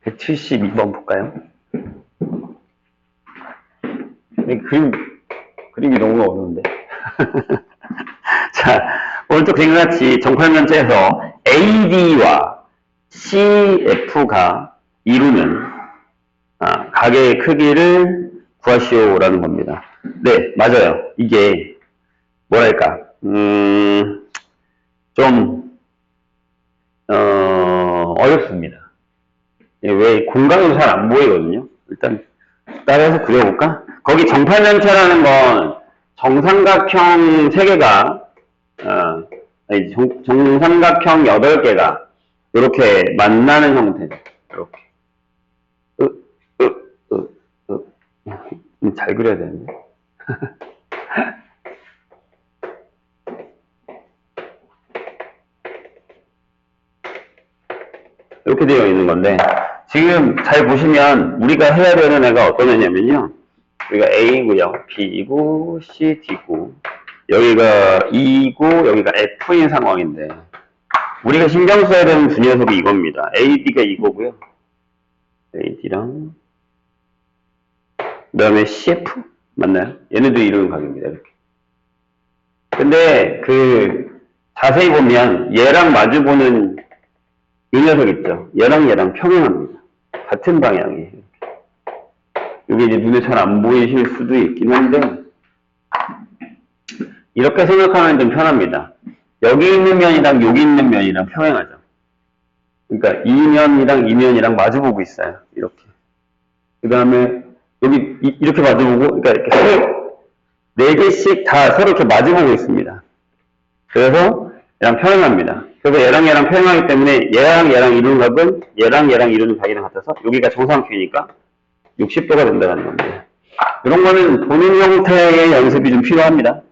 172번 볼까요? 그림이 너무 어려운데. 자, 오른쪽 그림과 같이 정팔면체에서 AD와 CF가 이루는 각의 크기를 구하시오라는 겁니다. 네, 맞아요. 이게 뭐랄까, 좀 어렵습니다. 왜 공간으로 잘 안 보이거든요. 일단 따라서 그려볼까? 거기 정팔면체라는 건 정삼각형 3개가 정삼각형 8개가 이렇게 만나는 형태. 이렇게 잘 그려야 되는데. 이렇게 되어 있는 건데, 지금 잘 보시면 우리가 해야 되는 애가 어떤 애냐면요. 여기가 A고요, B이고, C, D고, 여기가 E고, 여기가 F인 상황인데, 우리가 신경 써야 되는 두 녀석이 이겁니다. A, D가 이거고요. A, D랑, 그 다음에 CF? 맞나요? 얘네도 이루는 각입니다. 이렇게. 근데 자세히 보면 얘랑 마주보는 이 녀석 있죠? 얘랑 평행합니다. 같은 방향이에요. 이게 이제 눈에 잘 안 보이실 수도 있긴 한데, 이렇게 생각하면 좀 편합니다. 여기 있는 면이랑 여기 있는 면이랑 평행하죠. 그러니까 이 면이랑 이 면이랑 마주보고 있어요. 이렇게. 그 다음에 여기 이렇게 마주보고, 그러니까 이렇게 서로 4개씩 다 서로 이렇게 마주보고 있습니다. 그래서 얘랑 평행합니다. 그래서 얘랑 평행하기 때문에 얘랑 이루는 각은 얘랑 이루는 각이랑 같아서 여기가 정삼각형이니까 60도가 된다는 겁니다. 이런 거는 보는 형태의 연습이 좀 필요합니다.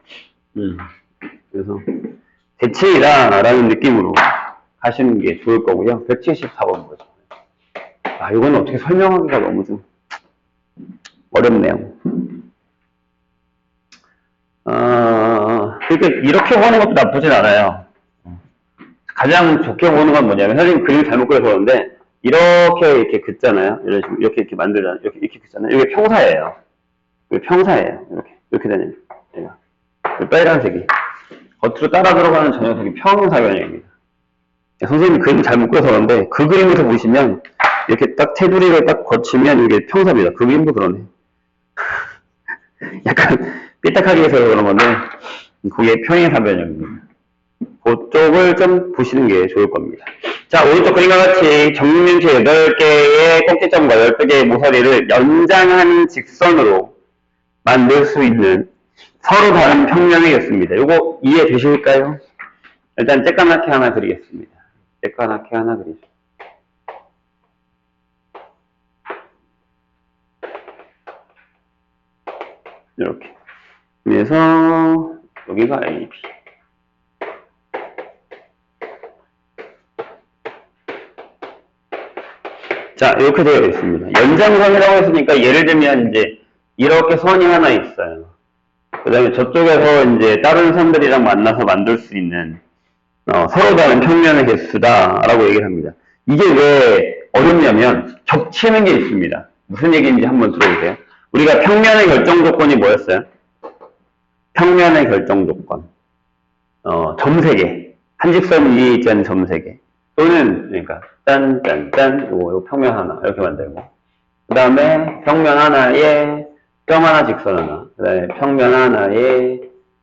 그래서 대체이다라는 느낌으로 하시는 게 좋을 거고요. 174번 보죠. 이거는 어떻게 설명하기가 너무 좀 어렵네요. 그러니까 이렇게 보는 것도 나쁘진 않아요. 가장 좋게 보는 건 뭐냐면, 선생님 그림 잘못 그려서 그러는데, 이렇게 긋잖아요. 이런 식으로, 이렇게 만들잖아요. 이렇게 긋잖아요. 이게 평사예요. 이게 평사예요. 이렇게 되는. 이 빨간색이. 겉으로 따라 들어가는 저 녀석이 평사변형입니다. 선생님이 그림 잘못 그려서 그러는데, 그 그림에서 보시면, 이렇게 딱 테두리를 딱 거치면 이게 평사입니다. 그 그림도 그러네. 약간 삐딱하게 해서 그런 건데, 그게 평행사변형입니다. 그쪽을 좀 보시는 게 좋을 겁니다. 자, 오른쪽 그림과 같이 정육면체 8개의 꼭지점과 12개의 모서리를 연장한 직선으로 만들 수 있는 서로 다른 평면이겠습니다. 요거 이해되실까요? 일단 쬐까맣게 하나 그리겠습니다. 쬐까맣게 하나 그리죠. 이렇게. 그래서 여기가 A, B. 자, 이렇게 되어 있습니다. 연장선이라고 했으니까 예를 들면 이제 이렇게 선이 하나 있어요. 그 다음에 저쪽에서 이제 다른 선들이랑 만나서 만들 수 있는 서로 다른 평면의 개수다라고 얘기를 합니다. 이게 왜 어렵냐면 겹치는 게 있습니다. 무슨 얘기인지 한번 들어보세요. 우리가 평면의 결정 조건이 뭐였어요? 평면의 결정 조건. 점 3개. 한 직선 위에 있지 않은 점 3개. 또는 그러니까 짠짠짠 요거 평면 하나 이렇게 만들고, 그 다음에 평면 하나에 점 하나 직선 하나, 그 다음에 평면 하나에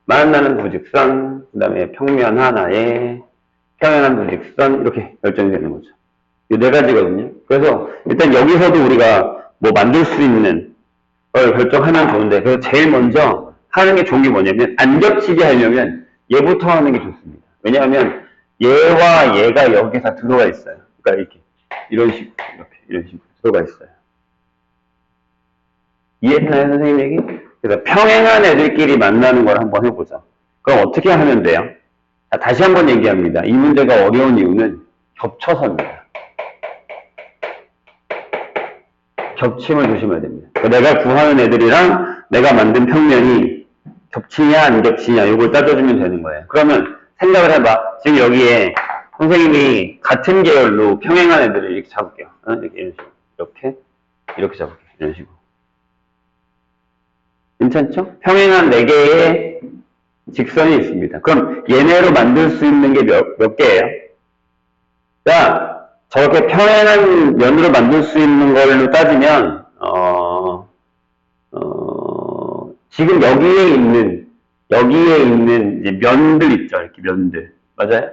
만나는 두 직선, 그 다음에 평면 하나에 평면한 두 직선, 이렇게 결정이 되는 거죠. 이 4가지거든요. 그래서 일단 여기서도 우리가 뭐 만들 수 있는 걸 결정하면 좋은데, 그래서 제일 먼저 하는 게 좋은 게 뭐냐면, 안 겹치게 하려면 얘부터 하는 게 좋습니다. 왜냐하면 얘와 얘가 여기에 다 들어가 있어요. 그러니까 이렇게 이런 식으로 들어가 있어요. 이해했나요, 선생님 얘기? 그래서 평행한 애들끼리 만나는 걸 한번 해보자. 그럼 어떻게 하면 돼요? 자, 다시 한번 얘기합니다. 이 문제가 어려운 이유는 겹쳐서입니다. 겹침을 조심해야 됩니다. 그러니까 내가 구하는 애들이랑 내가 만든 평면이 겹치냐 안 겹치냐 이걸 따져주면 되는 거예요. 그러면 생각을 해봐. 지금 여기에 선생님이 같은 계열로 평행한 애들을 이렇게 잡을게요. 이렇게 이런 식으로. 이렇게 잡을게요. 이런 식으로. 괜찮죠? 평행한 4개의 직선이 있습니다. 그럼 얘네로 만들 수 있는 게 몇 개예요? 자, 저렇게 평행한 면으로 만들 수 있는 걸로 따지면 지금 여기에 있는 이제 면들 있죠. 이렇게 면들. 맞아요?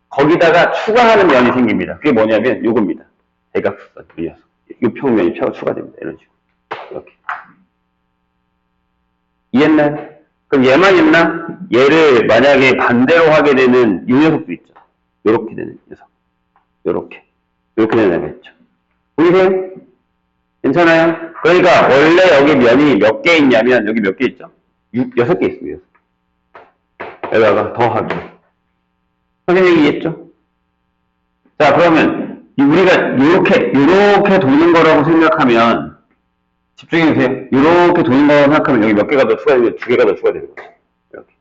거기다가 추가하는 면이 생깁니다. 그게 뭐냐면 요겁니다. 대각선 위에서. 요 평면이 추가됩니다. 이런 식으로. 이렇게. 이해했나요? 그럼 얘만 있나? 얘를 만약에 반대로 하게 되는 이 녀석도 있죠. 요렇게 되는 녀석. 요렇게 되는 애가 있죠. 보이세요? 괜찮아요? 그러니까 원래 여기 면이 몇 개 있냐면 여기 몇 개 있죠? 6개 있습니다. 여기다가 더하기. 선생님이 이해했죠? 자, 그러면 우리가 요렇게 도는 거라고 생각하면 집중해주세요. 이렇게 도는 거라고 생각하면 여기 몇 개가 더 추가되면 2개가 더 추가되는 거죠. 이렇게.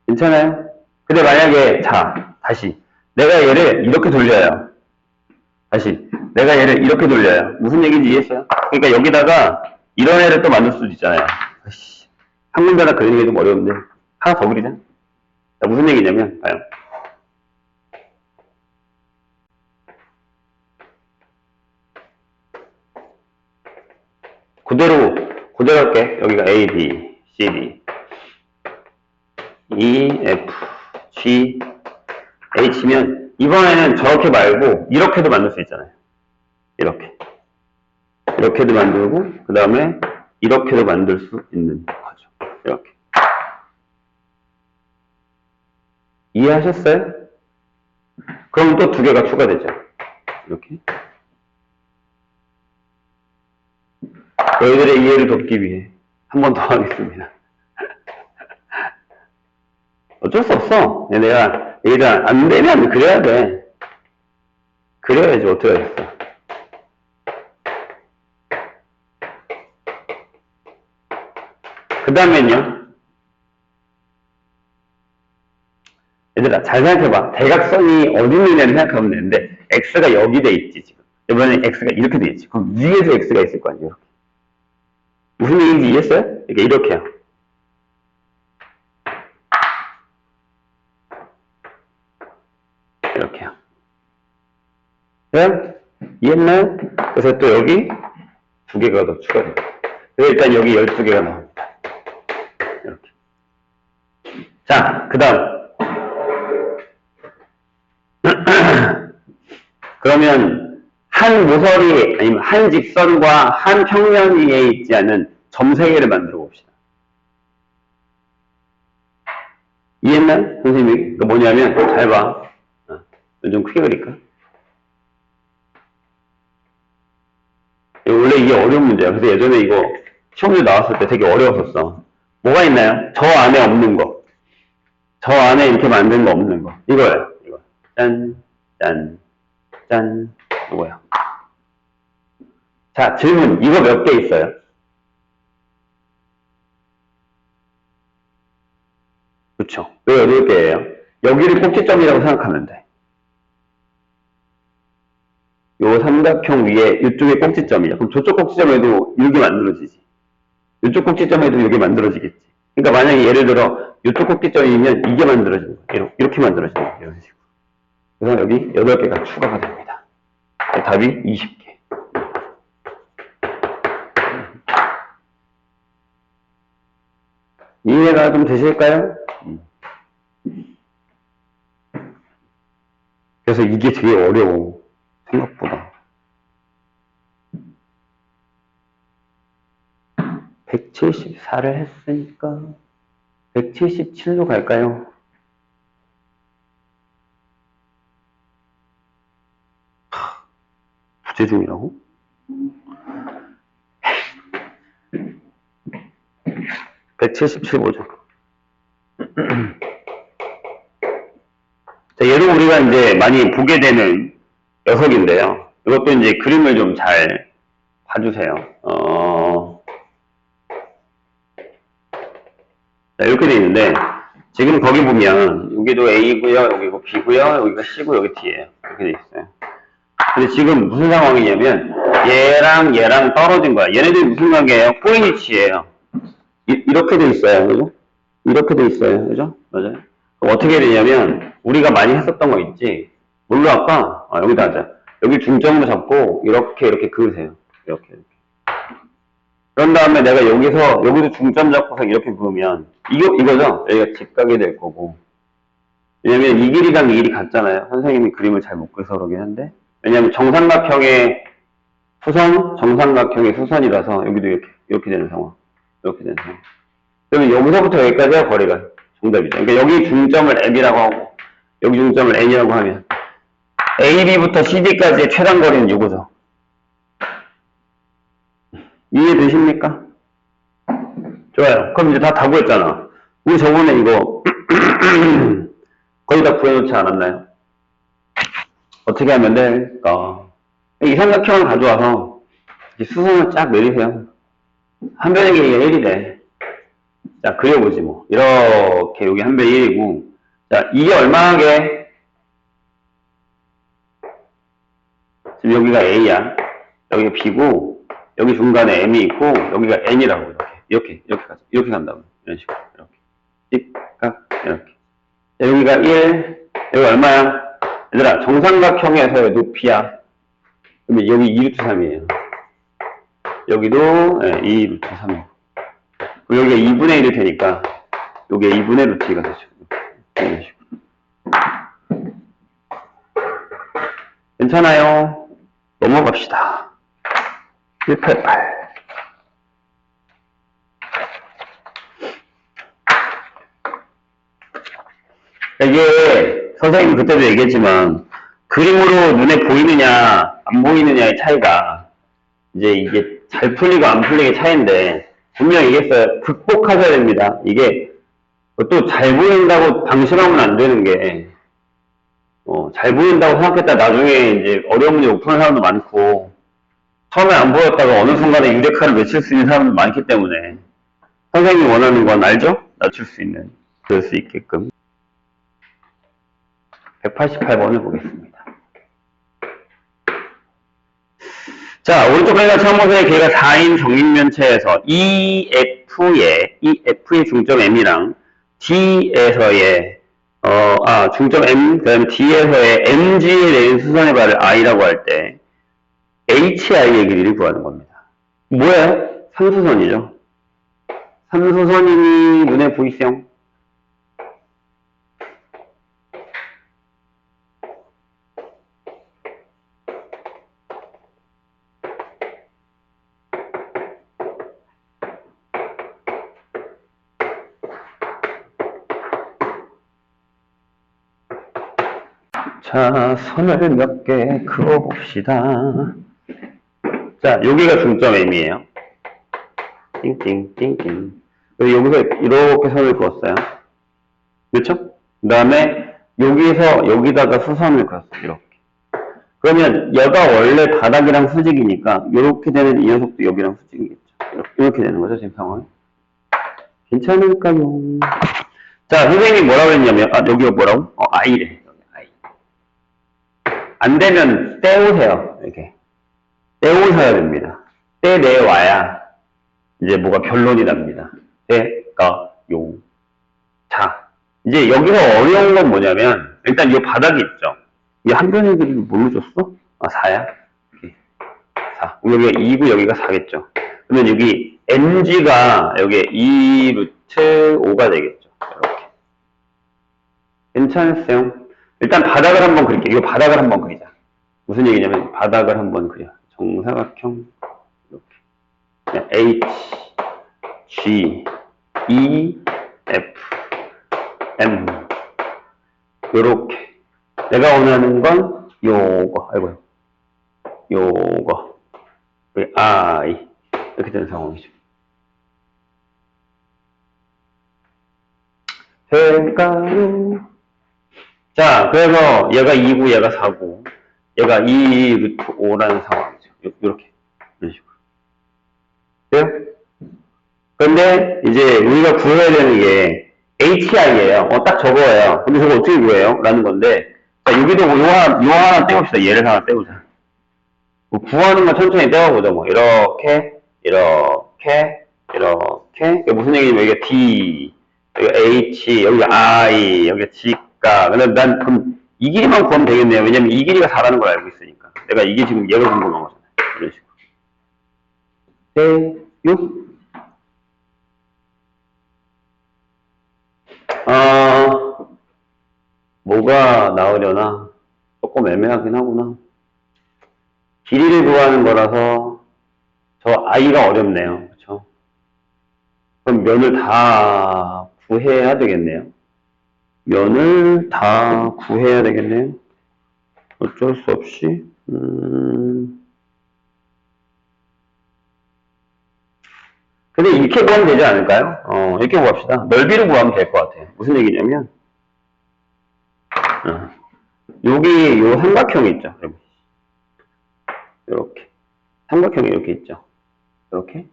괜찮아요? 근데 만약에, 자, 다시. 내가 얘를 이렇게 돌려요. 다시. 내가 얘를 이렇게 돌려요. 무슨 얘기인지 이해했어요? 그러니까 여기다가 이런 애를 또 만들 수도 있잖아요. 한 문자나 그리는 게 좀 어려운데. 하나 더 그리자. 자, 무슨 얘기냐면, 봐요. 그대로 할게. 여기가 A, B, C, D, E, F, G, H면 이번에는 저렇게 말고 이렇게도 만들 수 있잖아요. 이렇게도 만들고 그 다음에 이렇게도 만들 수 있는 거죠. 이렇게. 이해하셨어요? 그럼 또 2개가 추가되죠. 이렇게. 너희들의 이해를 돕기 위해 한 번 더 하겠습니다. 어쩔 수 없어. 내가 일단 안 되면 그래야 돼. 그래야지 어떻게 하겠어. 그 다음엔요. 얘들아 잘 생각해봐. 대각선이 어디 있느냐를 생각하면 되는데 x가 여기 돼 있지 지금. 이번에 x가 이렇게 돼 있지. 그럼 위에서 x가 있을 거 아니에요. 이렇게. 무슨 얘기인지 이해했어요? 이렇게요. 이렇게요. 네? 이해했나요? 그래서 또 여기 2개가 더 추가됩니다. 그래서 일단 여기 12개가 나옵니다. 이렇게. 자, 그 다음. 그러면 한 모서리 아니면 한 직선과 한 평면 위에 있지 않은 점 3개를 만들어 봅시다. 이해했나요? 선생님이? 그거 뭐냐면 잘 봐. 좀 크게 그릴까? 원래 이게 어려운 문제야. 그래서 예전에 이거 시험지 나왔을 때 되게 어려웠었어. 뭐가 있나요? 저 안에 없는 거. 저 안에 이렇게 만든 거 없는 거. 이거예요. 이거. 짠, 짠, 짠. 이거야. 자, 질문. 이거 몇 개 있어요? 그쵸. 왜 8개예요? 여기를 꼭지점이라고 생각하면 돼. 요 삼각형 위에 이쪽에 꼭지점이야. 그럼 저쪽 꼭지점에도 이게 만들어지지. 이쪽 꼭지점에도 이게 만들어지겠지. 그러니까 만약에 예를 들어 이쪽 꼭지점이면 이게 만들어지는 거야. 이렇게 만들어지는 거야. 이런 식으로. 그래서 여기 8개가 추가가 됩니다. 답이 20개. 이해가 좀 되실까요? 그래서 이게 되게 어려워. 생각보다. 174를 했으니까 177로 갈까요? 부재 중이라고? (177) 보죠. 자, 얘도 우리가 이제 많이 보게 되는 녀석인데요. 이것도 이제 그림을 좀 잘 봐주세요. 자, 이렇게 돼 있는데, 지금 거기 보면, 여기도 A고요, 여기고 B고요, 여기가 C고, 여기 D예요. 이렇게 돼 있어요. 근데 지금 무슨 상황이냐면, 얘랑 얘랑 떨어진 거야. 얘네들이 무슨 관계예요? 꼬인위치예요. 이렇게 돼 있어요. 그죠? 이렇게 돼 있어요. 그죠? 맞아요. 그럼 어떻게 되냐면, 우리가 많이 했었던 거 있지? 뭘로 할까? 여기다 하자. 여기 중점으로 잡고, 이렇게 그으세요. 이렇게. 그런 다음에 내가 여기도 중점 잡고서 이렇게 그으면, 이거죠? 여기가 직각이 될 거고. 왜냐면 이 길이랑 이 길이 같잖아요. 선생님이 그림을 잘 못 그려서 그러긴 한데. 왜냐면 정삼각형의 수선이라서 여기도 이렇게 되는 상황. 이렇게 되는 상황. 그러면 여기서부터 여기까지가 거리가 정답이죠. 그러니까 여기 중점을 M이라고 하고, 여기 중점을 N이라고 하면, AB부터 CD까지의 최단 거리는 이거죠. 이해되십니까? 좋아요. 그럼 이제 다 구했잖아. 우리 저번에 이거 거의 다 구해놓지 않았나요? 어떻게 하면 될까? 이 삼각형을 가져와서 수선을 쫙 내리세요. 한 변의 길이가 1이래. 자, 그려보지 뭐. 이렇게 여기 한 변이 1이고. 자, 이게 얼마나게? 지금 여기가 A야. 여기가 B고, 여기 중간에 M이 있고, 여기가 N이라고. 이렇게 간다고. 이런 식으로. 이렇게. 띠깍, 이렇게. 자, 여기가 1, 여기 얼마야? 얘들아, 정삼각형에서의 높이야. 그러면 여기 2루트 3이에요. 여기도 2루트 3이고. 그리고 여기가 2분의 1이 되니까, 여기가 2분의 루트 2가 되죠. 이런 식으로. 괜찮아요? 넘어갑시다. 188. 이게 선생님이 그때도 얘기했지만 그림으로 눈에 보이느냐 안 보이느냐의 차이가 이제 이게 잘 풀리고 안 풀리게 차이인데 분명히 얘기했어요. 극복하셔야 됩니다. 이게 또 잘 보인다고 방심하면 안 되는 게 잘 보인다고 생각했다 나중에 이제 어려운 문제 못 푸는 사람도 많고 처음에 안 보였다가 어느 순간에 유레카를 외칠 수 있는 사람도 많기 때문에 선생님이 원하는 건 알죠? 낮출 수 있는 그럴 수 있게끔 188번을 보겠습니다. 자, 오른쪽 그림과 처음 보세요. 걔가 4인 정육면체에서 EF의 중점 M이랑 D에서의 중점 M, 그 다음에 D에서의 MG에 내린 수선의 발을 I라고 할 때 HI의 길이를 구하는 겁니다. 뭐예요? 3수선이죠. 3수선이니 눈에 보이세요? 자, 선을 몇 개 그어봅시다. 자, 여기가 중점 M이에요. 띵띵띵띵. 여기서 이렇게 선을 그었어요. 그렇죠? 그 다음에 여기서 여기다가 수선을 그었어요. 이렇게. 그러면 얘가 원래 바닥이랑 수직이니까 이렇게 되는 이 녀석도 여기랑 수직이겠죠. 이렇게 되는 거죠, 지금 상황이. 괜찮을까요? 자, 선생님이 뭐라고 했냐면, 여기가 뭐라고? I래. 안 되면 떼오세요. 이렇게. 떼오셔야 됩니다. 떼내와야 이제 뭐가 결론이 납니다. 떼까요. 자, 이제 여기서 어려운 건 뭐냐면 일단 이 바닥이 있죠. 이 한 변의 길이를 뭘로 줬어? 4야. 4. 여기가 2고 여기가 4겠죠. 그러면 여기 NG가 여기 2 루트 5가 되겠죠. 이렇게. 괜찮았어요? 일단 바닥을 한번 그릴게요. 이거 바닥을 한번 그리자. 무슨 얘기냐면 바닥을 한번 그려. 정사각형 이렇게. H, G, E, F, M 요렇게. 내가 원하는 건 요거. 아이고요. 요거. I 이렇게 되는 상황이죠. 될까요? 자, 그래서 얘가 2고 얘가 4고 얘가 2 루트 5라는 상황이죠. 요렇게. 이런 식으로. 돼요? 근데 이제 우리가 구해야 되는 게 HI예요. 딱 저거예요. 근데 저거 어떻게 구해요? 라는 건데 자, 여기도 요 하나 떼봅시다. 얘를 하나 떼보자. 구하는 거 천천히 떼어보자. 뭐 이렇게 이렇게 이렇게. 이게 무슨 얘기냐면 이게 D, 여기 H, 여기 I, 여기 G가. 근데 난 그럼 이 길이만 구하면 되겠네요. 왜냐면 이 길이가 4라는 걸 알고 있으니까. 내가 이게 지금 얘가 궁금한 거잖아요. 이런 식으로. 네, 6. 뭐가 나오려나? 조금 애매하긴 하구나. 길이를 구하는 거라서 저 I가 어렵네요. 그쵸? 그럼 면을 다 구해야 되겠네요. 면을 다 구해야 되겠네요. 어쩔 수 없이. 근데 이렇게 구하면 되지 않을까요? 이렇게 구합시다. 넓이를 구하면 될 것 같아요. 무슨 얘기냐면, 여기 요 삼각형이 있죠. 이렇게. 삼각형이 이렇게 있죠. 이렇게.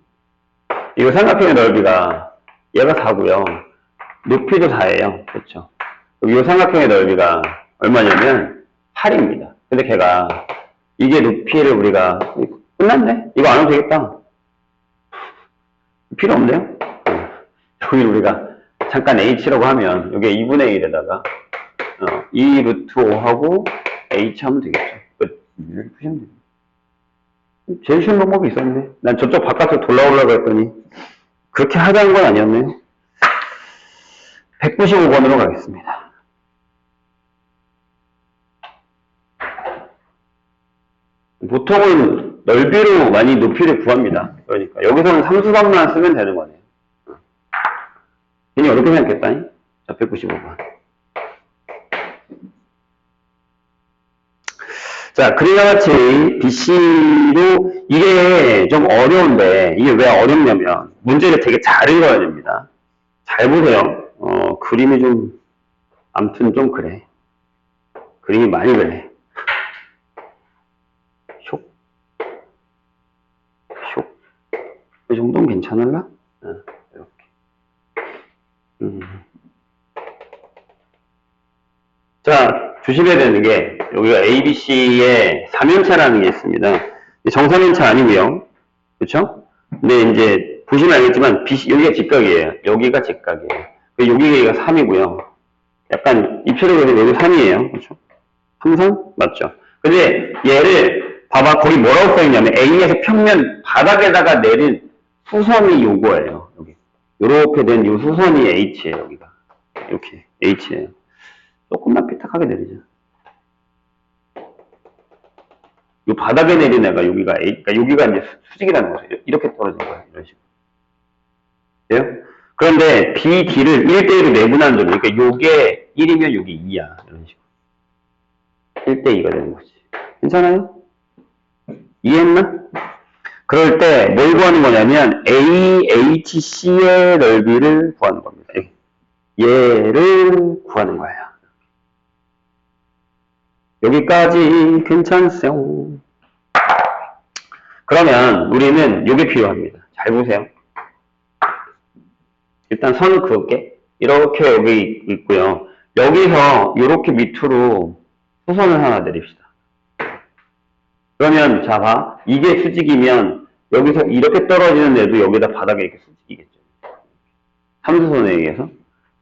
이 삼각형의 넓이가 얘가 4고요. 높이도 4예요. 그렇죠? 이 삼각형의 넓이가 얼마냐면 8입니다. 근데 걔가 이게 높이를 우리가 끝났네? 이거 안 해도 되겠다. 필요 없네요. 여기 우리가 잠깐 h라고 하면 여기 2분의 1에다가 2 루트 5하고 h 하면 되겠죠. 이렇게 푸시면 됩니다. 제일 쉬운 방법이 있었는데 난 저쪽 바깥으로 돌아오려고 했더니 그렇게 하자는 건 아니었네요. 195번으로 가겠습니다. 보통은 넓이로 많이 높이를 구합니다. 그러니까 여기서는 삼수반만 쓰면 되는 거네요. 괜히 어렵게 생각했다니? 자, 195번. 자, 그림과 같이 BC도 이게 좀 어려운데 이게 왜 어렵냐면 문제를 되게 잘 읽어야 됩니다. 잘 보세요. 그림이 좀 아무튼 좀 그래. 그림이 많이 그래. 쇽. 쇽. 이 정도면 괜찮을라? 이렇게. 자, 조심해야 되는 게 여기가 ABC에 3연차라는 게 있습니다. 정삼연차 아니고요. 그렇죠? 근데 이제 보시면 알겠지만 BC, 여기가 직각이에요. 여기가 직각이에요. 여기가 3이고요. 약간 입체적으로 여기 3이에요. 그렇죠? 항상 맞죠? 근데 얘를 봐봐 거기 뭐라고 써있냐면 A에서 평면 바닥에다가 내린 수선이 요거예요. 여기 요렇게 된 요 수선이 H예요. 여기가 이렇게 H예요. 조금만 삐딱하게 내리죠. 요 바닥에 내린 애가 여기가 A, 그러니까 여기가 이제 수직이라는 거죠. 이렇게 떨어진 거예요. 이런 식으로. 돼요? 그런데 B, D를 1대1로 내분하는 점이 그러니까 요게 1이면 요게 2야. 이런 식으로. 1대2가 되는 거지. 괜찮아요? 이해했나? 그럴 때 뭘 구하는 거냐면 AHC의 넓이를 구하는 겁니다. 얘를 구하는 거예요. 여기까지 괜찮으세요? 그러면 우리는 요게 필요합니다. 잘 보세요. 일단 선 그을게. 이렇게 여기 있고요. 여기서 이렇게 밑으로 수선을 하나 내립시다. 그러면 자 봐. 이게 수직이면 여기서 이렇게 떨어지는 애도 여기다 바닥에 이렇게 수직이겠죠. 삼수선에 의해서.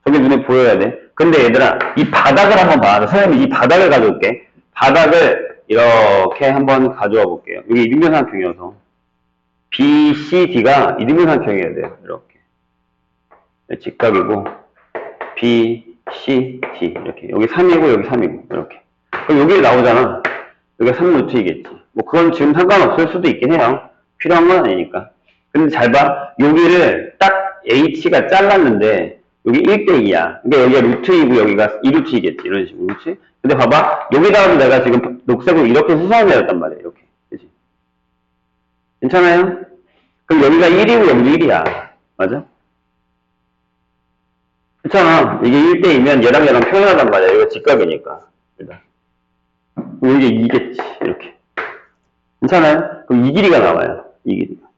저게 눈에 보여야 돼. 근데 얘들아 이 바닥을 한번 봐. 선생님이 이 바닥을 가져올게. 바닥을 이렇게 한번 가져와 볼게요. 여기 이등변삼각형이어서 BCD가 이등변삼각형이어야 돼요. 이렇게. 직각이고 BCD 이렇게. 여기 3이고 여기 3이고 이렇게. 그럼 여기 나오잖아. 여기가 3루트이겠지. 뭐 그건 지금 상관없을 수도 있긴 해요. 필요한 건 아니니까. 근데 잘 봐. 여기를 딱 H가 잘랐는데 여기 1대2야. 그러니까 여기가 루트이고 여기가 2루트이겠지. 이런 식으로. 그렇지? 근데 봐봐. 여기다가 내가 지금 녹색으로 이렇게 수선을 내렸단 말이야. 이렇게. 그치? 괜찮아요? 그럼 여기가 1이고 여기도 1이야. 맞아? 괜찮아. 이게 1대2면 얘랑 얘랑 평행하단 말이야. 이거 직각이니까. 그러니까. 이게 2겠지. 이렇게. 괜찮아요? 그럼 이 길이가 나와요. 이 길이가.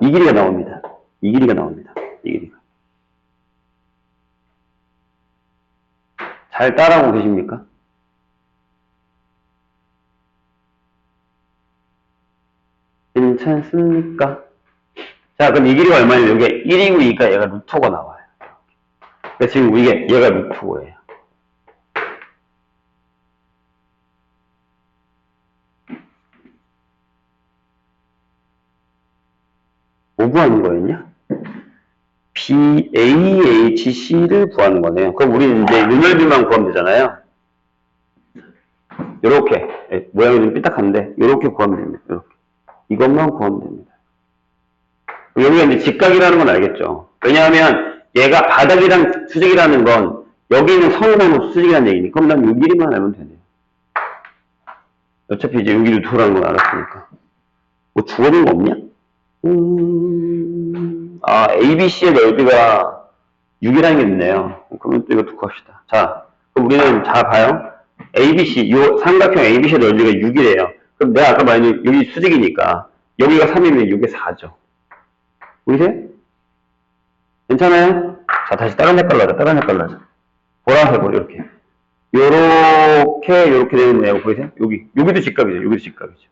이 길이가 나옵니다. 이 길이가 나옵니다. 이 길이가. 잘 따라오고 계십니까? 괜찮습니까? 자, 그럼 이 길이가 얼마냐면 이게 1이고 2가 얘가 루트가 나와요. 그러니까 지금 이게 얘가 루트고예요. 뭐 구하는 거였냐? BAHC를 구하는 거네요. 그럼 우리는 이제 눈넓이만 구하면 되잖아요. 요렇게 모양이 좀 삐딱한데 요렇게 구하면 됩니다. 요렇게. 이것만 구하면 됩니다. 여기가 이제 직각이라는 건 알겠죠? 왜냐하면 얘가 바닥이랑 수직이라는 건 여기 있는 선으로 수직이라는 얘기니까 그럼 난 요 길이만 알면 되네요. 어차피 이제 여기를 두라는 걸 알았으니까. 뭐 주어진 거 없냐? ABC의 넓이가 6이라는 게 있네요. 그러면 또 이거 구합시다. 자, 그럼 우리는 잘 봐요. ABC, 요 삼각형 ABC의 넓이가 6이래요. 그럼 내가 아까 말한 여기 수직이니까 여기가 3이면 여기 4죠. 보이세요? 괜찮아요? 자, 다시 다른 색깔로 하자. 다른 색깔로 하자. 보라색으로 이렇게. 요렇게 되는 애고 보이세요? 여기도 직각이죠. 여기도 직각이죠.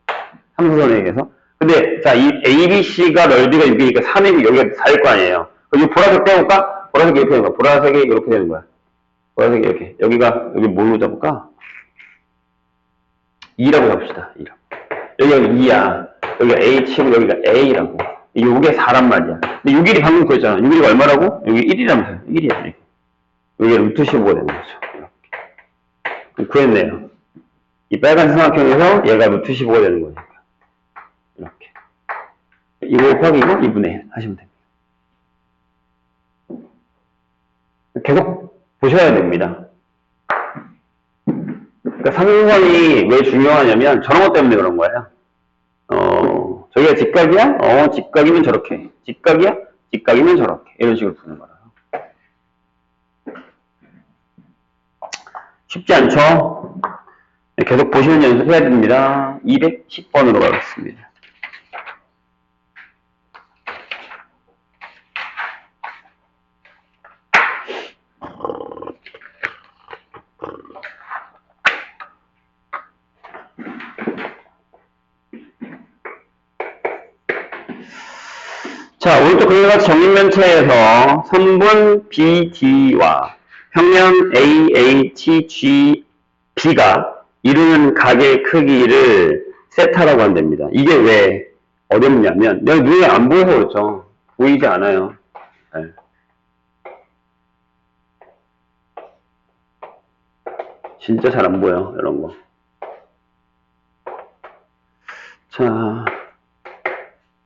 삼수선에 의해서. 근데 자, 이 ABC가 넓이가 6이니까 3이고 여기가 4일 거 아니에요. 그럼 이 보라색 떼볼까? 보라색이 이렇게 되는 거야. 보라색이 이렇게 되는 거야. 보라색이 이렇게. 여기 뭘로 잡을까? 2라고 잡읍시다. 2라고. 여기가 2야. 여기가 H고 여기가 A라고. 이게 4란 말이야. 근데 6일이 방금 구했잖아. 6일이 얼마라고? 여기 1이라면서요. 1이야. 여기가 루트 15가 되는 거죠. 이렇게. 구했네요. 이 빨간 삼각형에서 얘가 루트 15가 되는 거니까. 이렇게. 이거 곱하기 이거 2분의 1 하시면 됩니다. 계속 보셔야 됩니다. 그러니까 삼성선이 왜 중요하냐면 저런 것 때문에 그런 거예요. 저기가 직각이야? 직각이면 저렇게. 직각이야? 직각이면 저렇게. 이런 식으로 푸는 거라요. 쉽지 않죠? 계속 보시는 연습해야 됩니다. 210번으로 가겠습니다. 자, 오른쪽 그림과 정립면체에서 선분 BD와 평면 AHGB가 이루는 각의 크기를 세타라고 한답니다. 이게 왜 어렵냐면 내가 눈에 안 보여서 그렇죠. 보이지 않아요. 네. 진짜 잘 안 보여, 이런 거. 자,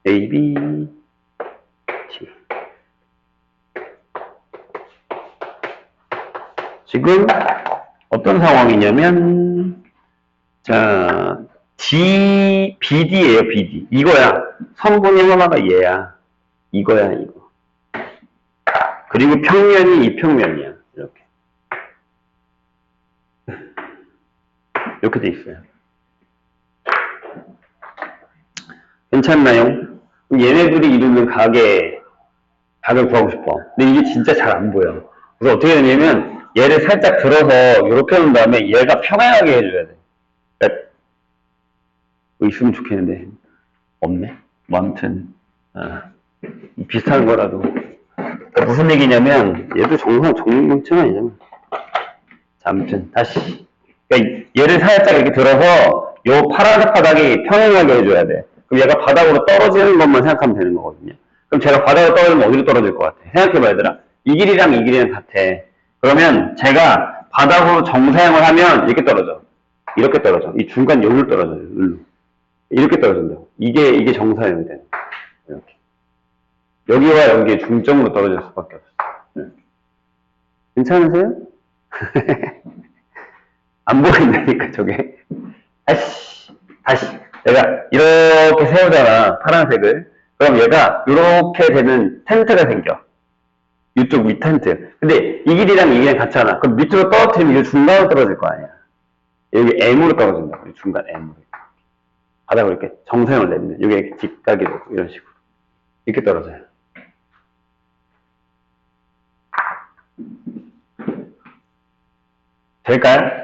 AB 지금 어떤 상황이냐면 자, BD예요, BD. 이거야. 선분의 하나가 얘야. 이거야, 이거. 그리고 평면이 이 평면이야. 이렇게. 이렇게 돼 있어요. 괜찮나요? 얘네들이 이루는 각을 구하고 싶어. 근데 이게 진짜 잘 안 보여. 그래서 어떻게 되냐면 얘를 살짝 들어서 이렇게 놓은 다음에 얘가 평행하게 해줘야 돼. 그러니까 있으면 좋겠는데 없네. 뭐 아무튼 비슷한 거라도. 그러니까 무슨 얘기냐면 얘도 정육면체는 아니잖아. 자, 아무튼 다시. 그러니까 얘를 살짝 이렇게 들어서 요 파란색 바닥이 평행하게 해줘야 돼. 그럼 얘가 바닥으로 떨어지는 것만 생각하면 되는 거거든요. 그럼 제가 바닥으로 떨어지면 어디로 떨어질 것 같아? 생각해봐, 얘들아. 이 길이랑 이 길이랑 같아. 그러면 제가 바닥으로 정사형을 하면 이렇게 떨어져. 이렇게 떨어져. 이 중간 여기로 떨어져요. 여기로. 이렇게 떨어진다고. 이게 정사형이 되는 거야. 이렇게. 여기와 여기에 중점으로 떨어질 수밖에 없어. 이렇게. 괜찮으세요? 안 보인다니까, 저게. 다시. 내가 이렇게 세우잖아, 파란색을. 그럼 얘가 이렇게 되는 텐트가 생겨. 이쪽 위 텐트. 근데 이 길이랑 이 길이랑 같잖아. 그럼 밑으로 떨어뜨리면 이 중간으로 떨어질 거 아니야. 여기 M으로 떨어진다고. 중간 M으로. 바닥으로 이렇게 정사형을 내면 여기 이렇게 직각이 되고 이런 식으로. 이렇게 떨어져요. 될까요?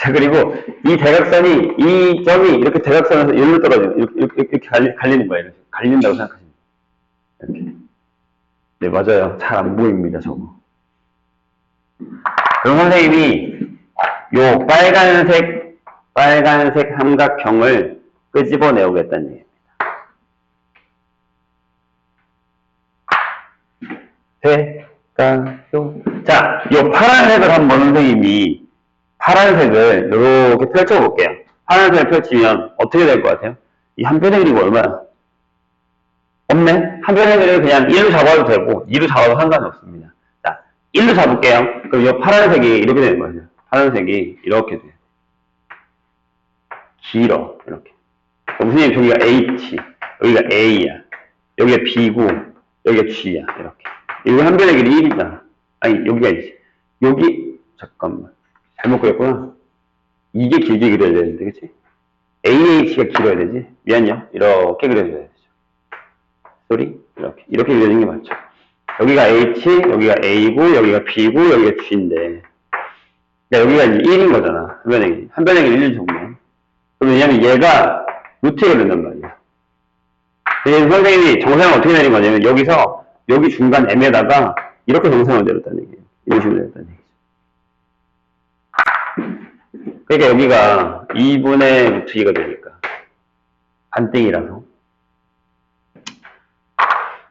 자, 그리고 이 대각선이, 이 점이 이렇게 대각선에서 일로 떨어지는, 이렇게 갈리는 거예요. 이렇게. 갈린다고 생각하시면 돼요. 이렇게. 네, 맞아요. 잘 안 보입니다, 저거. 그럼 선생님이 요 빨간색 삼각형을 끄집어내오겠다는 얘기입니다. 될까요? 자, 요 파란색을 한번 선생님이 파란색을 이렇게 펼쳐볼게요. 파란색을 펼치면 어떻게 될 것 같아요? 이 한 변의 그리고 얼마나? 없네? 한 변의 그리고 그냥 1로 잡아도 되고 2로 잡아도 상관이 없습니다. 자, 1로 잡을게요. 그럼 이 파란색이 이렇게 되는 거예요. 파란색이 이렇게 돼요. 길어. 이렇게. 선생님, 저기가 H, 여기가 A야. 여기가 B고, 여기가 G야. 이렇게. 여기 한 변의 길이 1이다. 아니, 여기가 이제. 여기, 잠깐만. 잘못 그렸구나. 이게 길게 그려야 되는데, 그치? AH가 길어야 되지? 미안요. 이렇게 그려줘야 되죠. 소리? 이렇게. 이렇게 그려주는 게 맞죠. 여기가 H, 여기가 A고, 여기가 B고, 여기가 G인데. 여기가 이제 1인 거잖아. 한 변의 길이. 한 변의 길이 1 정도. 왜냐면 얘가 루트가 된단 말이야. 선생님이 정상을 어떻게 내린 거냐면 여기서 여기 중간 M에다가 이렇게 정상을 내렸다는 얘기예요. 이런 식으로 내렸다는 얘기죠. 그러니까 여기가 2분의 루트 2가 되니까 반띵이라서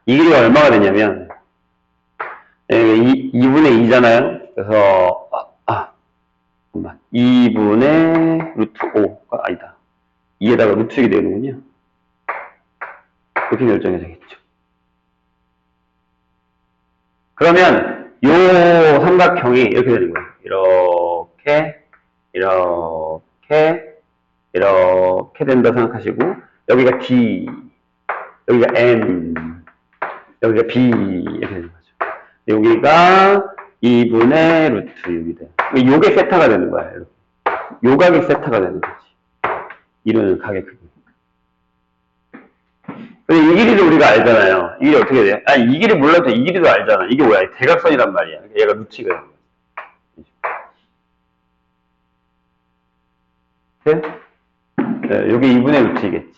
이 길이가 얼마가 되냐면 2분의 2잖아요. 그래서 잠깐만 2분의 루트 5가 아니다. 2에다가 루트 6이 되는군요. 이렇게 결정이 되겠죠. 그러면 요 삼각형이 이렇게 되는 거예요. 이렇게 된다 생각하시고 여기가 D, 여기가 N, 여기가 B 이렇게 되는 거죠. 여기가 2분의 루트 6이 돼. 요게 세타가 되는 거야. 이렇게. 요각이 세타가 되는 거지. 이루는 각의 크기. 근데 이 길이도 우리가 알잖아요. 이 길이 어떻게 돼요? 아니, 이 길이 몰라도 이 길이도 알잖아. 이게 뭐야? 대각선이란 말이야. 얘가 루트가 되는 거야. 네? 여기 2분의 루트이겠지.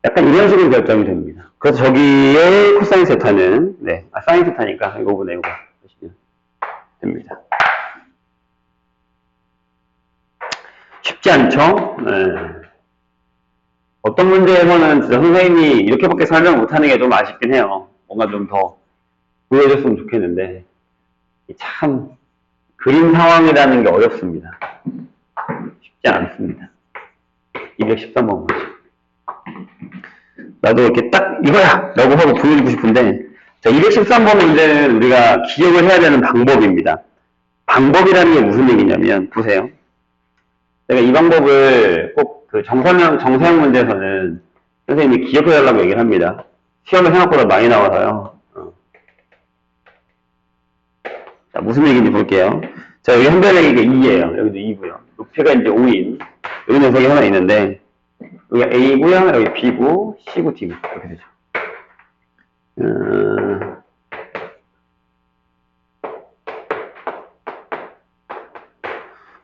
약간 이런 식으로 결정이 됩니다. 그래서 저기에 코사인 세타는, 사인 세타니까 이거보다 이거 보시면 됩니다. 쉽지 않죠? 어떤 문제에서는 진짜 선생님이 이렇게밖에 설명 못하는 게 좀 아쉽긴 해요. 뭔가 좀 더 보여줬으면 좋겠는데 참 그림 상황이라는 게 어렵습니다. 쉽지 않습니다. 213번 보죠. 나도 이렇게 딱 이거야! 라고 하고 보여주고 싶은데 자, 213번 문제는 우리가 기억을 해야 되는 방법입니다. 방법이라는 게 무슨 얘기냐면 보세요. 제가 이 방법을 꼭 그 정사형 문제에서는 선생님이 기억해달라고 얘기를 합니다. 시험에 생각보다 많이 나와서요. 자, 무슨 얘기인지 볼게요. 자, 여기 한 변의 얘기가 2예요. 여기도 2고요. 높이가 이제 5인. 여기 녀석이 하나 있는데, 여기가 A고요, 여기 B고, C고, D고. 이렇게 되죠.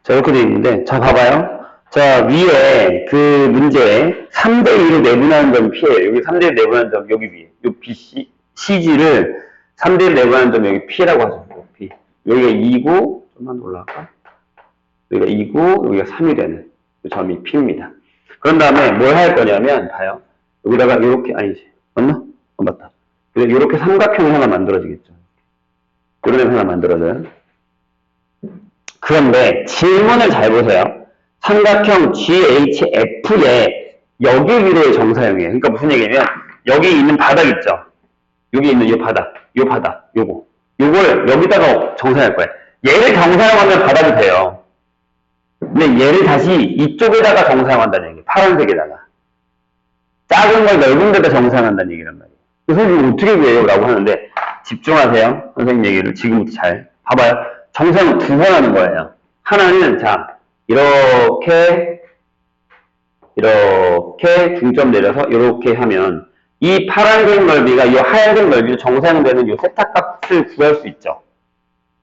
자, 이렇게 되어 있는데, 자, 봐봐요. 자, 위에 그 문제에 3대2로 내분하는 점이 P예요. 여기 3대1 내분하는 점, 여기 위에. 요 BC, CG를 3대1 내분하는 점, 여기 P라고 하죠. P. 여기가 2고, 좀만 올라갈까? 여기가 2고, 여기가 3이 되는 그 점이 P입니다. 그런 다음에 뭘 할 거냐면, 봐요. 여기다가 이렇게, 아니지. 맞나? 맞다. 이렇게 삼각형이 하나 만들어지겠죠. 이런 애 하나 만들어져요. 그런데 질문을 잘 보세요. 삼각형 GHF의 여기 위로의 정사형이에요. 그러니까 무슨 얘기냐면 여기 있는 바닥 있죠. 여기 있는 이 바닥, 요걸 여기다가 정사할 거예요. 얘를 정사형하면 바닥이 돼요. 근데 얘를 다시 이쪽에다가 정사형한다는 얘기예요. 파란색에다가. 작은 걸 넓은 데다 정사형한다는 얘기란 말이에요. 선생님 어떻게 구해요? 라고 하는데 집중하세요. 선생님 얘기를 지금부터 잘 봐봐요. 정사형은 두 번 하는 거예요. 하나는 자 이렇게 중점 내려서 이렇게 하면 이 파란색 넓이가 이 하얀색 넓이로 정사형되는 이 세타값을 구할 수 있죠.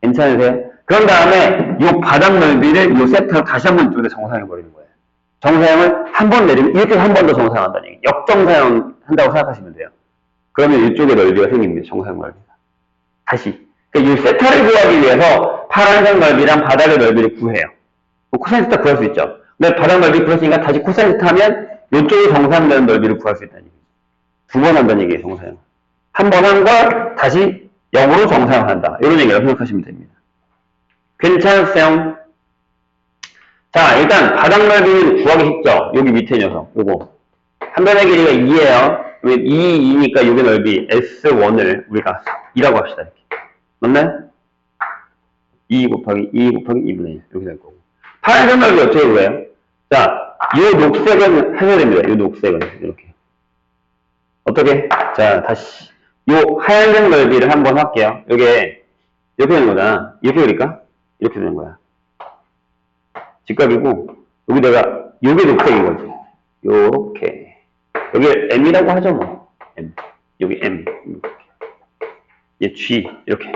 괜찮으세요? 그런 다음에 이 바닥 넓이를 이 세타로 다시 한번 이쪽에 정사형해버리는 거예요. 정사형을 한 번 내리면 이렇게 한 번 더 정사형한다는 얘기. 역정사형 한다고 생각하시면 돼요. 그러면 이쪽에 넓이가 생깁니다. 정사형 넓이가. 다시. 그러니까 이 세타를 구하기 위해서 파란색 넓이랑 바닥의 넓이를 구해요. 코사인 세타 구할 수 있죠. 근데 바닥 넓이 구했으니까 다시 코사인 세타 하면 이쪽이 정사형되는 넓이를 구할 수 있다는 얘기죠. 두 번 한다는 얘기예요. 정사형. 한 번 한 걸 다시 0으로 정사형한다. 이런 얘기라고 생각하시면 됩니다. 괜찮으세요? 자, 일단 바닥 넓이는 구하기 쉽죠? 여기 밑에 녀석, 요거. 한 변의 길이가 2예요. 2니까 여기 넓이 S1을 우리가 2라고 합시다. 이렇게. 맞나요? 2 곱하기 2분의 1 이렇게 될 거고. 파란색 넓이 어떻게 구해요? 자, 요 녹색은 해야 됩니다. 요 녹색은 이렇게. 어떻게? 자, 다시 요 하얀색 넓이를 한번 할게요. 요게 이렇게 되는 거잖아. 이렇게 그릴까? 이렇게 되는 거야. 직각이고 여기다가 요게 녹색인 거지. 요렇게. 여기 M이라고 하죠 뭐. M. 여기 M. 얘 G. 이렇게.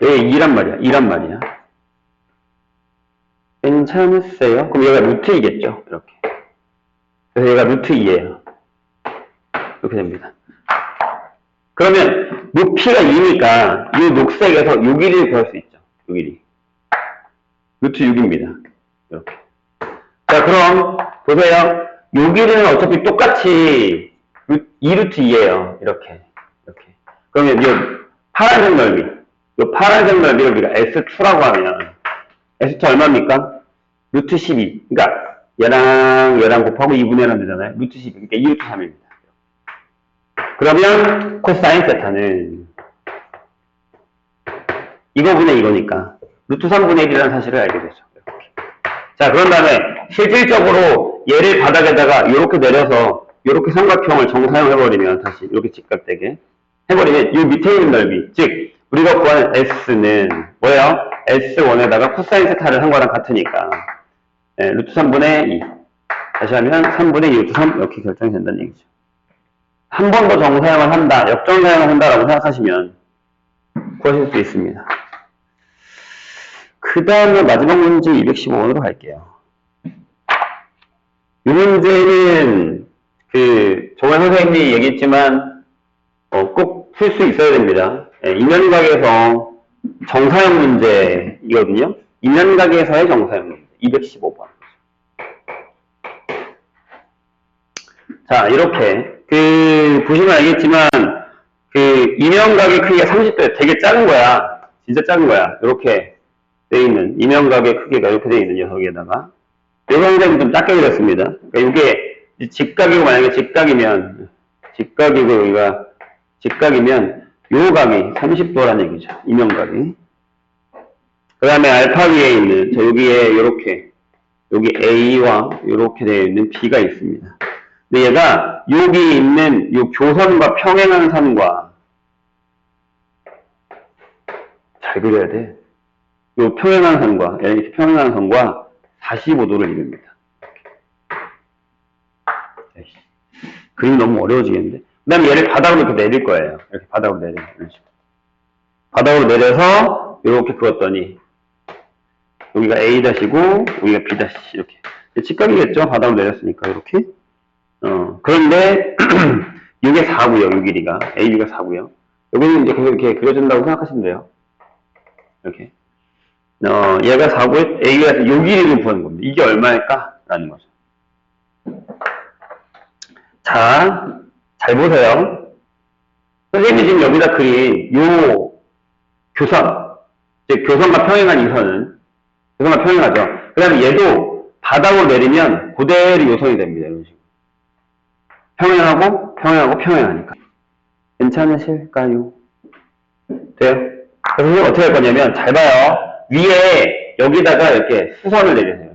여기 2란 말이야. 2란 말이야. 괜찮으세요? 그럼 얘가 루트이겠죠. 이렇게. 그래서 얘가 루트 2예요. 이렇게 됩니다. 그러면 높이가 2니까 이 녹색에서 요 길이를 구할 수 있죠. 요 길이. 루트 6입니다. 이렇게. 자, 그럼 보세요. 요 길이는 어차피 똑같이 2루트 2예요. 이렇게. 이렇게. 그러면 이 파란색 넓이. 이 파란색 넓이를 우리가 S2라고 하면 S2 얼마입니까? 루트 12. 그러니까 얘랑 곱하고 2분의 1 되잖아요. 루트 12. 그러니까 2루트 3입니다. 그러면 코사인 세타는 이거분의 이거니까 루트 3분의 1이라는 사실을 알게 되죠. 이렇게. 자, 그런 다음에 실질적으로 얘를 바닥에다가 이렇게 내려서 이렇게 삼각형을 정사형해버리면 다시 이렇게 직각되게 해버리면 이 밑에 있는 넓이, 즉 우리가 구하는 S는 뭐예요? S1에다가 코사인 세타를 한 거랑 같으니까 루트 3분의 2 다시 하면 3분의 2 루트 3 이렇게 결정이 된다는 얘기죠. 한 번 더 정사형을 한다, 역정사형을 한다라고 생각하시면 구하실 수 있습니다. 그 다음에 마지막 문제 215번으로 갈게요. 이 문제는 저번에 선생님이 얘기했지만 꼭 풀 수 있어야 됩니다. 인연각에서 정사형 문제이거든요. 인연각에서의 정사형 문제 215번. 자, 이렇게 보시면 알겠지만 이면각의 크기가 30도 되게 작은 거야. 진짜 작은 거야. 이렇게 돼 있는 이면각의 크기가 이렇게 돼 있는 녀석에다가 이 형태는 좀 작게 그렸습니다. 그러니까 이게 직각이고 만약에 직각이면 여기가 직각이면 요 각이 30도라는 얘기죠. 이면각이. 그 다음에 알파 위에 있는 여기에 요렇게 여기 A와 요렇게 되어 있는 B가 있습니다. 근데 얘가 여기 있는 요 교선과 평행한 선과 잘 그려야 돼. 요 평행한 선과 이렇게 평행한 선과 45도를 이룹니다. 그림이 너무 어려워지겠는데. 그 다음에 얘를 바닥으로 이렇게 내릴 거예요. 이렇게 바닥으로 내려. 이런 식으로. 바닥으로 내려서 이렇게 그었더니 여기가 A-이고 여기가 B- 이렇게. 직각이겠죠? 바닥으로 내렸으니까 이렇게. 그런데 이게 4고요. 이 길이가. AB가 4고요. 여기는 이제 계속 이렇게 그려준다고 생각하시면 돼요. 이렇게. 얘가 4고에 A가 이 길이를 구하는 겁니다. 이게 얼마일까? 라는 거죠. 자, 잘 보세요. 선생님이 지금 여기다 그린 요 교선, 즉 교선과 평행한 이 선은 교선과 평행하죠. 그 다음에 얘도 바닥으로 내리면 그대로 요선이 됩니다. 이런 식으로. 평행하니까. 괜찮으실까요? 돼요? 그래서 선생님 어떻게 할 거냐면 잘 봐요. 위에 여기다가 이렇게 수선을 내리세요.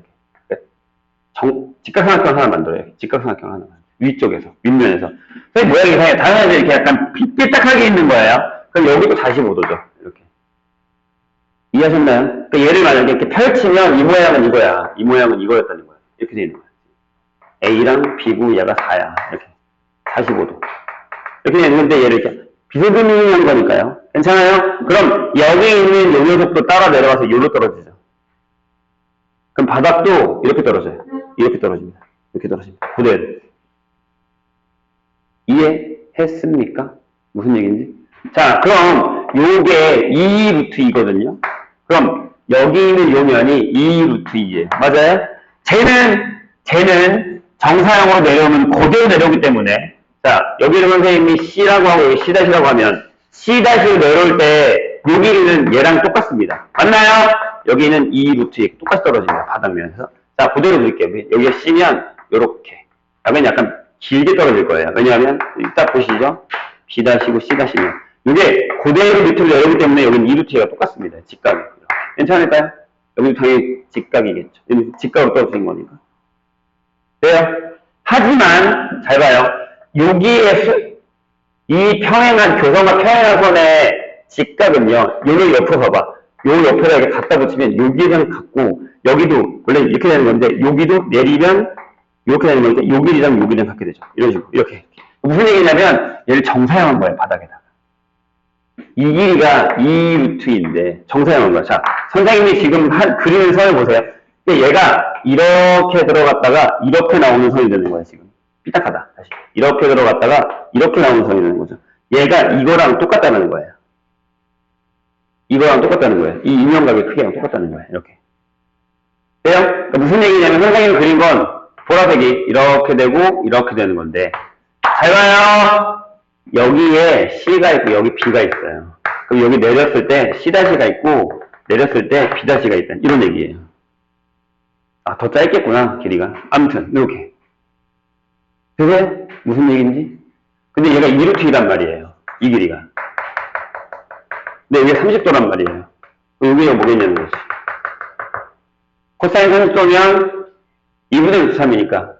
직각삼각형 하나 만들어요. 직각삼각형 하나. 위쪽에서, 윗면에서. 선생님 모양이 이상해요. 다른 애들 이렇게 약간 삐딱하게 있는 거예요. 그럼 여기도 45도죠. 이렇게. 이해하셨나요? 그러니까 얘를 만약에 이렇게 펼치면 이 모양은 이거야. 이 모양은 이거였다는 거야. 이렇게 되어 있는 거야. A랑 B고 얘가 4야. 이렇게. 45도. 이렇게 되는 건데 얘를 이렇게 비스듬히한 거니까요. 괜찮아요? 그럼 여기 있는 요 녀석도 따라 내려가서 여기로 떨어지죠. 그럼 바닥도 이렇게 떨어져요. 이렇게 떨어집니다. 이렇게 떨어집니다. 그대로. 이해했습니까? 무슨 얘기인지? 자, 그럼 요게 2 루트 2거든요. 그럼 여기 있는 요 면이 2 루트 2예요. 맞아요? 쟤는 정사형으로 내려오면 그대로 내려오기 때문에 자, 여기를 선생님이 C라고 하고 여기 C-라고 하면 C-로 내려올 때 여기는 얘랑 똑같습니다. 맞나요? 여기는 2 루트 2 똑같이 떨어집니다. 바닥면에서. 자, 그대로 그릴게요. 여기가 C면 요렇게. 약간 길게 떨어질 거예요. 왜냐하면 이따 보시죠. B-고 C-면 이게 그대로 밑으로 내려오기 때문에 여기는 2 루트 2가 똑같습니다. 직각이. 괜찮을까요? 여기도 당연히 직각이겠죠. 여기 직각으로 떨어진 거니까. 돼요? 하지만 잘 봐요. 여기에 이 평행한 교선과 평행한 선의 직각은요. 요를 옆으로 봐봐. 요 옆에다 이렇게 갖다 붙이면 여기랑 같고 여기도 원래 이렇게 되는 건데 여기도 내리면 이렇게 되는 건데 여기랑 여기랑 같게 되죠. 이런 식으로 이렇게. 무슨 얘기냐면 얘를 정사형한 거예요. 바닥에다가. 이 길이가 2 루트인데 정사형한 거야. 자, 선생님이 지금 그리는 선을 보세요. 근데 얘가 이렇게 들어갔다가 이렇게 나오는 선이 되는 거야. 지금 삐딱하다. 다시 이렇게 들어갔다가 이렇게 나오는 선이 되는 거죠. 얘가 이거랑 똑같다는 거예요. 이거랑 똑같다는 거예요. 이 인형각의 크기랑 똑같다는 거예요. 이렇게. 돼요? 그러니까 무슨 얘기냐면 선생님이 그린 건 보라색이 이렇게 되고 이렇게 되는 건데 잘 봐요. 여기에 C가 있고 여기 B가 있어요. 그럼 여기 내렸을 때 C-가 있고 내렸을 때 B-가 있다. 이런 얘기예요. 아, 더 짧겠구나, 길이가. 아무튼 이렇게. 그게 무슨 얘기인지? 근데 얘가 2루트 2란 말이에요. 이 길이가. 근데 이게 30도란 말이에요. 여기가 뭐겠냐는 거지. 코사인 30도면 2분의 루트 3이니까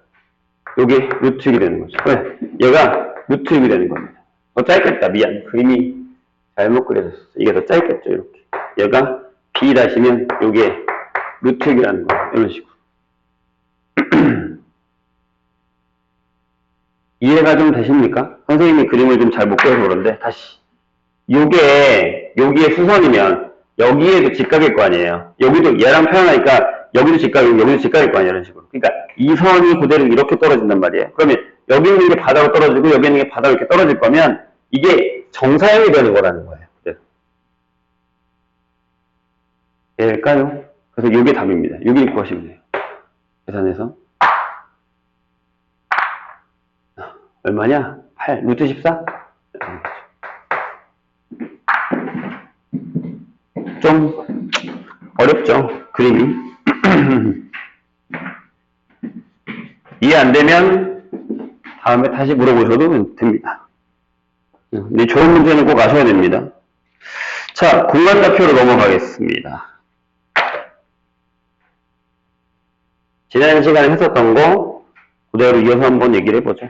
여기 루트 6이 되는 거죠. 왜? 얘가 루트 6이 되는 겁니다. 더 짧겠다. 미안. 그림이 잘못 그려졌어. 이게 더 짧겠죠. 이렇게. 얘가 B-면 여기에 루트 6이라는 거예요. 이런 식으로. 이해가 좀 되십니까? 선생님이 그림을 좀 잘 못 그려서 그런데 다시 여기에 수선이면 여기에도 직각일 거 아니에요. 여기도 얘랑 표현하니까 여기도 직각이고 여기도 직각일 거 아니에요. 이런 식으로. 그러니까 이 선이 그대로 이렇게 떨어진단 말이에요. 그러면 여기 있는 게 바닥으로 떨어지고 여기 있는 게 바닥으로 이렇게 떨어질 거면 이게 정사형이 되는 거라는 거예요. 그래서. 될까요? 그래서 이게 답입니다. 여기 구하시면 돼요. 계산해서 얼마냐? 8 루트 14? 좀 어렵죠? 그림이. 이해 안 되면 다음에 다시 물어보셔도 됩니다. 근데 좋은 문제는 꼭 아셔야 됩니다. 자, 공간좌표로 넘어가겠습니다. 지난 시간에 했었던 거 그대로 이어서 한번 얘기를 해보죠.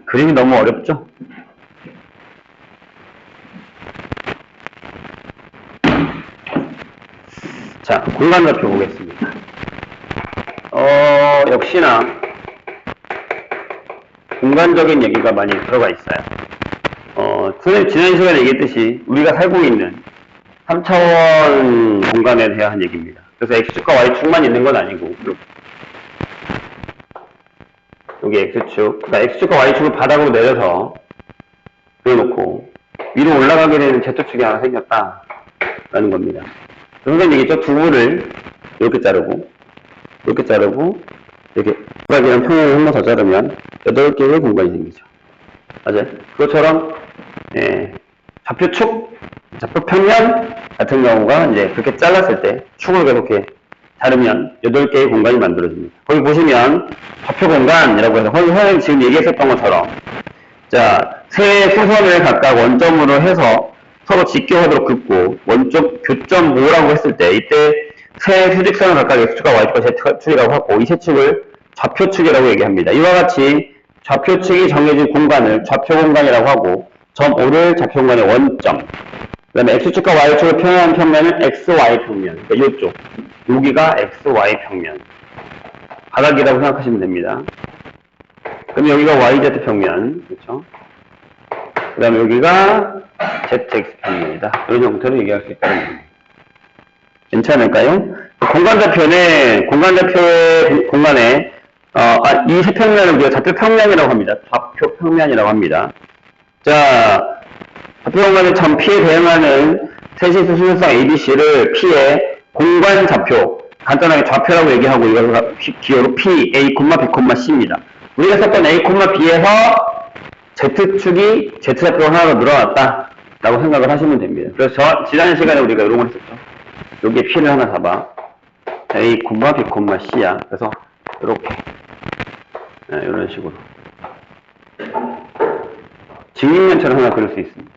그림이 너무 어렵죠? 자, 공간좌표 보겠습니다. 역시나 공간적인 얘기가 많이 들어가 있어요. 선생님 지난 시간에 얘기했듯이 우리가 살고 있는 3차원 공간에 대한 얘기입니다. 그래서 X축과 Y축만 있는 건 아니고 여기 X축, 그러니까 X축과 Y축을 바닥으로 내려서 그려놓고 위로 올라가게 되는 Z축이 하나 생겼다라는 겁니다. 선생님 얘기했죠? 두부를 이렇게 자르고 이렇게 두각이랑 평행을 한 번 더 자르면 8개의 공간이 생기죠. 맞아요? 그것처럼 좌표축, 좌표평면 같은 경우가 이제 그렇게 잘랐을 때 축을 이렇게 자르면 8개의 공간이 만들어집니다. 거기 보시면 좌표 공간이라고 해서 선생님 지금 얘기했었던 것처럼 자, 세 수선을 각각 원점으로 해서 서로 직교하도록 긋고 원쪽 교점 5라고 했을 때 이때 세 수직선을 각각 X축과 Y축과 Z축이라고 하고 이 세 축을 좌표축이라고 얘기합니다. 이와 같이 좌표축이 정해진 공간을 좌표공간이라고 하고 점 5를 좌표공간의 원점, 그 다음에 X축과 Y축을 평행한 평면은 XY 평면, 그러니까 이쪽, 여기가 XY 평면, 바닥이라고 생각하시면 됩니다. 그럼 여기가 YZ 평면, 그렇죠? 그 다음에 여기가 ZX 평면이다. 이런 형태로 얘기할 수 있다는 겁니다. 괜찮을까요? 공간좌표의 공간에 이 세 평면을 우리가 좌표 평면이라고 합니다. 좌표 평면이라고 합니다. 자, 좌표 공간의 점 P에 대응하는 세시수 수능성 ABC를 P의 공간 좌표, 간단하게 좌표라고 얘기하고 이것을 기호로 P, A, B, C입니다. 우리가 썼던 A, B에서 Z축이 Z좌표가 하나 더 늘어났다 라고 생각을 하시면 됩니다. 그래서 지난 시간에 우리가 이런 걸 했었죠. 여기에 P를 하나 잡아 A, B, C야. 그래서 이렇게 이런 식으로 직립면처럼 하나 그릴 수 있습니다.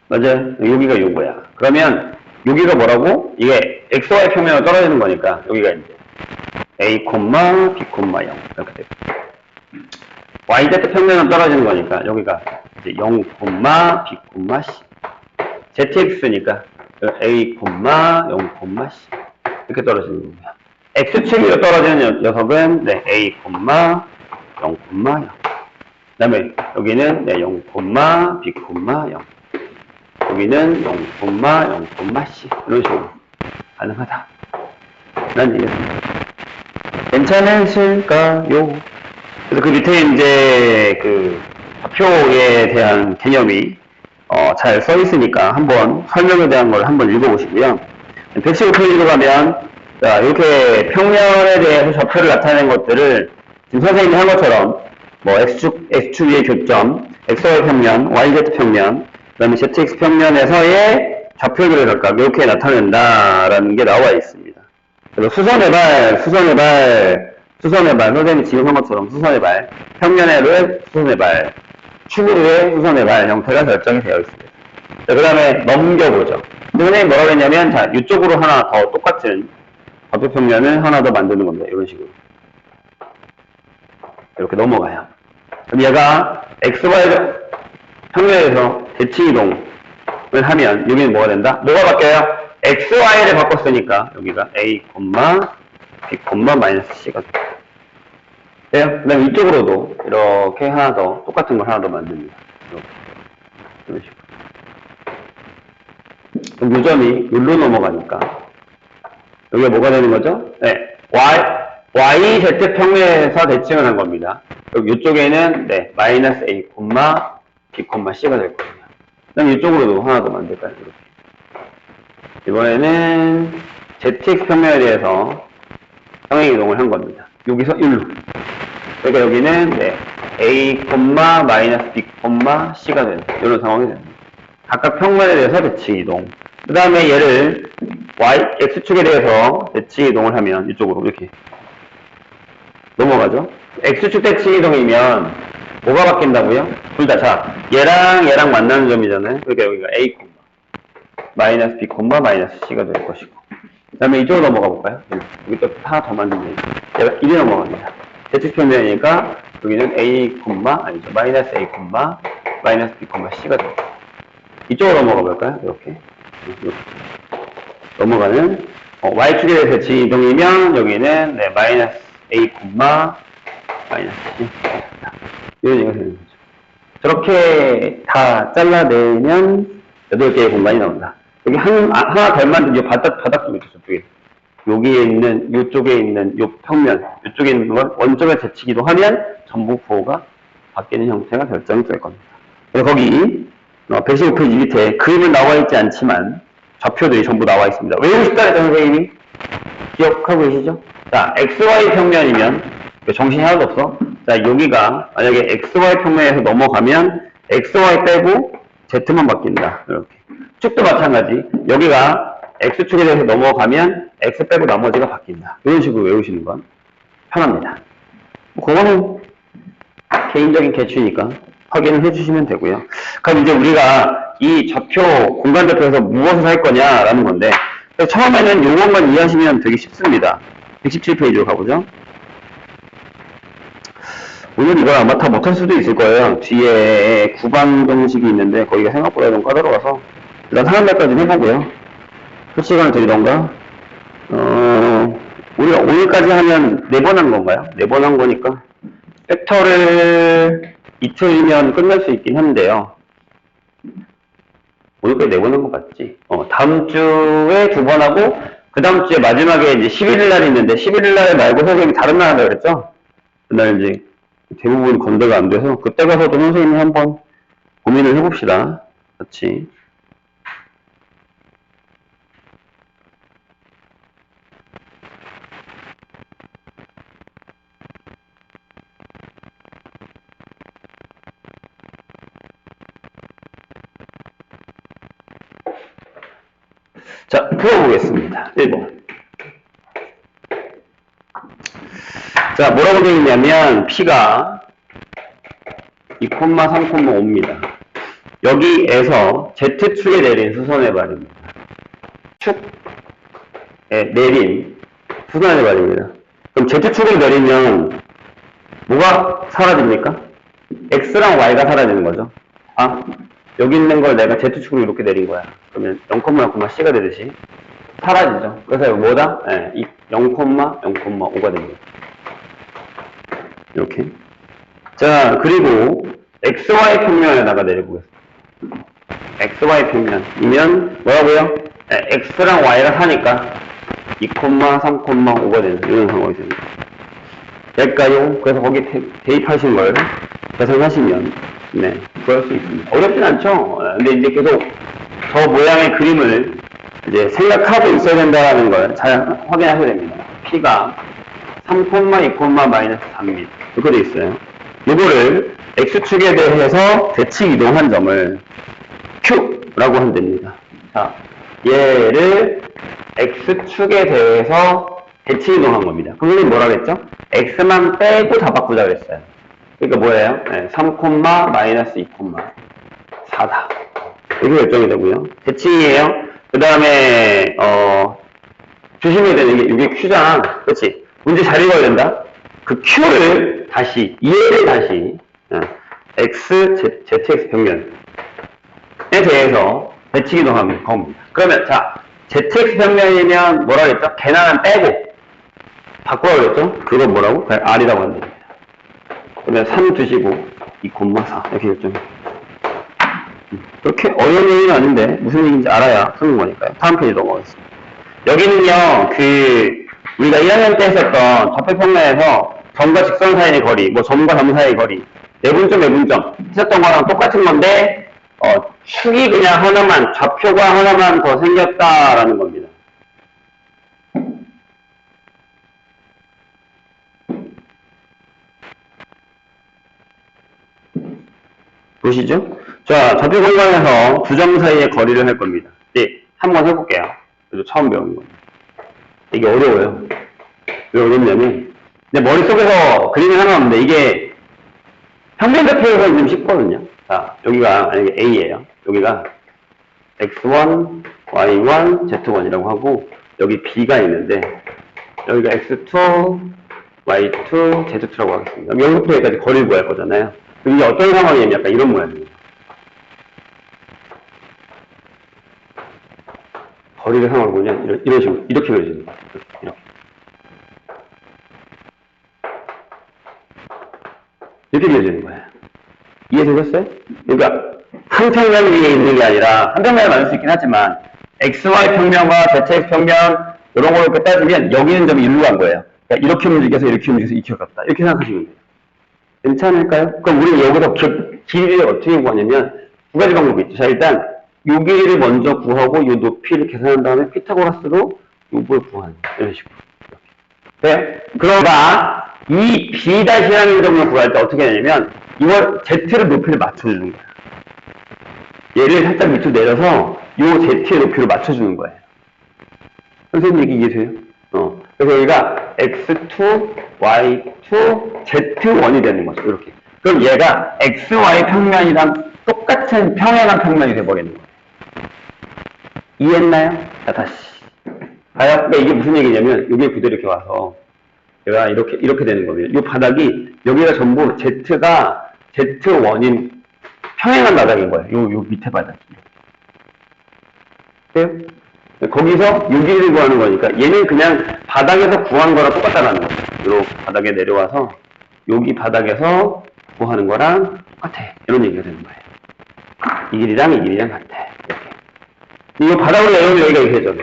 맞아요? 여기가 요거야. 그러면 여기가 뭐라고? 이게 XY 평면으로 떨어지는 거니까 여기가 이제 A, B, 0 이렇게 되고 YZ 평면으로 떨어지는 거니까 여기가 이제 0, B, C ZX니까 A, 0, C 이렇게 떨어지는 겁니다. X축으로 떨어지는 녀석은 네, A, 0, 0. 그 다음에 여기는 네, 0, B, 0. 여기는 0, 0, C 이런 식으로 가능하다 라는 얘기였습니다. 괜찮으실까요? 그래서 그 밑에 이제 그 좌표에 대한 개념이 잘 써 있으니까 한번 설명에 대한 걸 한번 읽어보시고요. 115페이지로 가면 자, 이렇게 평면에 대해서 좌표를 나타낸 것들을 지금 선생님이 한 것처럼 뭐 X축 위의 교점, XY 평면, YZ 평면, 그 다음에 ZX 평면에서의 좌표들을 각각 이렇게 나타낸다라는 게 나와 있습니다. 그래서 수선의 발, 선생님이 지금 한 것처럼 수선의 발, 평면에로의 수선의 발, 축으로의 수선의 발 형태가 설정이 되어 있습니다. 자, 그 다음에 넘겨보죠. 선생님이 뭐라고 했냐면, 자, 이쪽으로 하나 더 똑같은 좌표 평면을 하나 더 만드는 겁니다. 이런 식으로. 이렇게 넘어가요. 그럼 얘가 XY 평면에서 대칭이동을 하면 여기는 뭐가 된다? 뭐가 바뀌어요? XY를 바꿨으니까 여기가 A, B, C가 돼요. 그 다음에 이쪽으로도 이렇게 하나 더 똑같은 걸 하나 더 만듭니다. 이렇게. 이런 식으로. 그럼 요 점이 여기로 넘어가니까 여기가 뭐가 되는 거죠? 네. YZ 평면에서 대칭을 한 겁니다. 여기 이쪽에는 네, 마이너스 A, B, C가 될 거예요. 그 다음에 이쪽으로도 하나 더 만들까요? 이렇게. 이번에는 ZX 평면에 대해서 평행 이동을 한 겁니다. 여기서 1로. 그러니까 여기는 네, A, 마이너스 B, C가 되는 이런 상황이 됩니다. 각각 평면에 대해서 대칭 이동. 그 다음에 얘를 X축에 대해서 대칭 이동을 하면 이쪽으로 이렇게 넘어가죠. X축 대칭 이동이면 뭐가 바뀐다고요? 둘 다. 자, 얘랑 만나는 점이잖아요. 그러니까 여기가 A, 마이너스 B, 마이너스 C가 될 것이고. 그 다음에 이쪽으로 넘어가 볼까요? 여기 또 하나 더 만들면 얘가 1이 넘어갑니다. Z축 평면이니까 여기는 A, 아니죠. 마이너스 A, 마이너스 B, C가 돼요. 이쪽으로 넘어가 볼까요? 이렇게. 넘어가는 Y축에 대해서 대칭 이동이면 여기는 네, 마이너스 A, 마이너스 C 이런 얘기가 되는 거죠. 저렇게 다 잘라내면 8개의 공간이 나온다. 여기 하나 덜 만든 이 바닥 좀 있죠, 저쪽에. 여기에 있는, 요쪽에 있는 요 평면, 요쪽에 있는 걸 원점에 제치기도 하면 전부 부호가 바뀌는 형태가 결정이 될 겁니다. 그래서 거기 115페이지 밑에 그림은 나와 있지 않지만 좌표들이 전부 나와 있습니다. 외우고 싶다 했던 선생님이 기억하고 계시죠? 자, XY 평면이면 정신이 하나도 없어. 자, 여기가 만약에 XY 평면에서 넘어가면 XY 빼고 Z만 바뀐다. 이렇게. 축도 마찬가지. 여기가 X축에 대해서 넘어가면 X 빼고 나머지가 바뀐다. 이런 식으로 외우시는 건 편합니다. 그거는 개인적인 개취니까 확인을 해주시면 되고요. 그럼 이제 우리가 이 좌표, 공간좌표에서 무엇을 할 거냐라는 건데, 처음에는 이것만 이해하시면 되게 쉽습니다. 117페이지로 가보죠. 오늘 이걸 아마 다 못할 수도 있을 거예요. 뒤에 구방 정식이 있는데 거기가 생각보다 좀 까다로워서 일단 한 달까지 해보고요. 표시간을 드리던가 우리가 오늘까지 하면 4번 한 건가요? 4번 한 거니까 벡터를 이틀이면 끝날 수 있긴 한데요. 오늘까지 4번 한 거 맞지? 다음 주에 2번 하고 그 다음 주에 마지막에 이제 11일 날이 있는데 11일 날 말고 선생님이 다른 날 한다고 그랬죠? 그날 이제 대부분 검대가 안 돼서 그때 가서도 선생님이 한번 고민을 해봅시다. 같이. 자, 풀어보겠습니다. 1번. 자, 뭐라고 되어 있냐면 P가 2,3,5입니다. 여기에서 Z축에 내린 수선의 발입니다. 축에 내린 수선의 발입니다. 그럼 Z축을 내리면 뭐가 사라집니까? X랑 Y가 사라지는 거죠. 아, 여기 있는 걸 내가 Z축으로 이렇게 내린 거야. 그러면 0,0,C가 되듯이 사라지죠. 그래서 뭐다? 0,0,5가 됩니다. 이렇게. 자, 그리고 XY 평면에다가 내려보겠습니다. XY 평면이면 뭐라고요? X랑 Y가 사니까 2,3,5가 되는 이런 상황이 됩니다. 될까요? 그래서 거기 대입하신 걸 계산하시면 네, 구할 수 있습니다. 어렵진 않죠? 근데 이제 계속 저 모양의 그림을 이제 생각하고 있어야 된다는 걸 잘 확인하셔야 됩니다. P가 3,2,-4입니다. 이렇게 돼 있어요. 이거를 X축에 대해서 대칭 이동한 점을 Q라고 하면 됩니다. 자, 얘를 X축에 대해서 대칭 이동한 겁니다. 그럼 우리 뭐라 그랬죠? X만 빼고 다 바꾸자 그랬어요. 그러니까 뭐예요? 3,-2,4다. 이렇게 결정이 되고요. 대칭이에요. 그 다음에 조심해야 되는 게 이게 Q잖아. 그렇지? 문제 잘 읽어야 된다. 그 Q를 다시, 얘를 다시 X, ZX 평면에 대해서 대칭 이동하는 겁니다. 그러면 자, ZX 평면이면 뭐라 그랬죠? 걔나는 빼고 바꾸라고 그랬죠? 그거 뭐라고? 그냥 R이라고 하는 겁니다. 그러면 3 두시고 2,4 이렇게 결정해요. 그렇게 어려운 얘기는 아닌데 무슨 얘기인지 알아야 푸는 거니까요. 다음 페이지 넘어가겠습니다. 여기는요, 우리가 1학년 때 했었던 좌표평면에서 점과 직선 사이의 거리, 뭐 점과 점 사이의 거리, 내분점, 외분점 했었던 거랑 똑같은 건데 축이 그냥 하나만, 좌표가 하나만 더 생겼다라는 겁니다. 보시죠? 자, 좌표 공간에서 두 점 사이의 거리를 할 겁니다. 네, 한번 해볼게요. 그래도 처음 배우는 겁니다. 이게 어려워요. 왜 어렵냐면, 내 머릿속에서 그림이 하나 없는데, 이게 평면좌표에서는 좀 쉽거든요. 자, 여기가 만약에 A예요. 여기가 X1, Y1, Z1이라고 하고, 여기 B가 있는데, 여기가 X2, Y2, Z2라고 하겠습니다. 여기부터 여기까지 거리를 구할 거잖아요. 이게 어떤 상황이냐면 약간 이런 모양입니다. 거리를 상황을 보면 이런 식으로 이렇게 그려지는 거예요. 이렇게 그려지는 거예요. 이해되셨어요? 그러니까 한 평면 위에 있는 게 아니라 한 평면을 만들 수 있긴 하지만 XY 평면과 ZX 평면 이런 걸 이렇게 따지면 여기는 점이 일로 간 거예요. 그러니까 이렇게 움직여서 이렇게 움직여서 이렇게 갔다. 이렇게 생각하시면 돼요. 괜찮을까요? 그럼 우리는 여기서 길이를 어떻게 구하냐면 두 가지 방법이 있죠. 자, 일단 요 길이를 먼저 구하고 요 높이를 계산한 다음에 피타고라스로 요걸 구하는 이런 식으로. 돼요? 그러다 이 B-라는 점을 구할 때 어떻게 하냐면 이걸 Z를 높이를 맞춰주는 거예요. 얘를 살짝 밑으로 내려서 요 Z의 높이를 맞춰주는 거예요. 선생님 얘기 이해돼요? 그래서 여기가 X2, Y2, Z1이 되는 거죠. 이렇게. 그럼 얘가 XY 평면이랑 똑같은 평행한 평면이 돼버리는 거예요. 이해했나요? 자, 다시. 봐요. 그러니까 이게 무슨 얘기냐면, 이게 그대로 이렇게 와서, 얘가 이렇게 되는 겁니다. 이 바닥이, 여기가 전부 Z가 Z1인 평행한 바닥인 거예요. 요 밑에 바닥이. 네? 거기서 요 길이를 구하는 거니까, 얘는 그냥 바닥에서 구한 거랑 똑같다라는 거예요. 요 바닥에 내려와서, 여기 바닥에서 구하는 거랑 똑같아. 이런 얘기가 되는 거예요. 이 길이랑 같아. 이거 바닥으로 내려오면 여기가 이렇게 되죠.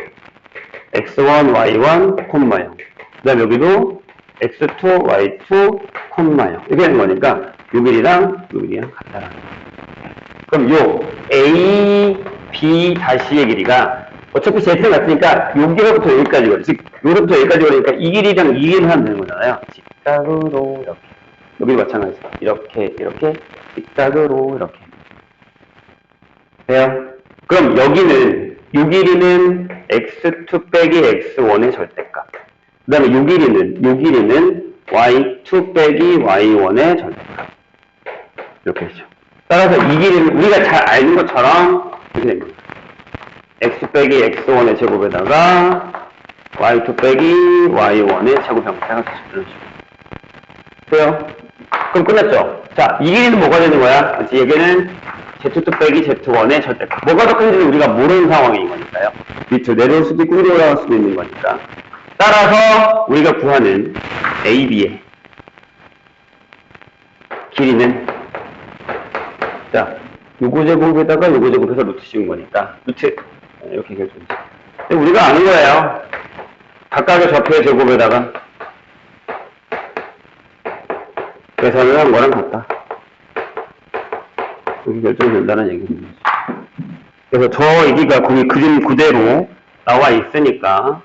x1, y1, 콤마요. 그 다음에 여기도 x2, y2, 콤마요. 이렇게 되는 거니까 요 길이랑 같다라는 거예요. 그럼 요 a, b 다시의 길이가 어차피 z는 같으니까 여기로부터 여기까지 거리. 즉 여기로부터 여기까지 거리니까 이 길이랑 이 길이를 하면 되는 거잖아요. 직각으로 이렇게. 여기도 마찬가지죠. 이렇게 직각으로 이렇게. 돼요? 그럼 여기는 요 길이는 x2 빼기 x1의 절대값. 그 다음에 요 길이는 y2 빼기 y1의 절대값. 이렇게 되죠. 따라서 이 길이는 우리가 잘 알는 것처럼 이렇게 됩니다. x 빼기 x1의 제곱에다가 y2 빼기 y1의 제곱 형태가 되죠. 돼요? 그럼 끝났죠? 자, 이 길이는 뭐가 되는 거야? 그렇지, 얘기는 Z2 빼기 Z1의 절대값. 뭐가 더 큰지는 우리가 모르는 상황인 거니까요. 밑으로 내려올 수도 있고 위로 올라갈 수도 있는 거니까. 따라서 우리가 구하는 AB의 길이는 자, 요거 제곱에다가 요거 제곱해서 루트 씌운 거니까 루트 이렇게 결정되죠. 우리가 아는 거예요. 각각의 좌표의 제곱에다가 계산을 한 거랑 같다. 여기 결정된다는 얘기입니다. 그래서 저 얘기가 거기 그림 그대로 나와 있으니까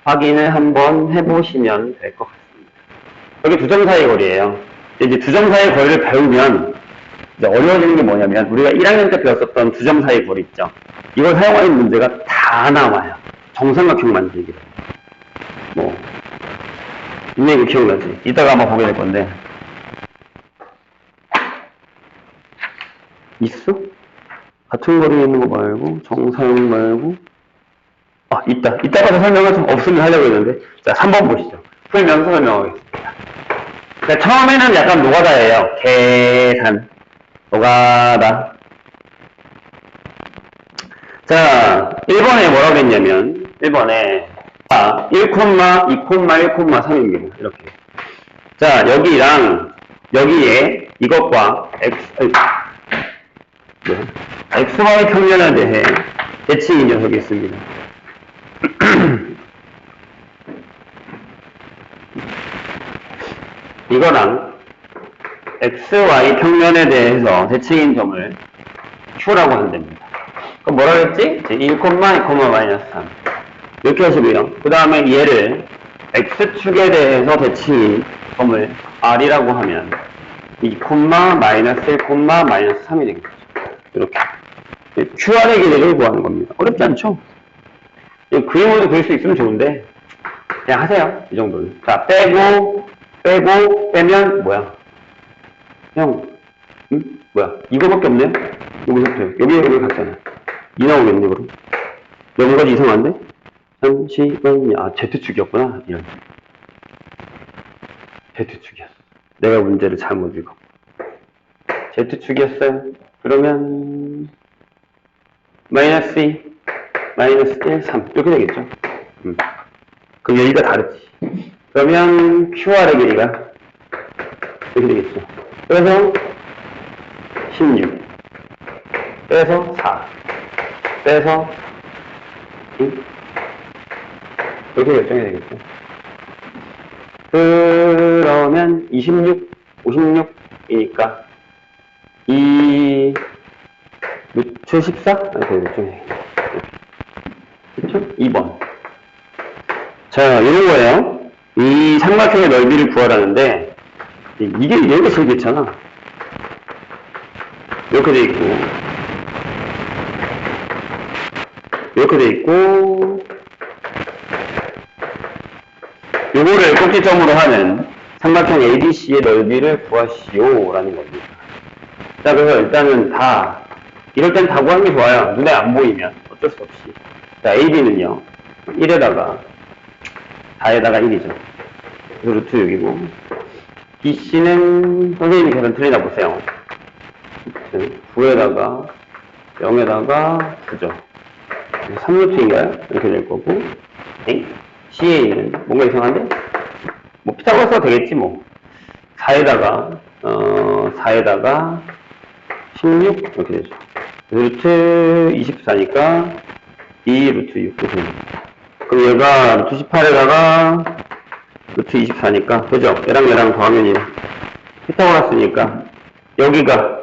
확인을 한번 해보시면 될 것 같습니다. 여기 두 점 사이의 거리예요. 이제 두 점 사이의 거리를 배우면 이제 어려워지는 게 뭐냐면 우리가 1학년 때 배웠었던 두 점 사이의 거리 있죠. 이걸 사용하는 문제가 다 나와요. 정삼각형 만들기. 뭐 근데 이거 기억나지? 이따가 아마 보게 될 건데 있어? 같은 거리에 있는 거 말고 정사형 말고 이따가도 설명을 좀 없으면 하려고 했는데 자 3번 보시죠. 풀면서 설명하겠습니다. 그러니까 처음에는 약간 노가다예요. 계산 노가다. 자 1번에 뭐라고 했냐면 1번에 1, 2, 1,3입니다. 이렇게. 자 여기랑 여기에 이것과 XY 평면에 대해 대칭인 녀석이 있습니다. 이거랑 XY 평면에 대해서 대칭인 점을 Q라고 한답니다. 그럼 뭐라 그랬지? 1, 2, -3 이렇게 하시고요. 그 다음에 얘를 X축에 대해서 대칭인 점을 R이라고 하면 2, -1, -3이 되겠죠. 이렇게 QR의 길이를 구하는 겁니다. 어렵지 않죠? 그림으로도 그릴 수 있으면 좋은데 그냥 하세요. 이 정도는. 자, 빼면 뭐야? 형, 뭐야? 이거밖에 없네? 여기서부터 여기 같잖아. 2 나오겠네, 그럼. 여기까지 이상한데? 잠시만요. Z축이었구나. 이런. Z축이었어. 내가 문제를 잘못 읽었고. Z축이었어요. 그러면 -2, -1, 3 이렇게 되겠죠. 그럼 여기가 다르지. 그러면 QR의 길이가 이렇게 되겠죠. 그래서 16 빼서 4 빼서 2 이렇게 결정이 되겠죠. 그러면 26, 56이니까 이 루트 14? 이렇게 결정이 되겠죠. 그렇죠? 2번. 자, 이런 거예요. 이 삼각형의 넓이를 구하라는데 이게 여기가 제일 괜찮아. 이렇게 돼 있고 이렇게 돼 있고 요거를 꼭지점으로 하는 삼각형 ABC의 넓이를 구하시오 라는 겁니다. 자, 그래서 일단은 다 이럴 땐 다 구하는 게 좋아요. 눈에 안 보이면 어쩔 수 없이. 자, AB는요 1에다가 4에다가 1이죠. 그래서 루트 6이고 BC는 선생님이 계산 틀리나 보세요. 9에다가 0에다가 9죠. 3루트인가요? 이렇게 될 거고 CA는 뭔가 이상한데? 뭐 피타고라스가 되겠지 뭐. 4에다가 16 이렇게 되죠. 루트 24니까 2 루트 6 그럼 얘가 루트 18에다가 루트 24니까 그죠? 얘랑 더하면 피타고라스니까 여기가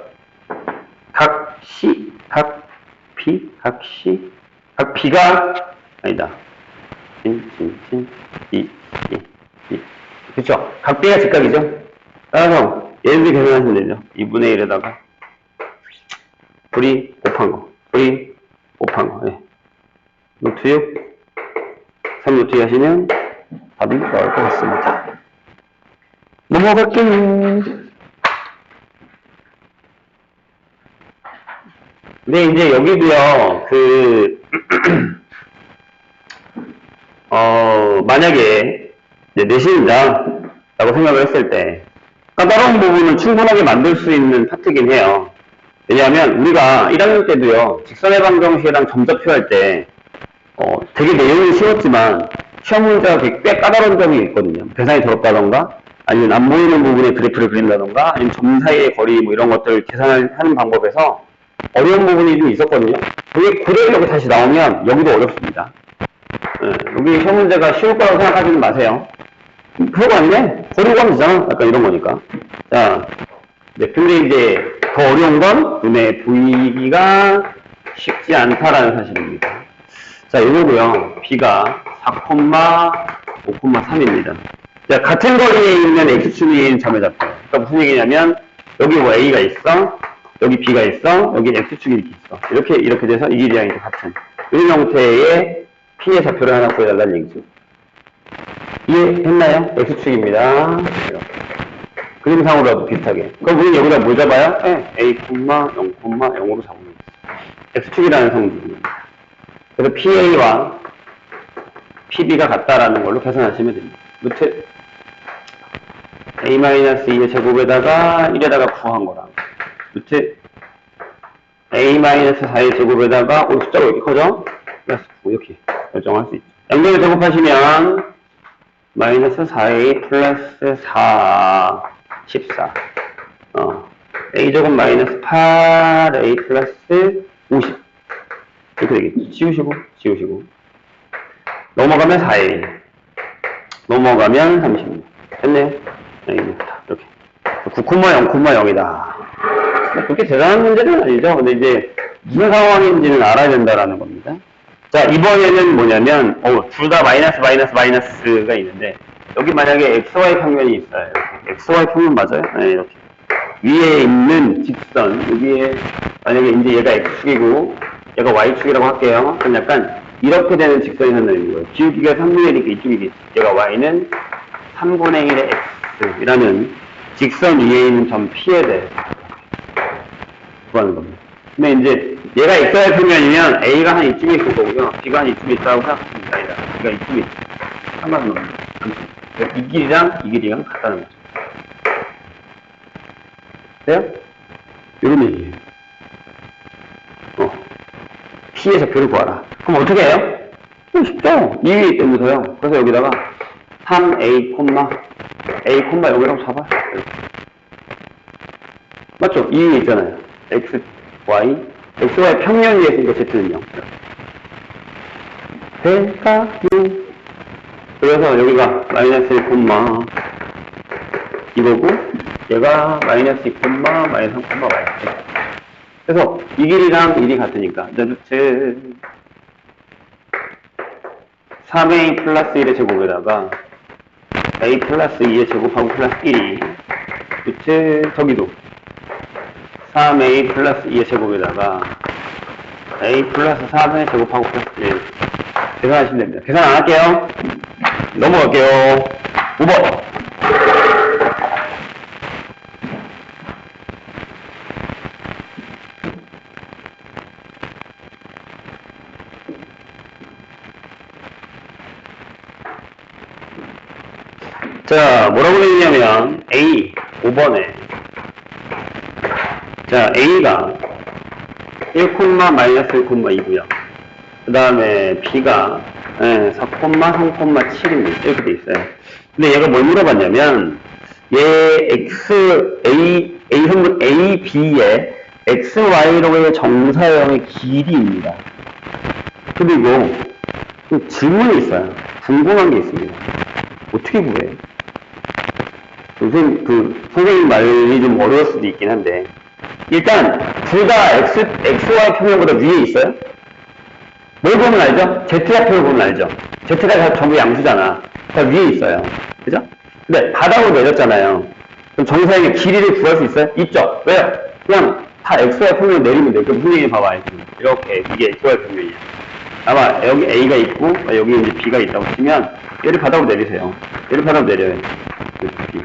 각 C, 각 B, 각 C, 각 B가 아니다. 그쵸? 각 B가 직각이죠? 따라서 얘네들 계산하시면 되죠. 2분의 1에다가 불이 곱한 거. 네. 루트 6 3루트 하시면 답이 나올 것 같습니다. 넘어갈게요. 근데 이제 여기도요, 만약에 내신이다라고 생각을 했을 때 까다로운 부분을 충분하게 만들 수 있는 파트긴 해요. 왜냐하면 우리가 1학년 때도요, 직선의 방정식이랑 점좌표할 때 되게 내용이 쉬웠지만 시험 문제가 꽤 까다로운 점이 있거든요. 계산이 더럽다던가 아니면 안 보이는 부분에 그래프를 그린다던가 아니면 점 사이의 거리 뭐 이런 것들을 계산하는 방법에서 어려운 부분이 좀 있었거든요. 그게 그대로 여기 다시 나오면 여기도 어렵습니다. 여기 시험 문제가 쉬울 거라고 생각하지는 마세요. 그거 아니네? 거리고 하면 되잖아. 약간 이런 거니까. 자, 네, 근데 이제 더 어려운 건 눈에 보이기가 쉽지 않다라는 사실입니다. 자, 이거고요. B가 4,5,3입니다. 자, 같은 거리에 있는 X축인 점의 좌표. 그러니까 무슨 얘기냐면 여기 뭐 A가 있어, 여기 B가 있어, 여기 X축이 이렇게 있어. 이렇게 돼서 이 길이랑 이렇게 같은 이런 형태의 P의 좌표를 하나 구해달라는 얘기죠. 이해했나요? X축입니다. 그림상으로도 비슷하게. 그럼 우리는 여기다 뭘 잡아요? 네, A, 0,0으로 잡으면 X축이라는 성질입니다. 그래서 PA와 PB가 같다라는 걸로 계산하시면 됩니다. 루트 A-2의 제곱에다가 1에다가 구한 거랑 루트 A-4의 제곱에다가 숫자가 왜 이렇게 커져? 플러스 9 이렇게 결정할 수 있죠. 양변을 제곱하시면 마이너스 4A 플러스 4 14 A제곱 마이너스 8A 플러스 50 이렇게 되겠죠. 지우시고 넘어가면 4A 넘어가면 30 됐네요. 이렇게 9,0,0이다. 그렇게 대단한 문제는 아니죠. 근데 이제 무슨 상황인지는 알아야 된다라는 겁니다. 자, 이번에는 뭐냐면 둘 다 마이너스가 있는데 여기 만약에 XY 평면이 있어요. 이렇게. XY 평면 맞아요? 네, 이렇게 위에 있는 직선 여기에 만약에 이제 얘가 X축이고 얘가 Y축이라고 할게요. 그럼 약간 이렇게 되는 직선이 산다는 거예요. 기울기가 3분의 1이니까 이쪽이겠지. 얘가 Y는 3분의 1의 X이라는 직선 위에 있는 점 P에 대해서 구하는 겁니다. 근데 이제 얘가 XY 평면이면 A가 한 이쯤에 있을 거고요. B가 한 이쯤에 있다고 생각하십니다. 아니다. B가 이쯤에 있어요. 상관은 없습니다. 이 길이랑 같다는 거죠. 돼요? 이런 얘기예요. P의 좌표를 구하라. 그럼 어떻게 해요? 쉽죠? 2위 때문에서요. 그래서 여기다가 3A, 여기라고 잡아요. 맞죠? 2위 있잖아요. XY 평면 위에 있으니까 Z는요. 될까요? 그래서 여기가 마이너스 1, 이거고 얘가 마이너스 2, 마이너스 3, 마이너스 1. 그래서 이 길이랑 1이 같으니까 루트 3A 플러스 1의 제곱에다가 A 플러스 2의 제곱하고 플러스 1이 루트 저기도 3A 플러스 2의 제곱에다가 A 플러스 3의 제곱하고 플러스 1 계산하시면 됩니다. 계산 안 할게요. 넘어갈게요. 5번 자, 뭐라고 되냐면 A 5번에 자, A가 1,-1,2고요. 그 다음에 B가 4,3,7입니다. 이렇게 돼 있어요. 근데 얘가 뭘 물어봤냐면 얘 현물 A, B의 X, Y로의 정사형의 길이입니다. 그리고 질문이 있어요. 궁금한 게 있습니다. 어떻게 구해요? 선생님 말이 좀 어려울 수도 있긴 한데, 일단, 둘 다 XY 평면보다 위에 있어요? 뭘 보면 알죠? Z좌표를 보면 알죠? Z가 다 전부 양수잖아. 다 위에 있어요. 그죠? 근데 바닥으로 내렸잖아요. 그럼 정사형의 길이를 구할 수 있어요? 있죠? 왜요? 그냥 다 XY 평면 내리면 돼요. 그럼 무슨 얘기 봐봐. 이렇게, 이게 XY 평면이야. 아마 여기 A가 있고, 여기 이제 B가 있다고 치면, 얘를 바닥으로 내리세요. 얘를 바닥으로 내려요. 이렇게.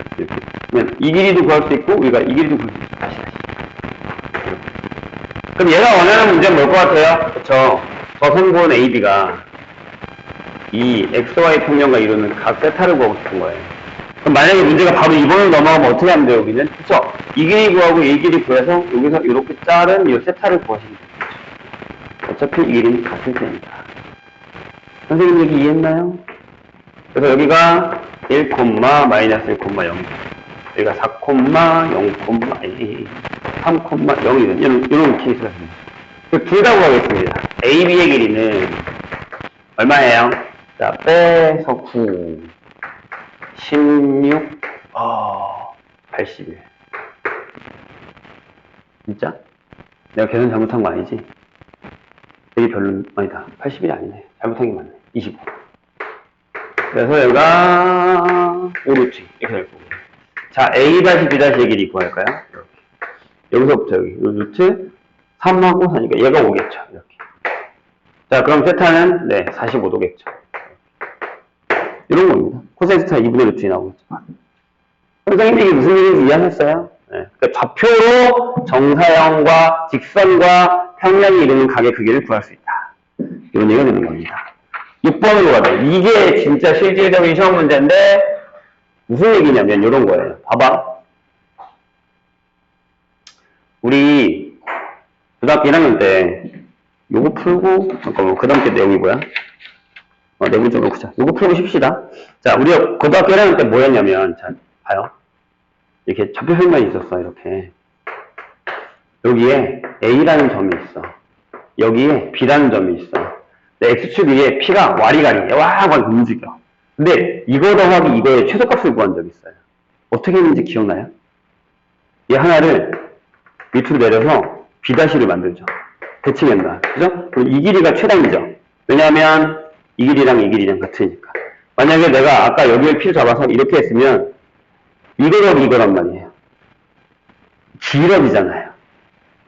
그러면 이 길이도 구할 수 있고, 우리가 이 길이도 구할 수 있어. 다시. 그럼 얘가 원하는 문제는 뭘 것 같아요? 그쵸? 저 선분 AB가 이 XY 평면과 이루는 각 세타를 구하고 싶은 거예요. 그럼 만약에 문제가 바로 2번으로 넘어가면 어떻게 하면 돼요, 여기는? 그쵸? 이 길이 구하고 이 길이 구해서 여기서 이렇게 자른 이 세타를 구하시면 돼요. 어차피 이 길이는 같은 셈이다. 선생님 얘기 이해했나요? 그래서 여기가 1, -1,0. 여기가 4, 0, 3, 0이든 이런 케이스가 됩니다. 둘 다 구하겠습니다. A, B의 길이는 얼마예요? 자, 빼서 9, 16, 81. 진짜? 내가 계산 잘못한 거 아니지? 되게 별로, 아니다. 80일이 아니네. 잘못한 게 맞네. 25. 그래서 여기가 5루트. 이렇게 될 거고. 자, A-B-의 길이 구할까요? 이렇게. 여기서부터 여기. 루트 3하고 4니까 얘가 5겠죠. 이렇게. 자, 그럼 세타는, 45도겠죠. 이런 겁니다. 코사인 세타 2분의 루트이 나오겠죠. 선생님이 이게 무슨 얘기인지 이해하셨어요? 그러니까 좌표로 정사형과 직선과 평면이 이루는 각의 크기를 구할 수 있다. 이런 얘기가 되는 겁니다. 6번으로 가자. 이게 진짜 실질적인 시험 문제인데 무슨 얘기냐면 이런 거예요. 봐봐. 우리 고등학교 1학년 때 요거 풀고 잠깐만 그 다음 때 내용이 뭐야? 내용 좀 놓고 자. 요거 풀고 쉽시다. 자, 우리 고등학교 1학년 때 뭐였냐면 자, 봐요. 이렇게 좌표 평면이 있었어. 이렇게 여기에 A라는 점이 있어. 여기에 B라는 점이 있어. X축 위에 P가 와리가리 와와 움직여. 근데 이거 더하기 이거의 최소값을 구한 적이 있어요. 어떻게 했는지 기억나요? 이 하나를 밑으로 내려서 B-를 만들죠. 대칭한다. 그죠? 그럼 이 길이가 최단이죠. 왜냐하면 이 길이랑 이 길이랑 같으니까. 만약에 내가 아까 여기를 P를 잡아서 이렇게 했으면 이거 더하기 이거란 말이에요. 길어지잖아요.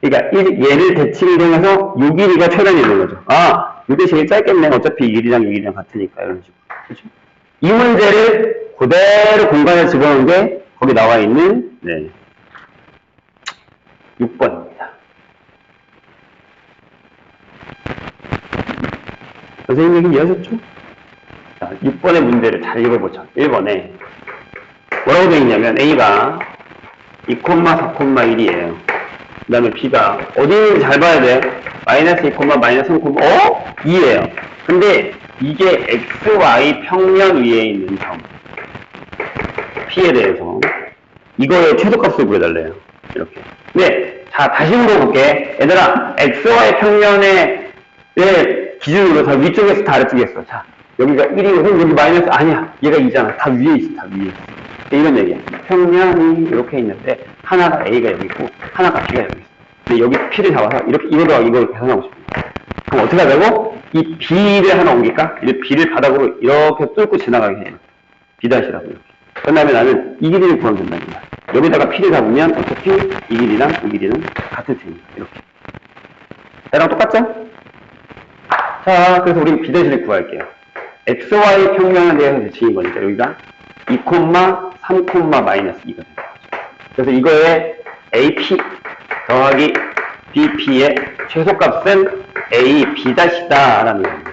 그러니까 얘를 대칭을 통해서 이 길이가 최단이 되는 거죠. 아, 이 대신에 짧겠네. 어차피 이 길이랑 이 길이랑 같으니까. 이런 식으로. 그렇죠? 이 문제를 그대로 공간에 집어넣은 게 거기 나와 있는 6번입니다. 선생님 얘기 이해하셨죠? 자, 6번의 문제를 잘 읽어보죠. 1번에 뭐라고 되어 있냐면 A가 2,4,1이에요. 그 다음에 B가 어디 있는지 잘 봐야 돼요. -2, -3, 2예요. 근데 이게 XY 평면 위에 있는 점 P에 대해서 이거의 최소값을 구해달래요. 이렇게. 네, 자 다시 물어볼게. 얘들아, XY 평면의 기준으로 다 위쪽에서 다 아래쪽에 있어. 자, 여기가 1이고 여기 마이너스 아니야. 얘가 2잖아. 다 위에 있어. 다 위에 있어. 이런 얘기야. 평면이 이렇게 있는데 하나가 A가 여기 있고 하나가 B가 여기 있어. 근데 여기 P를 잡아서 이렇게 이거로 이걸 계산하고 싶습니다. 그럼 어떻게 하자고? 이 B를 하나 옮길까? 이 B를 바닥으로 이렇게 뚫고 지나가게 해요. B-라고 이렇게. 그 다음에 나는 이 길이를 구하면 된다는 거야. 여기다가 P를 잡으면 어차피 이 길이랑 이 길이는 같을 테니까. 이렇게. 얘랑 똑같죠? 자, 그래서 우리 B-를 구할게요. XY 평면에 대해서 대칭인 거니까 여기가 2, 3, -2가 되는 거죠. 그래서 이거의 AP 더하기 BP의 최소값은 A, B-다라는 겁니다.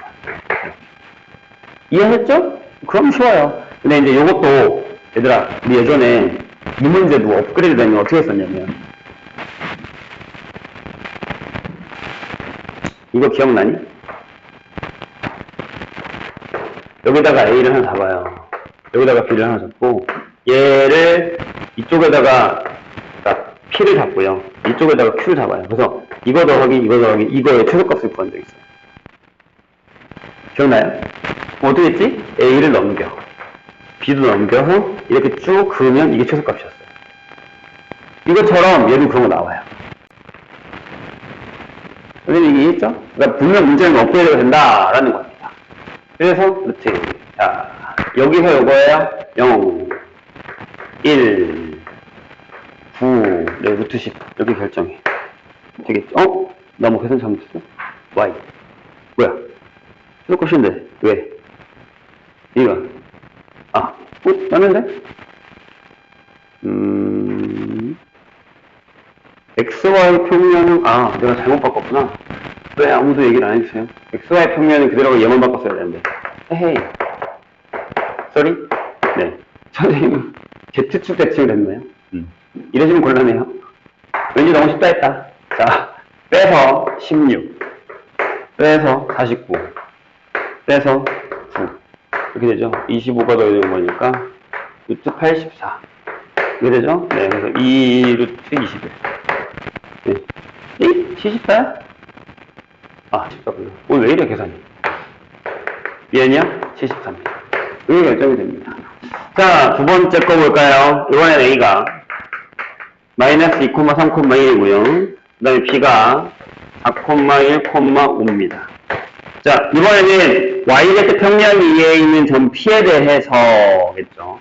이해했죠? 그럼 쉬워요. 근데 이제 요것도 얘들아, 우리 예전에 이 문제도 업그레이드 되는 거 어떻게 했었냐면, 이거 기억나니? 여기다가 A를 하나 잡아요. 여기다가 B를 하나 잡고, 얘를 이쪽에다가 P를 잡고요. 이쪽에다가 Q를 잡아요. 그래서 이거 더하기, 이거의 최소값을 구한 적 있어요. 기억나요? 어떻게 했지? A를 넘겨. B도 넘겨서 이렇게 쭉 그으면 이게 최소값이었어요. 이것처럼 얘도 그런 거 나와요. 선생님 이해했죠? 그러니까 분명 문제는 업그레이드가 된다라는 겁니다. 그래서 루트 자 여기서 요거예요. 0, 1, 9, 여기 루트 10 여기 결정해. 되겠죠? 나 뭐 계산 잘못했어? Y 뭐야? 최소값인데 왜? 이거 맞는데? XY 평면은, 내가 잘못 바꿨구나. 왜 아무도 얘기를 안 해주세요? XY 평면은 그대로 얘만 바꿨어야 되는데. 헤헤이. 쏘리? 네. 선생님은 Z축 대칭을 했나요? 이러시면 곤란해요. 왠지 너무 쉽다 했다. 자, 빼서 16. 빼서 49. 빼서 9. 이렇게 되죠. 25가 더해야 되는 거니까, 루트 84. 이렇게 되죠? 네, 그래서 2 루트 21. 네. 74야? 14구나. 오늘 왜 이래, 계산이? 미안이야? 73. 이게 결정이 됩니다. 자, 두 번째 거 볼까요? 이번엔 A가 마이너스 2,3,1이고요. 그 다음에 B가 4,1,5입니다. 자, 이번에는 YZ 평면 위에 있는 점 P에 대해서겠죠.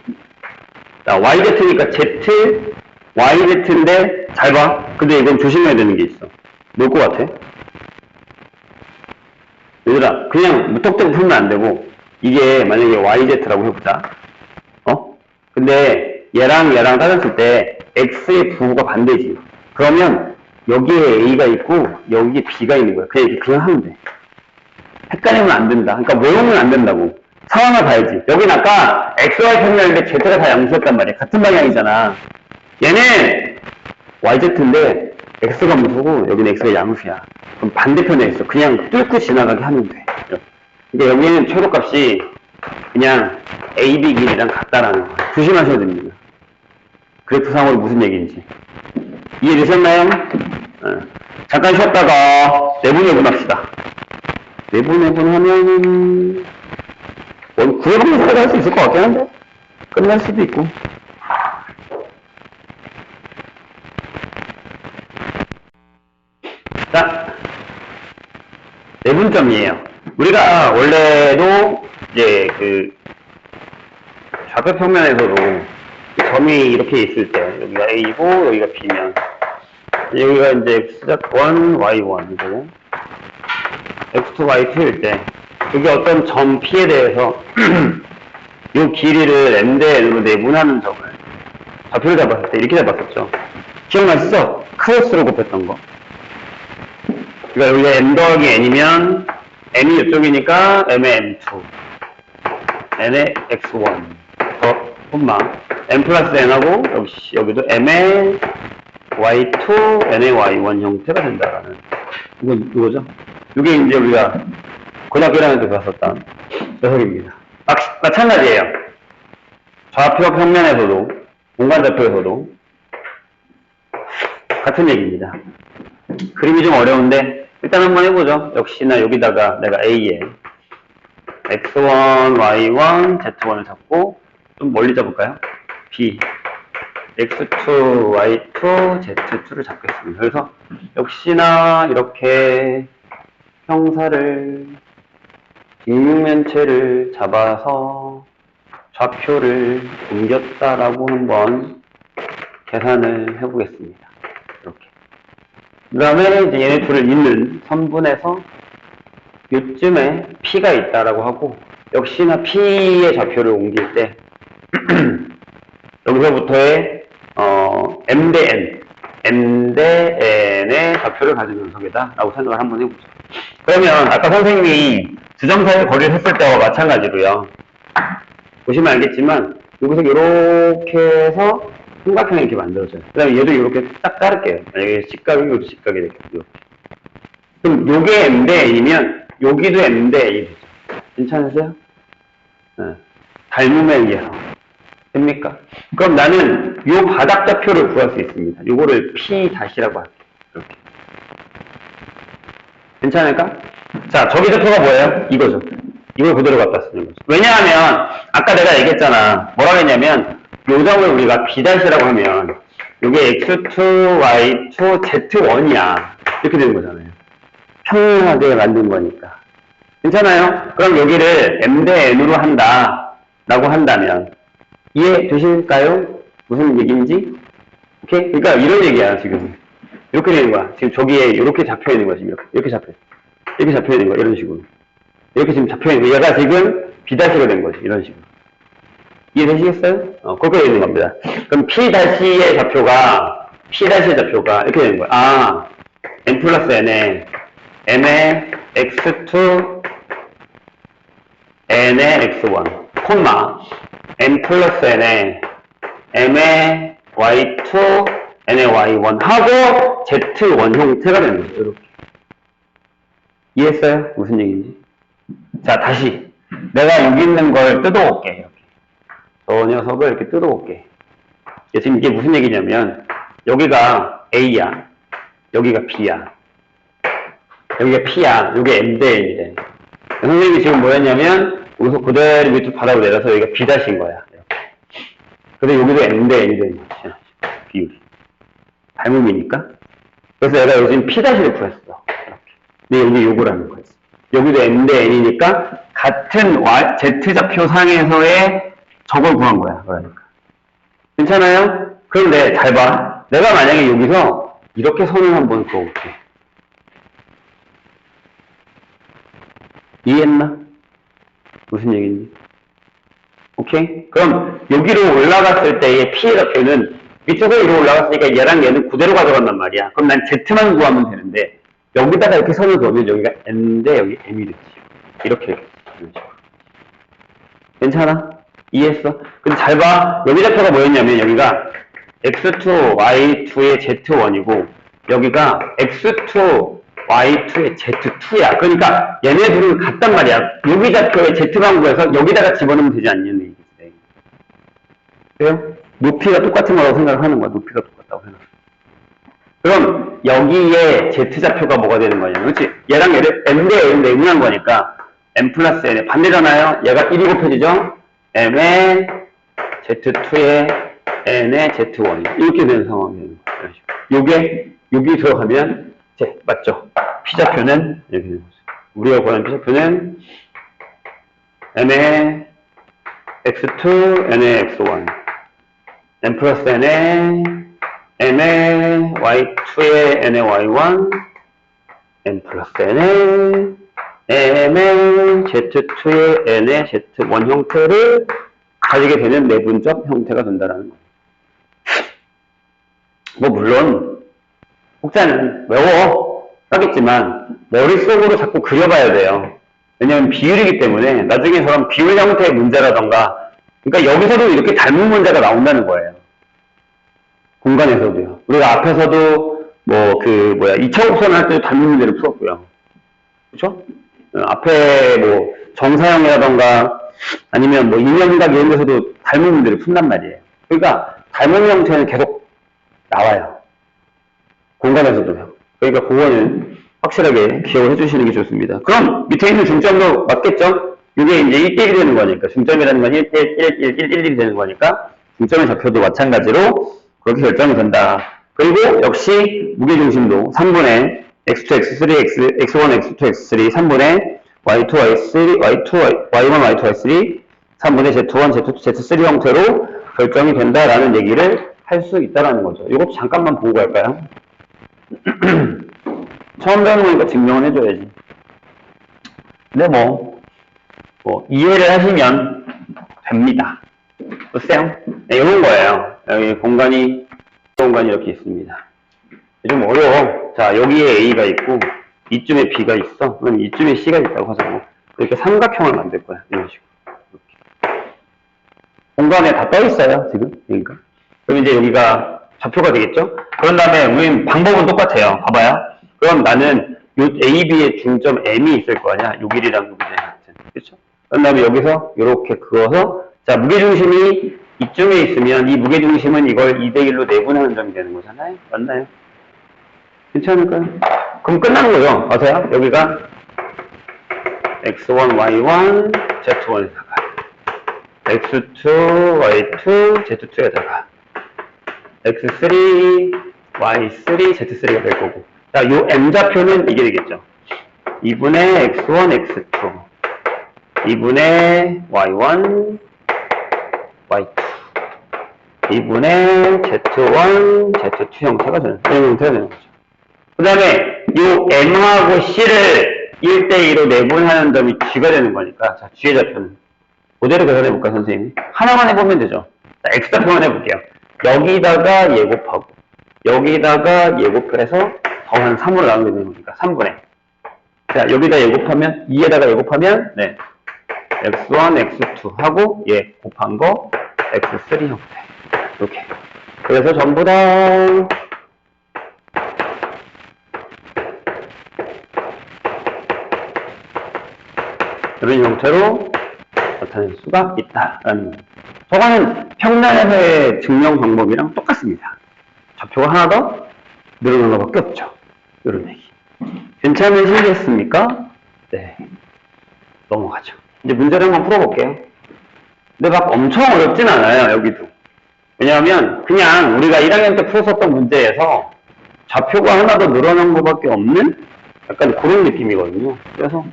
자, YZ니까 Z, YZ인데, 잘 봐. 근데 이건 조심해야 되는 게 있어. 뭘 것 같아? 얘들아, 그냥 무턱대고 풀면 안 되고, 이게 만약에 YZ라고 해보자. 근데 얘랑 따졌을 때, X의 부호가 반대지. 그러면, 여기에 A가 있고, 여기에 B가 있는 거야. 그냥 하면 돼. 헷갈리면 안 된다. 그러니까 외우면 안 된다고. 상황을 봐야지. 여긴 아까 XY 평면인데 Z가 다 양수였단 말이야. 같은 방향이잖아. 얘는 YZ인데 X가 무수고 여기는 X가 양수야. 그럼 반대편에 있어. 그냥 뚫고 지나가게 하면 돼. 근데 여기는 최소값이 그냥 AB 길이랑 같다라는 거. 조심하셔야 됩니다. 그래프상으로 무슨 얘기인지. 이해되셨나요? 잠깐 쉬었다가 내분해분 합시다. 내분해분 하면 구해보면서 할 수 있을 것 같긴 한데 끝날 수도 있고. 자, 내분점이에요. 우리가 원래도 이제 그 좌표 평면에서도 점이 이렇게 있을 때 여기가 A고 여기가 B면 여기가 이제 X1, Y1이고 X2, Y2일 때 여기 어떤 점 P에 대해서 이 길이를 M 대 N으로 내분하는 점을 좌표를 잡았을 때 이렇게 잡았었죠. 기억나시죠? 크로스로 곱했던 거. 그러니까 여기가 M 더하기 N이면 M이 이쪽이니까 M의 M2 N의 X1 콤마 M 플러스 N하고 여기도 M의 Y2 N의 Y1 형태가 된다라는 이거죠. 이게 이제 우리가 고등학교 1학년 때 배웠었던 녀석입니다. 마찬가지예요. 좌표 평면에서도 공간 좌표에서도 같은 얘기입니다. 그림이 좀 어려운데 일단 한번 해보죠. 역시나 여기다가 내가 A에 X1, Y1, Z1을 잡고 좀 멀리 잡을까요? B X2, Y2, Z2를 잡겠습니다. 그래서 역시나 이렇게 형사를 직육면체를 잡아서 좌표를 옮겼다라고 한번 계산을 해보겠습니다. 이렇게. 그 다음에 이제 얘네 둘을 잇는 선분에서 요쯤에 P가 있다라고 하고 역시나 P의 좌표를 옮길 때 여기서부터의 M 대 N, M 대 N의 좌표를 가진 녀석이다 라고 생각을 한번 해보죠. 그러면 아까 선생님이 두 점 사이의 거리를 했을 때와 마찬가지로요. 보시면 알겠지만 여기서 이렇게 해서 삼각형이 이렇게 만들어져요. 그 다음에 얘도 이렇게 딱 자를게요. 만약에 직각이, 이것도 직각이 되겠죠. 이렇게. 그럼 요게 M 대 N이면 여기도 M 대 N이 되죠. 괜찮으세요? 네. 닮음에 의해서. 됩니까? 그럼 나는 요 바닥 좌표를 구할 수 있습니다. 요거를 P 다시라고 할게요. 이렇게. 괜찮을까? 자, 저기 좌표가 뭐예요? 이거죠. 이걸 그대로 갖다 쓰는 거죠. 왜냐하면 아까 내가 얘기했잖아. 뭐라 했냐면 요 점을 우리가 B-라고 하면 요게 X2, Y2, Z1이야. 이렇게 되는 거잖아요. 평행하게 만든 거니까. 괜찮아요? 그럼 여기를 M 대 N으로 한다. 라고 한다면 이해되실까요? 무슨 얘기인지? 오케이? 그러니까 이런 얘기야, 지금. 이렇게 되는 거야. 지금 저기에 이렇게 잡혀 있는 거야, 지금. 이렇게 잡혀. 이렇게 잡혀 있는 거야, 이런 식으로. 이렇게 지금 잡혀 있는 거야. 얘가 지금 B-가 된 거지, 이런 식으로. 이해되시겠어요? 그렇게 되는 겁니다. 그럼 P-의 좌표가, P-의 좌표가 이렇게 되는 거야. 아, N 플러스 N에, M의 X2, N의 X1, 콤마, N 플러스 N에, M의 Y2, N의 Y1 하고 Z1 형태가 되는 거죠. 이렇게. 이해했어요? 무슨 얘기인지? 자, 다시. 내가 여기 있는 걸 뜯어올게. 이렇게. 저 녀석을 이렇게 뜯어올게. 지금 이게 무슨 얘기냐면, 여기가 A야. 여기가 B야. 여기가 P야. 여기 M 대 N이래. 선생님이 지금 뭐였냐면, 여기서 그대로 밑으로 바닥으로 내려서 여기가 B-인 거야. 이렇게. 근데 여기도 M 대 N이 되는 거지. 비율이. 닮음이니까. 그래서 내가 요즘 P-를 구했어. 이렇게. 근데 여기 요거라는 거였어. 여기도 M 대 N이니까 같은 Z좌표 상에서의 저걸 구한 거야. 그러니까. 괜찮아요? 그런데 잘 봐. 내가 만약에 여기서 이렇게 선을 한번 그어볼게. 이해했나? 무슨 얘기인지? 오케이? 그럼 여기로 올라갔을 때의 P의 좌표는 밑에서 위로 올라갔으니까 얘랑 얘는 그대로 가져간단 말이야. 그럼 난 Z만 구하면 되는데 여기다가 이렇게 선을 그으면 여기가 N인데 여기 M이 됐지. 이렇게. 괜찮아? 이해했어? 근데 잘 봐. 여기 좌표가 뭐였냐면 여기가 X2, Y2의 Z1이고 여기가 X2, Y2의 Z2야. 그러니까 얘네 둘은 같단 말이야. 여기 좌표의 Z만 구해서 여기다가 집어넣으면 되지 않냐는 얘기지. 그래요? 높이가 똑같은 거라고 생각을 하는 거야. 높이가 똑같다고 생각. 그럼 여기에 Z좌표가 뭐가 되는 거냐면, 그렇지? 얘랑 얘를 M 대 N 내분한 거니까 M 플러스 N의 반대잖아요. 얘가 1이 곱해지죠? M의 Z2의 N의 Z1 이렇게 되는 상황이 되는 거예요. 요게 여기 들어가면 맞죠? P좌표는 이렇게 되는 거죠. 우리가 구하는 P좌표는 M의 X2, N의 X1 M 플러스 N의 M의 Y2의 N의 Y1 M 플러스 N의 M의 Z2의 N의 Z1 형태를 가지게 되는 내분적 형태가 된다는 거예요. 뭐 물론 혹자는 외워 하겠지만 머릿속으로 자꾸 그려봐야 돼요. 왜냐면 비율이기 때문에 나중에 저런 비율 형태의 문제라던가 그러니까 여기서도 이렇게 닮은 문제가 나온다는 거예요. 공간에서도요. 우리가 앞에서도 뭐 그 뭐야 2차 곱선 할 때도 닮은 문제를 풀었고요. 그렇죠? 앞에 뭐 정사형이라던가 아니면 뭐 인연각 이런 데서도 닮은 문제를 푼단 말이에요. 그러니까 닮은 형태는 계속 나와요. 공간에서도요. 그러니까 그거는 확실하게 기억을 해주시는 게 좋습니다. 그럼 밑에 있는 중점도 맞겠죠? 이게 이제 1대1이 되는 거니까 중점이라는 건 1대1 되는 거니까 중점의 좌표도 마찬가지로 그렇게 결정이 된다. 그리고 역시 무게중심도 3분의 x2, x3, x1, x2, x3 3분의 y2, y3, y2, y1, y2, y3 3분의 z1, z2, z3 형태로 결정이 된다라는 얘기를 할 수 있다라는 거죠. 이것도 잠깐만 보고 갈까요? 처음 배우는 거니까 증명을 해줘야지. 근데 뭐 이해를 하시면 됩니다. 보세요. 네, 이런 거예요. 여기 공간이 이렇게 있습니다. 좀 어려워. 자, 여기에 A가 있고 이쯤에 B가 있어. 그럼 이쯤에 C가 있다고 하자고. 이렇게 삼각형을 만들 거야. 이런 식으로. 이렇게. 공간에 다 떠 있어요, 지금. 그러니까. 그럼 이제 여기가 좌표가 되겠죠? 그런 다음에 우린 방법은 똑같아요. 봐봐요. 그럼 나는 요 A, B의 중점 M이 있을 거 아니야? 요 길이랑 요 길이랑 같은. 그렇죠? 그런 다음에 여기서 이렇게 그어서 자, 무게중심이 이쪽에 있으면 이 무게중심은 이걸 2대1로 내분하는 점이 되는 거잖아요. 맞나요? 괜찮을까요? 그럼 끝나는 거죠. 아세요? 여기가 x1, y1, z1에다가 x2, y2, z2에다가 x3, y3, z3가 될 거고. 자, 요 m좌표는 이게 되겠죠. 2분의 x1, x2, 2분의 y1, y2, 2분의 z1, z2 형태가 되는, 이런 형태가 되는 거죠. 그 다음에 요 m하고 c를 1대2로 내분하는 점이 g가 되는 거니까, 자, g의 좌표는 그대로 계산해볼까, 선생님? 하나만 해보면 되죠. 자, x좌표만 해볼게요. 여기다가 예곱하고, 여기다가 예곱해서 더한 3으로 나누게 되는 거니까, 3분의. 자, 여기다 예곱하면, 2에다가 예곱하면, 네. x1, x2 하고, 예, 곱한 거, x3 형태. 이렇게. 그래서 전부 다, 이런 형태로 나타낼 수가 있다라는 거예요. 저거는 평면에서의 증명 방법이랑 똑같습니다. 좌표가 하나 더 늘어나는 것밖에 없죠. 이런 얘기. 괜찮으시겠습니까? 네. 넘어가죠. 이제 문제를 한번 풀어볼게요. 근데 막 엄청 어렵진 않아요, 여기도. 왜냐하면 그냥 우리가 1학년 때 풀었었던 문제에서 좌표가 하나 더 늘어난 것밖에 없는 약간 그런 느낌이거든요. 그래서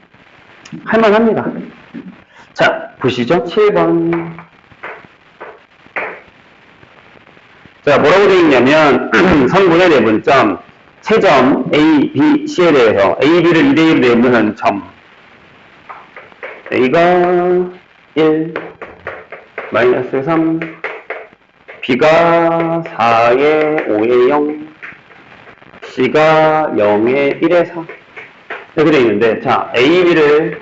할만합니다. 자, 보시죠. 7번. 자, 뭐라고 되어 있냐면 성분의 내분점, 채점 A, B, C에 대해서 A, B를 2대1로 내분하는 점 A가 1, 마이너스 3, B가 4에 5에 0, C가 0에 1에 4 이렇게 되어 있는데, 자, A, B를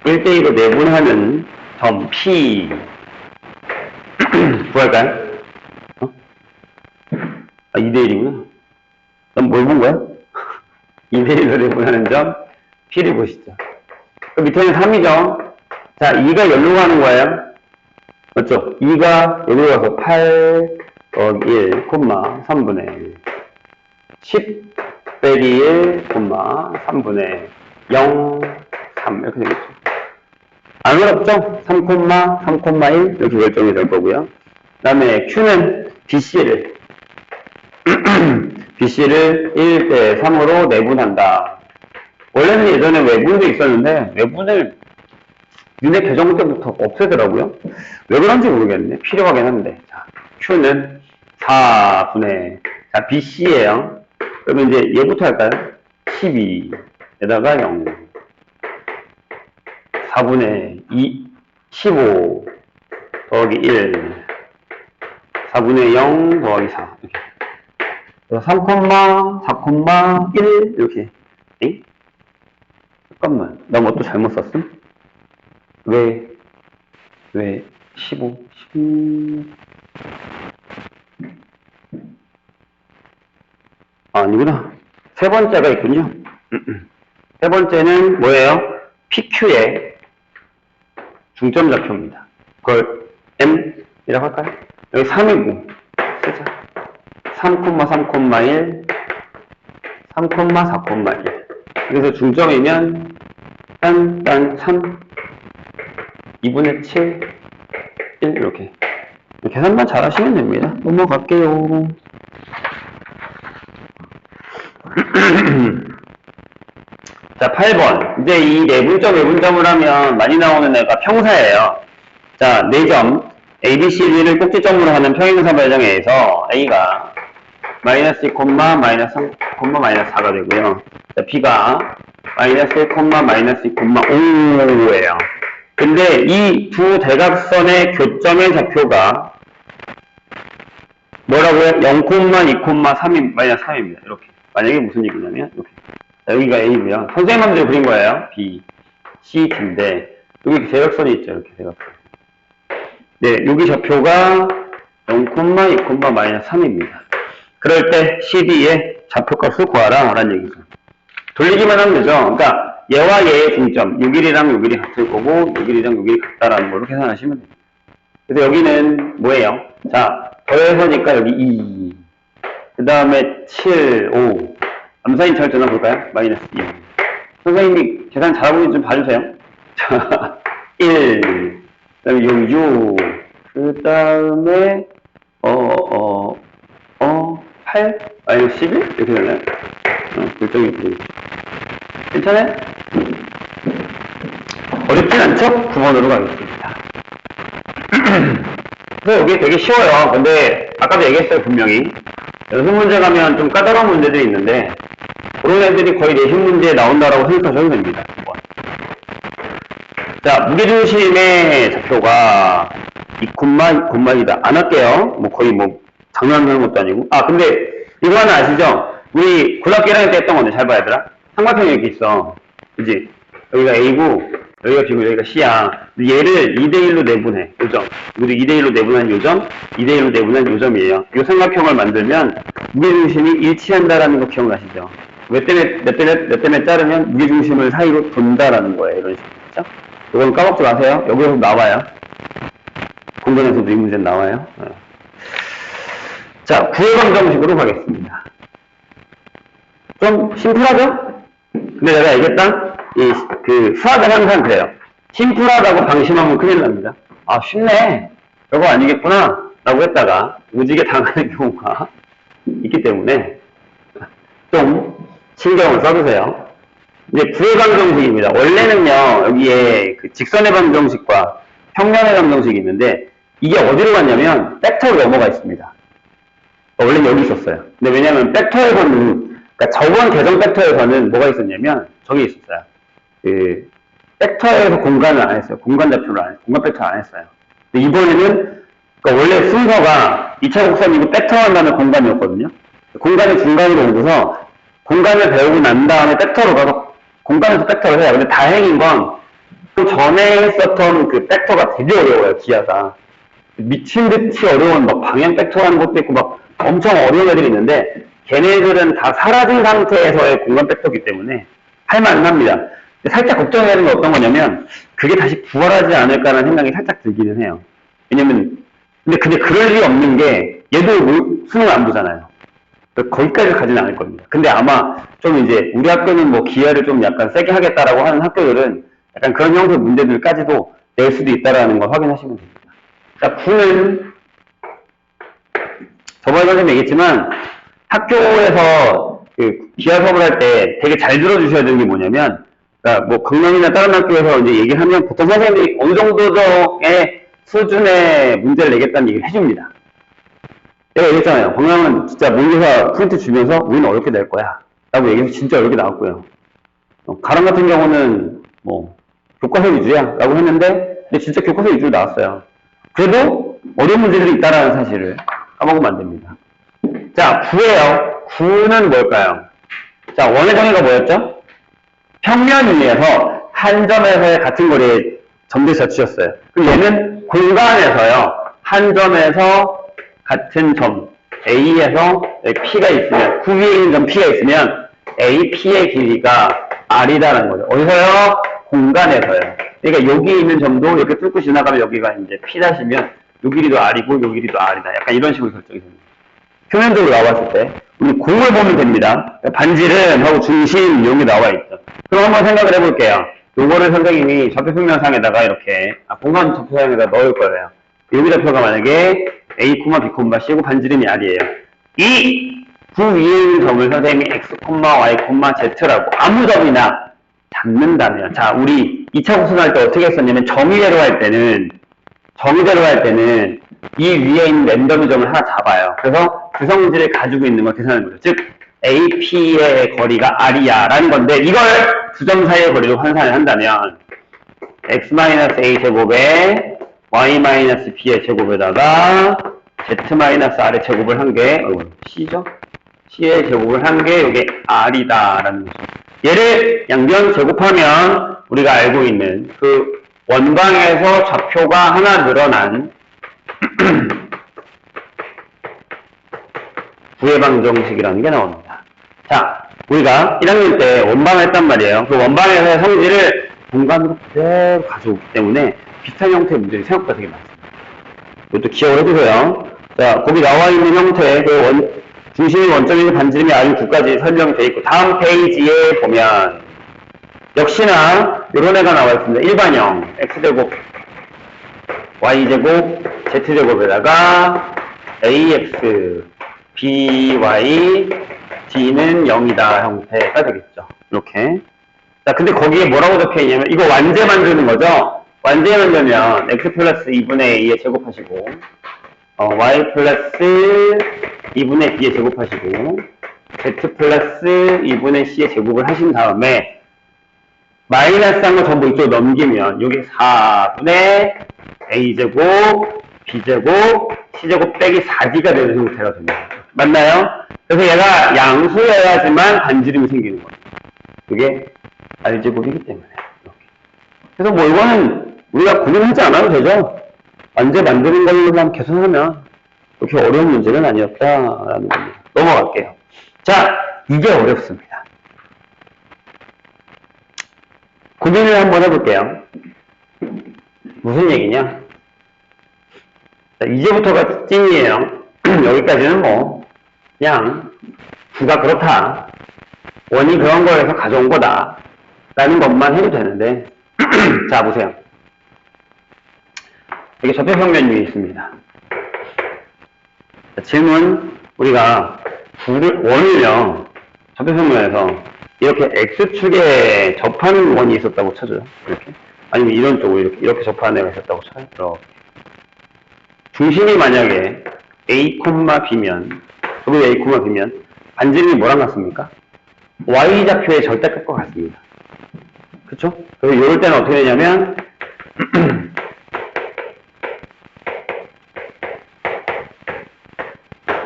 1대2로 내분하는 점 P 구할까요? 어? 아, 2대1이구나. 넌 뭘 본 거야? 2대1로 내분하는 점 P를 보시죠. 그 밑에는 3이죠. 자, 2가 여기로 가는 거예요. 맞죠? 2가 여기로 가서 8 더하기 1, 3분의 1. 10 빼기 1, 3분의 0, 3 이렇게 되겠죠. 안 어렵죠? 3,1 이렇게 결정이 될 거고요. 그 다음에 Q는 BC를 BC를 1대 3으로 내분한다. 원래는 예전에 외분도 있었는데 외분을 윤회 개정 때부터 없애더라고요. 왜 그런지 모르겠네. 필요하긴 한데. 자, Q는 4분의 자, BC예요. 그러면 이제 얘부터 할까요? 12에다가 0 4분의 2 15 더하기 1 4분의 0 더하기 4 이렇게. 그래서 3, 4, 1 이렇게. 에이? 잠깐만, 나 뭐 또 잘못 썼음? 왜 15, 10 아니구나. 세 번째가 있군요. 세 번째는 뭐예요? PQ의 중점 좌표입니다. 그걸 M이라고 할까요? 여기 3이고 쓰자. 3,3,1 3,4,1 그래서 중점이면 딴 3 2분의 7 1 이렇게 계산만 잘 하시면 됩니다. 넘어갈게요. 자, 8번. 이제 이 내분점, 외분점을 하면 많이 나오는 애가 평사예요. 자, 4점. A, B, C, D를 꼭지점으로 하는 평행사 발정에서 A가 마이너스 2, 마이너스 3, 마이너스 4가 되고요. 자, B가 마이너스 1, 마이너스 2, 5예요. 근데 이 두 대각선의 교점의 좌표가 뭐라고요? 0, 2, 3이 마이너스 3입니다. 이렇게. 만약에 무슨 얘기냐면 이렇게. 자, 여기가 A고요. 선생님 맘대로 그린 거예요. B, C, D인데 여기 대각선이 있죠. 이렇게 대각선. 네, 여기 좌표가 0, 2, 마이너스 3입니다. 그럴 때 CD의 좌표값을 구하라 라는 얘기죠. 돌리기만 하면 되죠. 그러니까 얘와 얘의 중점, 6일이랑 6일이 같을 거고 6일이랑 6일이 같다라는 걸로 계산하시면 됩니다. 그래서 여기는 뭐예요? 자, 더해서니까 여기 2, 그 다음에 7, 5, 암사인 잘 전화볼까요? 마이너스 2. 선생님이 계산 잘하고 있는지 좀 봐주세요. 자, 1, 그 다음에 여기 6, 그 다음에 8, 마이너스 11? 이렇게 되나요? 결정이 있고. 괜찮아요? 어렵진 않죠? 9번으로 가겠습니다. 그래서 여기 되게 쉬워요. 근데 아까도 얘기했어요, 분명히. 연습 문제 가면 좀 까다로운 문제들이 있는데 그런 애들이 거의 내신 문제에 나온다라고 생각하셔도 됩니다. 자, 무게중심의 좌표가 2,2,2다. 안 할게요. 뭐 거의 뭐 장난하는 것도 아니고. 아, 근데 이거 하나 아시죠? 우리 고등학교 1학년 때 했던 건데 잘 봐야 되라. 삼각형이 이렇게 있어. 그지? 여기가 A고 여기가 B고 여기가 C야. 얘를 2대1로 내분해. 요점. 우리 2대1로 내분한 요점, 2대1로 내분한 요점이에요. 이 삼각형을 만들면 무게중심이 일치한다라는 거 기억나시죠? 몇 대 몇 자르면 무게중심을 사이로 돈다라는 거예요. 이런 식으로. 그렇죠? 이건 까먹지 마세요. 여기서 나와요. 공간에서도 이 문제는 나와요. 자, 구해방정식으로 가겠습니다. 좀 심플하죠? 근데 내가 얘기했다? 수학은 항상 그래요. 심플하다고 방심하면 큰일 납니다. 아, 쉽네. 별거 아니겠구나. 라고 했다가 오지게 당하는 경우가 있기 때문에 좀 신경을 써주세요. 이제 구해방정식입니다. 원래는요, 여기에 그 직선의 방정식과 평면의 방정식이 있는데 이게 어디로 갔냐면 벡터로 넘어가 있습니다. 원래는 여기 있었어요. 근데 왜냐면 벡터에서는, 그러니까 저번 개정 벡터에서는 뭐가 있었냐면 저기 있었어요. 그 벡터에서 공간을 안 했어요. 공간 좌표를 안 했어요. 공간 벡터 안 했어요. 근데 이번에는 그러니까 원래 순서가 2차 곡선이고 벡터 한다는 공간이었거든요. 공간을 중간으로 오고서 공간을 배우고 난 다음에 벡터로 가서 공간에서 벡터를 해요. 근데 다행인 건 그 전에 했었던 그 벡터가 되게 어려워요. 기하가. 미친 듯이 어려운 막 방향 벡터라는 것도 있고 막 엄청 어려운 애들이 있는데 걔네들은 다 사라진 상태에서의 공간 벡터이기 때문에 할만은 합니다. 살짝 걱정되는 게 어떤 거냐면 그게 다시 부활하지 않을까라는 생각이 살짝 들기는 해요. 왜냐면 근데 그럴 일이 없는 게 얘도 수능을 안 보잖아요. 거기까지 가지는 않을 겁니다. 근데 아마 좀 이제 우리 학교는 뭐 기하를 좀 약간 세게 하겠다라고 하는 학교들은 약간 그런 형태의 문제들까지도 낼 수도 있다라는 걸 확인하시면 됩니다. 자, 9는 저번에 선생님 얘기했지만 학교에서 그 기하 수업을 할 때 되게 잘 들어주셔야 되는 게 뭐냐면, 그러니까 뭐 강남이나 다른 학교에서 이제 얘기를 하면 보통 선생님이 어느 정도의 수준의 문제를 내겠다는 얘기를 해줍니다. 내가 얘기했잖아요. 강남은 진짜 문제사 프린트 주면서 우리는 어렵게 낼 거야 라고 얘기해서 진짜 어렵게 나왔고요. 가람 같은 경우는 뭐 교과서 위주야 라고 했는데 근데 진짜 교과서 위주로 나왔어요. 그래도 어려운 문제들이 있다라는 사실을 까먹으면 안 됩니다. 자, 9예요. 9는 뭘까요? 자, 원의 정의가 뭐였죠? 평면 위에서 한 점에서의 같은 거리에 점들이 젖히셨어요. 그럼 얘는 공간에서요. 한 점에서 같은 점 A에서 P가 있으면 9 위에 있는 점 P가 있으면 A, P의 길이가 R이다라는 거죠. 어디서요? 공간에서요. 그러니까 여기 있는 점도 이렇게 뚫고 지나가면 여기가 이제 P''이면 요 길이도 R이고 요 길이도 R이다. 약간 이런 식으로 결정이 됩니다. 표면적으로 나왔을 때 우리 공을 보면 됩니다. 반지름 하고 중심 이런 게 나와 있죠. 그럼 한번 생각을 해볼게요. 요거를 선생님이 좌표 평면상에다가 이렇게 공간 좌표상에다 넣을 거예요. 여기 좌표가 만약에 A, B, C고 반지름이 R이에요. 이 9 위에 있는 점을 선생님이 X, Y, Z라고 아무 점이나 잡는다면, 자, 우리 2차 구순 할 때 어떻게 했었냐면 정의대로 할 때는 이 위에 있는 랜덤 점을 하나 잡아요. 그래서 그 성질을 가지고 있는 걸 계산하는 거죠. 즉 AP의 거리가 R이야 라는 건데 이걸 두 점 사이의 거리로 환산을 한다면 X-A 제곱에 Y-B의 제곱에다가 Z-R의 제곱을 한 게 C죠? C의 제곱을 한 게 이게 R이다 라는 거죠. 얘를 양변 제곱하면 우리가 알고 있는 그 원방에서 좌표가 하나 늘어난 부해방정식이라는 게 나옵니다. 자, 우리가 1학년 때 원방을 했단 말이에요. 그 원방에서 성질을 공간으로 그대로 가져오기 때문에 비슷한 형태의 문제들이 생각보다 되게 많습니다. 이것도 기억을 해두세요. 자, 거기 나와 있는 형태, 중심이 원점이고 반지름이 R9까지 설명되어 있고, 다음 페이지에 보면, 역시나, 요런 애가 나와 있습니다. 일반형, X제곱, Y제곱, Z제곱에다가, AX, BY, D는 0이다 형태가 되겠죠. 이렇게. 자, 근데 거기에 뭐라고 적혀 있냐면, 이거 완제 만드는 거죠? 완제 만들면, X 플러스 2분의 A에 제곱하시고, Y 플러스 2분의 B에 제곱하시고 Z 플러스 2분의 C에 제곱을 하신 다음에 마이너스한 거 전부 이쪽으로 넘기면 여기 4분의 A제곱, B제곱, C제곱 빼기 4D가 되는 형태가 됩니다. 맞나요? 그래서 얘가 양수여야지만 반지름이 생기는 거예요. 그게 R제곱이기 때문에. 이렇게. 그래서 뭐 이거는 우리가 고민하지 않아도 되죠? 완제 만드는 걸로만 계산하면 그렇게 어려운 문제는 아니었다라는 겁니다. 넘어갈게요. 자, 이게 어렵습니다. 고민을 한번 해볼게요. 무슨 얘기냐? 자, 이제부터가 찐이에요. 여기까지는 뭐 그냥 구가 그렇다. 원이 그런 거에서 가져온 거다. 라는 것만 해도 되는데 자, 보세요. 여기 접혀평면이 있습니다. 자, 질문, 우리가 원을요, 접혀평면에서 이렇게 X축에 접하는 원이 있었다고 쳐줘요. 이렇게. 아니면 이런 쪽으로 이렇게 접하는 애가 있었다고 쳐요. 이렇게. 중심이 만약에 A, B면, 여기 A, B면, 반지름이 뭐랑 같습니까? Y좌표의 절대값과 같습니다. 그쵸? 그래서 이럴 때는 어떻게 되냐면,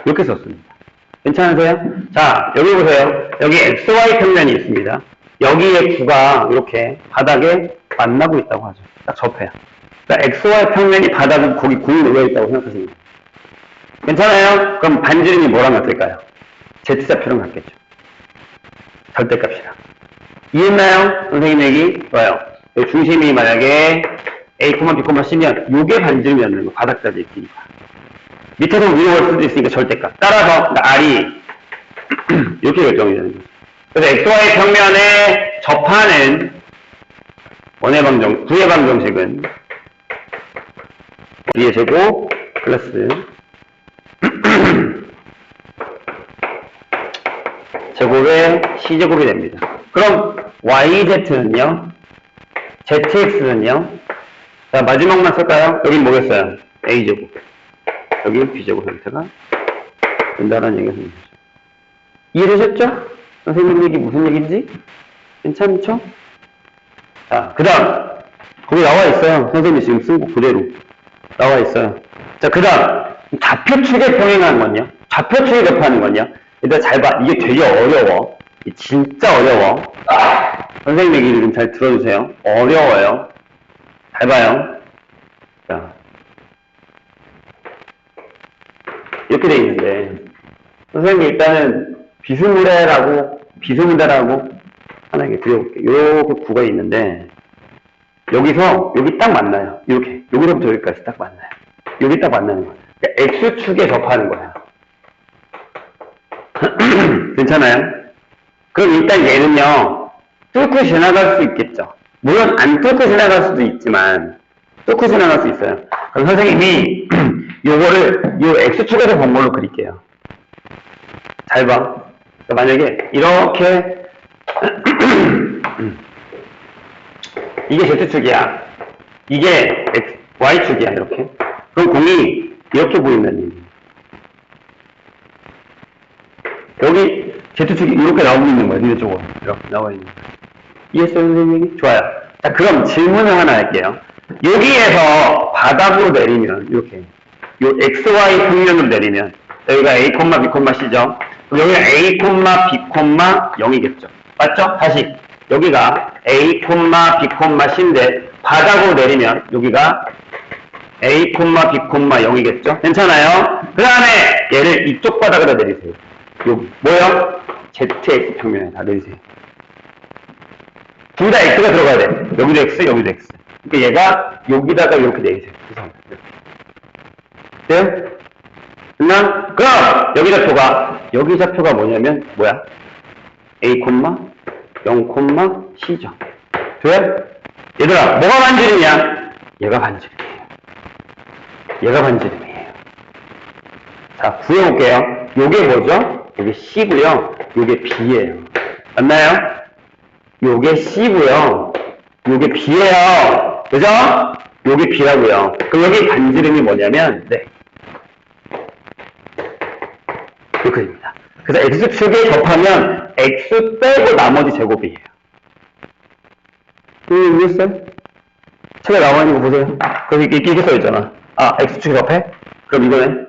이렇게 썼습니다. 괜찮으세요? 자, 여기 보세요. 여기 XY 평면이 있습니다. 여기에 구가 이렇게 바닥에 만나고 있다고 하죠. 딱 접해요. 그러니까 XY 평면이 바닥에 거기 구이 놓여있다고 생각하십니다. 괜찮아요? 그럼 반지름이 뭐랑 같을까요? Z좌표랑 같겠죠. 절대값이랑. 이해했나요? 선생님 얘기? 좋아요. 중심이 만약에 A, B, C면 요게 반지름이었는 거. 바닥까지 있으니까. 밑에서 위로 올 수도 있으니까 절대값. 따라서 R이 이렇게 결정이 되는 거죠. 그래서 XY 평면에 접하는 구의 방정식은 B의 제곱 플러스 제곱의 C제곱이 됩니다. 그럼 YZ는요? ZX는요? 자, 마지막만 쓸까요? 여긴 뭐겠어요? A제곱. 여기 B제곱 형태가 된다는 얘기가 생기죠. 이해되셨죠? 선생님 얘기 무슨 얘기인지? 괜찮죠? 자, 그 다음 거기 나와 있어요. 선생님이 지금 쓴 거 그대로 나와 있어요. 자, 그 다음 좌표축에 평행하는 건요? 좌표축에 접하는 건요? 일단 잘 봐. 이게 되게 어려워. 진짜 어려워. 선생님 얘기를 좀 잘 들어주세요. 어려워요. 잘 봐요. 자, 이렇게 돼 있는데 선생님 일단은 비스무레라고 하나에게 드려볼게요. 요렇게 구가 있는데 여기서 여기 딱 만나요. 이렇게 여기서부터 여기까지 딱 만나요. 여기 딱 만나는 거예요. 그러니까 X축에 접하는 거야. 괜찮아요? 그럼 일단 얘는요 뚫고 지나갈 수 있겠죠. 물론 안 뚫고 지나갈 수도 있지만 뚫고 지나갈 수 있어요. 그럼 선생님이 요거를 요 X축에서 본 걸로 그릴게요. 잘 봐. 만약에 이렇게 이게 Z축이야. 이게 Y축이야. 이렇게. 그럼 공이 이렇게 보이면 여기 Z축이 이렇게 나오고 있는 거야. 니네 쪽으로. 이렇게 나와 있는 거야. 이해했어요, 선생님이? 좋아요. 자, 그럼 질문을 하나 할게요. 여기에서 바닥으로 내리면 이렇게 요 XY 평면으로 내리면 여기가 A, B, C죠? 그럼 여기가 A, B, 0이겠죠. 맞죠? 다시 여기가 A, B, C인데 바닥으로 내리면 여기가 A, B, 0이겠죠? 괜찮아요? 그 다음에 얘를 이쪽 바닥에다 내리세요. 요, 뭐요? ZX 평면에다 내리세요. 둘 다 X가 들어가야 돼. 여기도 X, 여기도 X. 그러니까 얘가 여기다가 이렇게 내리세요. 돼요? 됐나? 그럼 여기 좌표가, 여기 좌표가 뭐냐면 뭐야? A, 0, C죠. 돼요? 얘들아, 뭐가 반지름이야? 얘가 반지름이에요. 얘가 반지름이에요. 자, 구해볼게요. 요게 뭐죠? 요게 C고요. 요게 B예요. 맞나요? 요게 C고요. 요게 B예요. 그죠? 요게 B라고요. 그럼 여기 반지름이 뭐냐면 네. 이렇게입니다. 그래서 X축에 접하면 X 빼고 나머지 제곱이에요. 이해했어요? 책에 나와 있는 거 보세요. 거기 이렇게 써있잖아. 아, X축에 접해? 그럼 이거는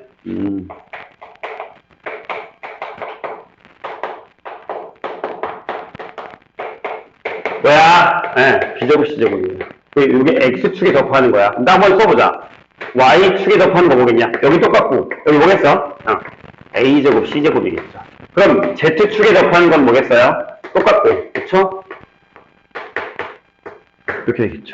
뭐야? 네, B제곱 C제곱이에요. 이게 X축에 접하는 거야. 나 한번 써보자. Y축에 접하는 거 뭐겠냐? 여기 똑같고 여기 뭐겠어? A제곱 C제곱이겠죠. 그럼 Z축에 접하는 건 뭐겠어요? 똑같고, 그쵸? 이렇게 되겠죠.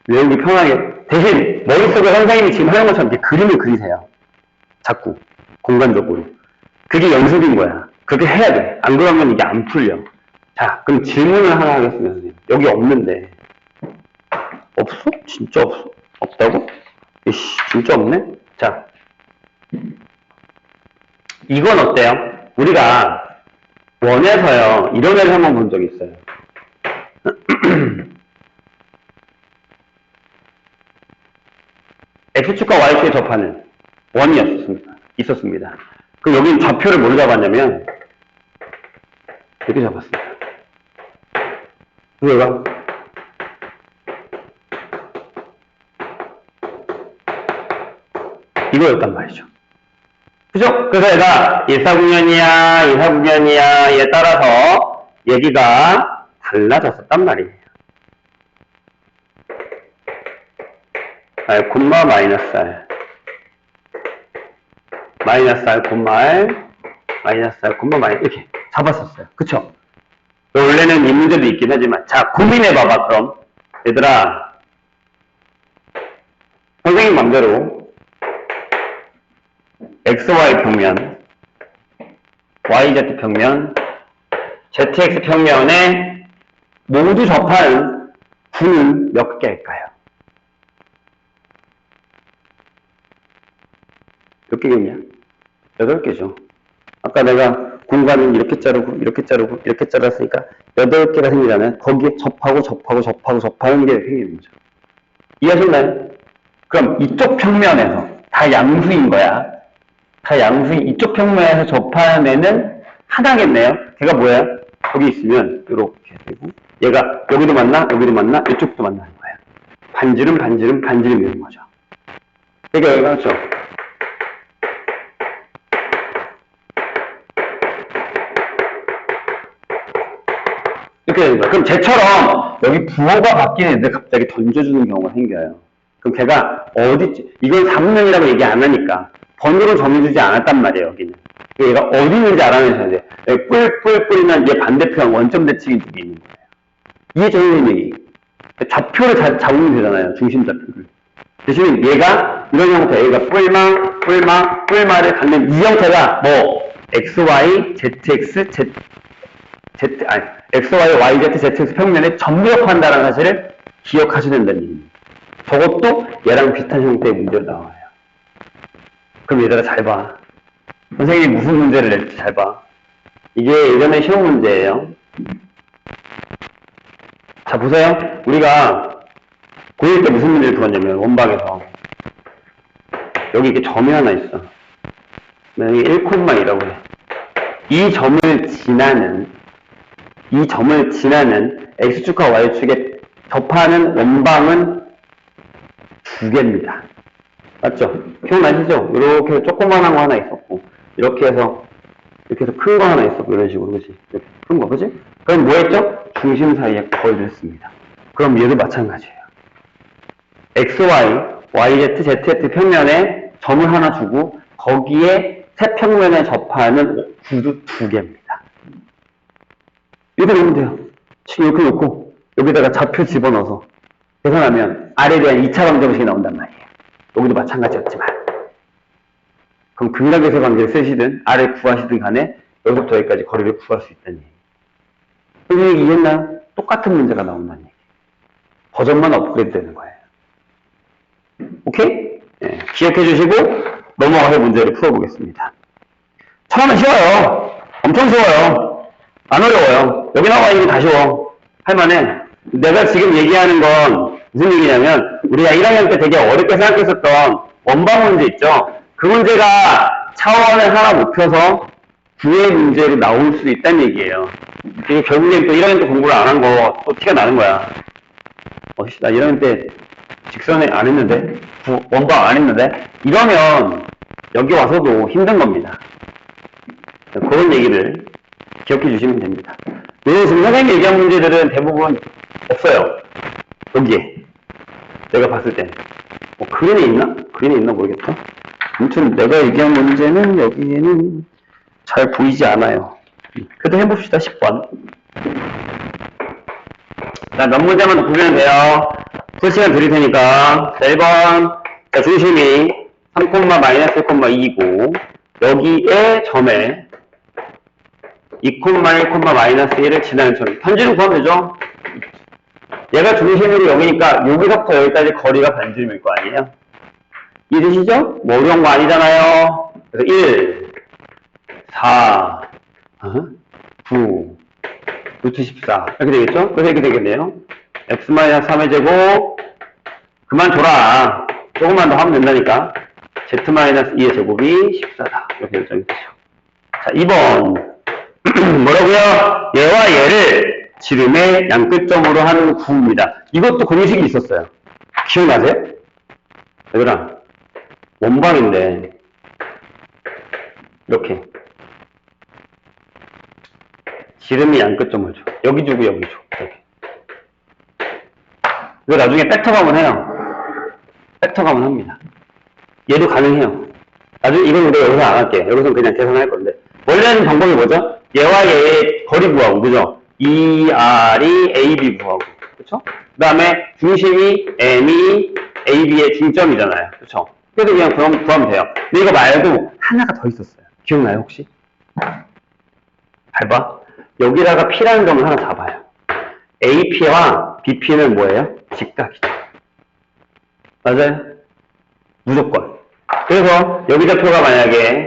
외우기 편하게. 대신 머릿속에 선생님이 지금 하는 것처럼 이렇게 그림을 그리세요. 자꾸 공간적으로. 그게 연습인 거야. 그렇게 해야 돼. 안 그러면 이게 안 풀려. 자, 그럼 질문을 하나 하겠습니다, 선생님. 여기 없는데. 없어? 진짜 없어? 없다고? 이씨, 진짜 없네? 자. 이건 어때요? 우리가 원에서요, 이런 애를 한번 본 적이 있어요. X축과 Y축에 접하는 원이었습니다. 있었습니다. 그럼 여기는 좌표를 뭘로 잡았냐면, 이렇게 잡았습니다. 왜가? 이거였단 말이죠. 그죠? 그래서 얘가 1사분면이야, 2사분면이야에 따라서 얘기가 달라졌었단 말이에요. R, 마이너스 R. 마이너스 R, R, 마이너스 R, 마이너스 이렇게 잡았었어요. 그쵸? 원래는 이 문제도 있긴 하지만 자, 고민해봐봐 그럼. 얘들아, 선생님 맘대로 XY 평면, YZ 평면, ZX 평면에 모두 접한 구는 몇 개일까요? 몇 개겠냐? 8개죠. 아까 내가 공간은 이렇게 자르고, 이렇게 자르고, 이렇게 잘랐으니까 8개가 생기잖아요. 거기에 접하고 접하는 게 생기는 거죠. 이해하셨나요? 그럼 이쪽 평면에서 다 양수인 거야. 다 양수인 이쪽 평면에서 접하는 애는 하나겠네요. 걔가 뭐야? 거기 있으면 이렇게 되고 얘가 여기도 만나, 이쪽도 만나는 거야. 반지름 이런 거죠. 그러니까 여기가 그렇죠. 이렇게 되는 거야. 그럼 쟤처럼 여기 부호가 바뀌는데 갑자기 던져주는 경우가 생겨요. 그럼 걔가 어디지? 이건 4분면이라고 얘기 안 하니까 번호로 정해주지 않았단 말이에요. 여기는. 얘가 어디 있는지 알아내셔야 돼. 뿔이면 얘 반대편 원점 대칭이 두 개 있는 거예요. 이게 정해진 얘기. 좌표를 잡으면 되잖아요. 중심 좌표를. 대신 얘가 이런 형태, 얘가 뿔마를 갖는 이 형태가 뭐 XY, ZX, XY, YZ, ZX 평면에 접목한다는 사실을 기억하셔야 된다는 얘기입니다. 저것도 얘랑 비슷한 형태의 문제로 나와요. 그럼 얘들아 잘 봐. 선생님이 무슨 문제를 낼지 잘 봐. 이게 예전에 시험 문제예요. 자 보세요. 우리가 고1 때 무슨 문제를 풀었냐면 원방에서 여기 이렇게 점이 하나 있어. 여기 1,2라고 해. 이 점을 지나는 X축과 Y축에 접하는 원방은 두 개입니다. 맞죠? 기억나시죠? 이렇게 조그만한 거 하나 있었고, 이렇게 해서 큰 거 하나 있었고, 이런 식으로, 그치? 이렇게 큰 거, 그치? 그럼 뭐 했죠? 중심 사이에 거리를 했습니다. 그럼 얘도 마찬가지예요. XY, YZ, ZX 평면에 점을 하나 주고 거기에 세 평면에 접하는 구도 두 개입니다. 이렇게 놓으면 돼요. 지금 이렇게 놓고 여기다가 좌표 집어넣어서 계산하면 R에 대한 2차 방정식이 나온단 말이에요. 여기도 마찬가지였지만. 그럼 극락에서 관계를 쓰시든 R을 구하시든 간에 여기서부터 여기까지 거리를 구할 수 있다는 얘기예요. 그 얘기 이해했나요? 똑같은 문제가 나온다는 얘기예요. 버전만 업그레이드 되는 거예요. 오케이? 네, 기억해 주시고 넘어가서 문제를 풀어보겠습니다. 처음엔 쉬워요. 엄청 쉬워요. 안 어려워요. 여기 나와 있는 게 다 쉬워. 할만해. 내가 지금 얘기하는 건 무슨 얘기냐면 우리가 1학년 때 되게 어렵게 생각했었던 원방 문제 있죠? 그 문제가 차원을 하나 높여서 구의 문제로 나올 수 있다는 얘기예요. 이게 결국엔 또 1학년 때 공부를 안 한 거 또 티가 나는 거야. 나 1학년 때 직선에 안 했는데 원방 안 했는데 이러면 여기 와서도 힘든 겁니다. 그런 얘기를 기억해 주시면 됩니다. 네, 지금 선생님이 얘기한 문제들은 대부분 없어요. 여기에 내가 봤을 때 뭐 그린에 있나? 그린에 있나 모르겠다. 아무튼 내가 얘기한 문제는 여기에는 잘 보이지 않아요. 그래도 해봅시다. 10번. 자, 몇 문제만 더 보면 돼요. 풀 시간 드릴 테니까. 자, 1번. 자, 중심이 3,-1,2이고 여기에 점에 2,1,-1을 지나는 점. 편지로 구하면 되죠? 얘가 중심으로 여기니까 여기서부터 여기까지 거리가 반지름일 거 아니에요? 이해되시죠? 뭐 어려운 거 아니잖아요. 그래서 1, 4, 9, 루트 14 이렇게 되겠죠? 그래서 이렇게 되겠네요. x-3의 제곱 그만 줘라. 조금만 더 하면 된다니까. z-2의 제곱이 14다. 이렇게 결정이 되죠. 자, 2번 뭐라고요? 얘와 얘를 지름의 양끝점으로 하는 구입니다. 이것도 공식이 있었어요. 기억나세요? 얘들아, 원방인데 이렇게 지름이 양끝점을 줘. 여기 주고 여기 줘. 이렇게. 이거 나중에 팩터 가면 해요. 팩터 가면 합니다. 얘도 가능해요. 나중에 이건 우리가 여기서 안 할게. 여기서 그냥 계산할 건데. 원래 하는 방법이 뭐죠? 얘와 얘의 거리 구하고, 그죠? ER이 AB 구하고, 그쵸? 그 다음에 중심이 M이 AB의 중점이잖아요. 그쵸? 그래도 그냥 그럼 구하면 돼요. 근데 이거 말고 하나가 더 있었어요. 기억나요, 혹시? 밟아. 여기다가 P라는 점을 하나 잡아요. AP와 BP는 뭐예요? 직각이죠. 맞아요? 무조건. 그래서 여기 좌표가 만약에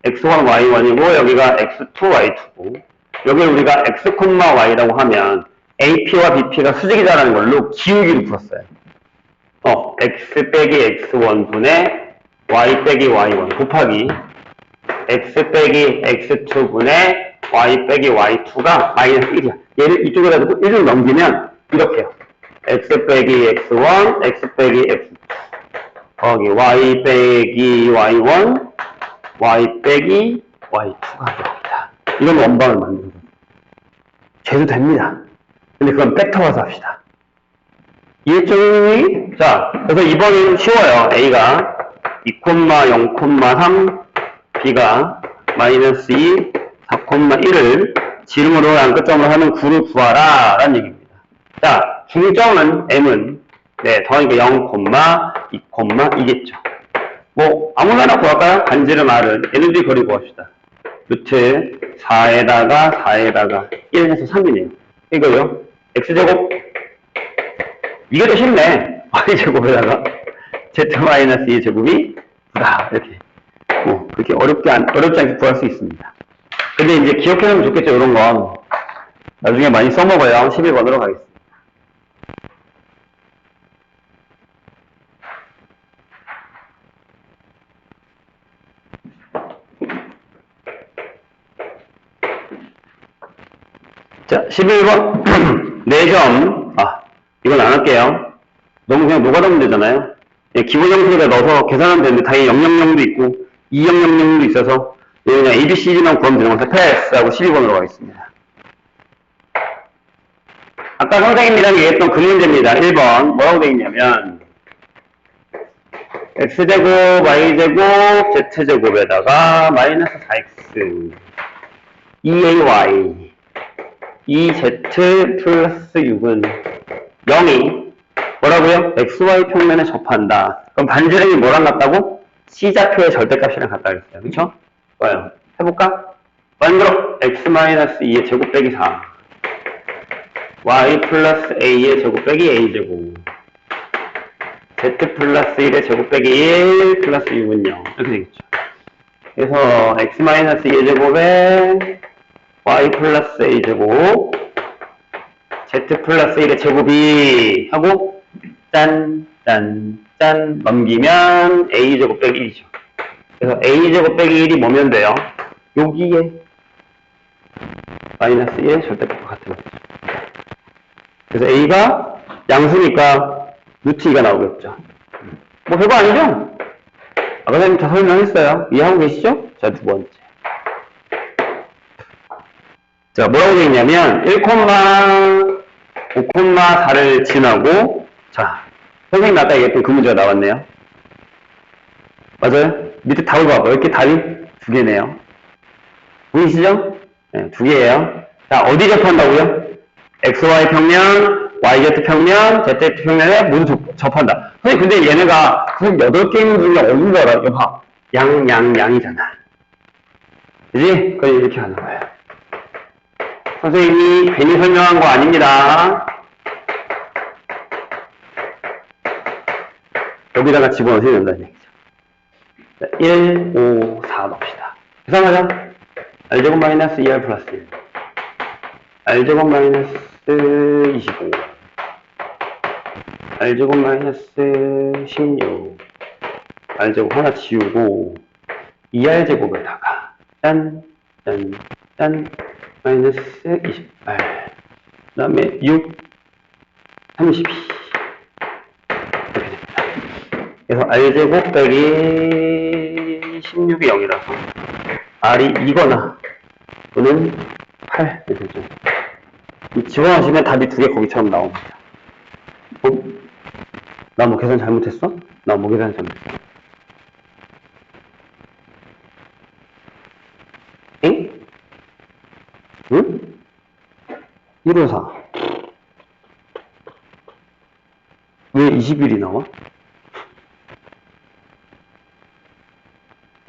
x1, y1이고 여기가 x2, y2고 여기를 우리가 x, y라고 하면 AP와 BP가 수직이다라는 걸로 기울기를 풀었어요. x 빼기 x1 분의 y 빼기 y1 곱하기 x 빼기 x2 분의 y 빼기 y2가 마이너스 1이야. 얘를 이쪽에다 두고 1을 넘기면 이렇게요. x 빼기 x1, x 빼기 x2 거기 y 빼기 y1, y 빼기 y2가 됩니다. 이런 원방을 만드는 거예요. 재도 됩니다. 근데 그건 팩터 가서 합시다. 이해점이 자, 그래서 2번은 쉬워요. A가 2,0,3, B가 마이너스 2, 4,1을 지름으로 양끝점으로 하는 구를 구하라 라는 얘기입니다. 자, 중점은 M은 네, 더하니까 0,2,2겠죠. 뭐 아무거나 구할까요? 반지름 R은 에너지 거리 구합시다. 루트 4에다가 4에다가 1해서 3이네요. 이거요. X제곱 이게 더 쉽네. Y제곱에다가 Z-2의 제곱이 9다. 이렇게 뭐 그렇게 어렵지 않게 구할 수 있습니다. 근데 이제 기억해놓으면 좋겠죠. 이런 건 나중에 많이 써먹어요. 11번으로 가겠습니다. 자, 11번 4점. 이건 안 할게요. 너무 그냥 노가다 문제잖아요. 기본 형식에다 넣어서 계산하면 되는데 당연히 000도 있고 2000도 있어서 그냥 ABCD만 구하면 되는 거라서 패스하고 12번으로 가겠습니다. 아까 선생님이랑 얘기했던 그 문제입니다. 1번 뭐라고 되어 있냐면 x제곱, y제곱, z제곱에다가 마이너스 4x, 2ay, 2z 플러스 6은 0이 뭐라고요? xy 평면에 접한다. 그럼 반지름이 뭐랑 같다고? C좌표의 절대값이랑 같다 그랬어요. 그쵸? 좋아요. 해볼까? 만들어. x-2의 제곱 빼기 4 y 플러스 a의 제곱 빼기 a제곱 z 플러스 1의 제곱 빼기 1 플러스 6은 0 이렇게 되겠죠. 그래서 x-2의 제곱에 y 플러스 a제곱 z 플러스 1의 제곱이 하고 짠 넘기면 a제곱 빼기 1이죠. 그래서 a제곱 빼기 1이 뭐면 돼요? 여기에 마이너스 1의 절대값과 같은 거죠. 그래서 a가 양수니까 루트 2가 나오겠죠. 뭐 별거 아니죠? 아까 전에 다 설명했어요. 이해하고 계시죠? 자, 두 번째. 자, 뭐라고 되어 있냐면 1,5,4를 지나고 자, 선생님 아까 얘기했던 그 문제가 나왔네요. 맞아요? 밑에 답을 봐봐. 이렇게 답이 두 개네요. 보이시죠? 네, 두 개예요. 자, 어디 접한다고요? XY 평면, YZ 평면, ZX 평면에 모두 접한다. 선생님, 근데 얘네가 그 8게임 중에 어딘 줄 알아요? 이거 봐. 양이잖아. 그지? 그럼 이렇게 하는 거예요. 선생님이 괜히 설명한 거 아닙니다. 여기다가 집어넣으면 된다는 얘기죠. 1, 5, 4 넣읍시다. 계산하자. R제곱 마이너스 2R 플러스 1. R제곱 마이너스 25. R제곱 마이너스 16. R제곱 하나 지우고 2R제곱에다가 짠 마이너스 28. 그 다음에 6, 32. 이렇게 됩니다. 그래서 R제곱 빼기 16이 0이라서 R이 2거나 또는 8 이렇게 되죠. 집어넣으시면 답이 두 개 거기처럼 나옵니다. 나 뭐 계산 잘못했어? 나 뭐 계산 잘못했어? 엥? 응? 154. 왜 20일이 나와?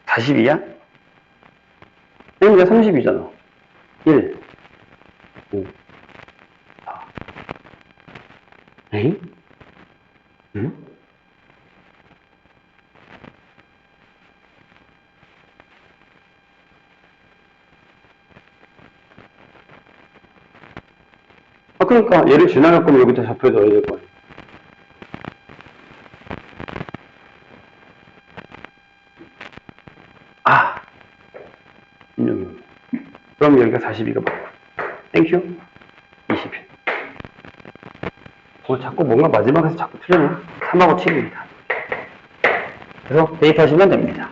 42야? 그러니까 30이잖아. 1, 5, 4. 에이? 응? 아, 그러니까 얘를 지나갈 거면 여기다 좌표에 넣어야 될 거 아니야. 아! 그럼 여기가 42가 맞고. 땡큐. 20일. 자꾸 뭔가 마지막에서 자꾸 틀리네. 3하고 7입니다. 그래서 대입하시면 됩니다.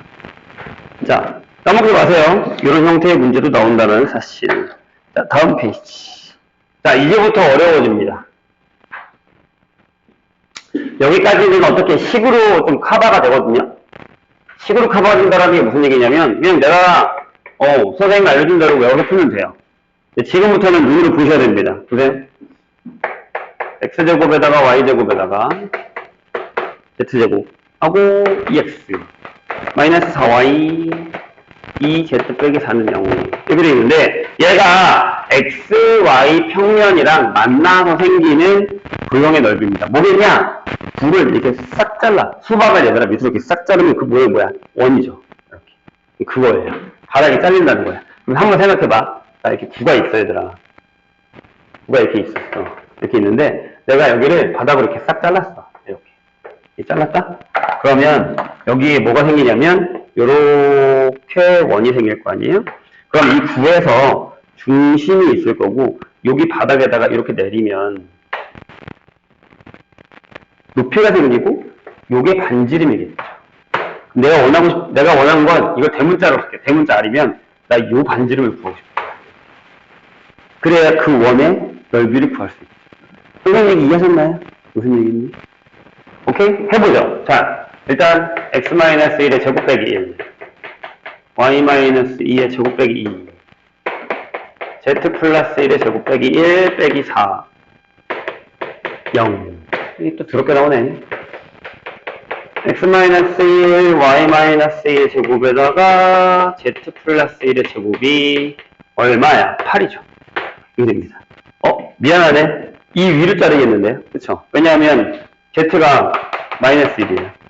자, 까먹지 마세요. 이런 형태의 문제도 나온다는 사실. 자, 다음 페이지. 자, 이제부터 어려워집니다. 여기까지는 어떻게 식으로 좀 커버가 되거든요. 식으로 커버가 된다는 게 무슨 얘기냐면, 그냥 내가, 선생님이 알려준 대로 외워서 풀면 돼요. 지금부터는 눈으로 보셔야 됩니다. 보세요. x제곱에다가 y제곱에다가 z제곱 하고 2x 마이너스 4y 2z 빼기 4는 0 이렇게 되어 있는데 얘가 x, y 평면이랑 만나서 생기는 도형의 넓이입니다. 뭐겠냐? 구를 이렇게 싹 잘라 수박을 얘들아 밑으로 이렇게 싹 자르면 그 모양이 뭐야? 원이죠. 이렇게 그거예요. 바닥이 잘린다는 거야. 그럼 한번 생각해봐. 자, 이렇게 구가 있어 얘들아. 구가 이렇게 있었어. 이렇게 있는데 내가 여기를 바닥으로 이렇게 싹 잘랐어. 이렇게 잘랐다? 그러면 여기에 뭐가 생기냐면 이렇게 원이 생길 거 아니에요? 그럼 이 구에서 중심이 있을 거고 여기 바닥에다가 이렇게 내리면 높이가 생기고 요게 반지름이겠죠. 내가 원하는 건 이걸 대문자로 쓸게. 대문자 R이면 나 요 반지름을 구하고 싶어. 그래야 그 원의 넓이를 구할 수 있죠. 선생님 얘기 이해하셨나요? 무슨 얘기인지? 오케이? 해보죠. 자, 일단 x-1의 제곱 빼기 1, y-2의 제곱 빼기 2, z 플러스 1의 제곱 빼기 1 빼기 4, 0. 이게 또 더럽게 나오네. x-1, y-1의 제곱에다가 z 플러스 1의 제곱이 얼마야? 8이죠. 이게 됩니다. 미안하네. 이 위로 자르겠는데요. 그쵸? 왜냐하면 z가 마이너스 1이에요.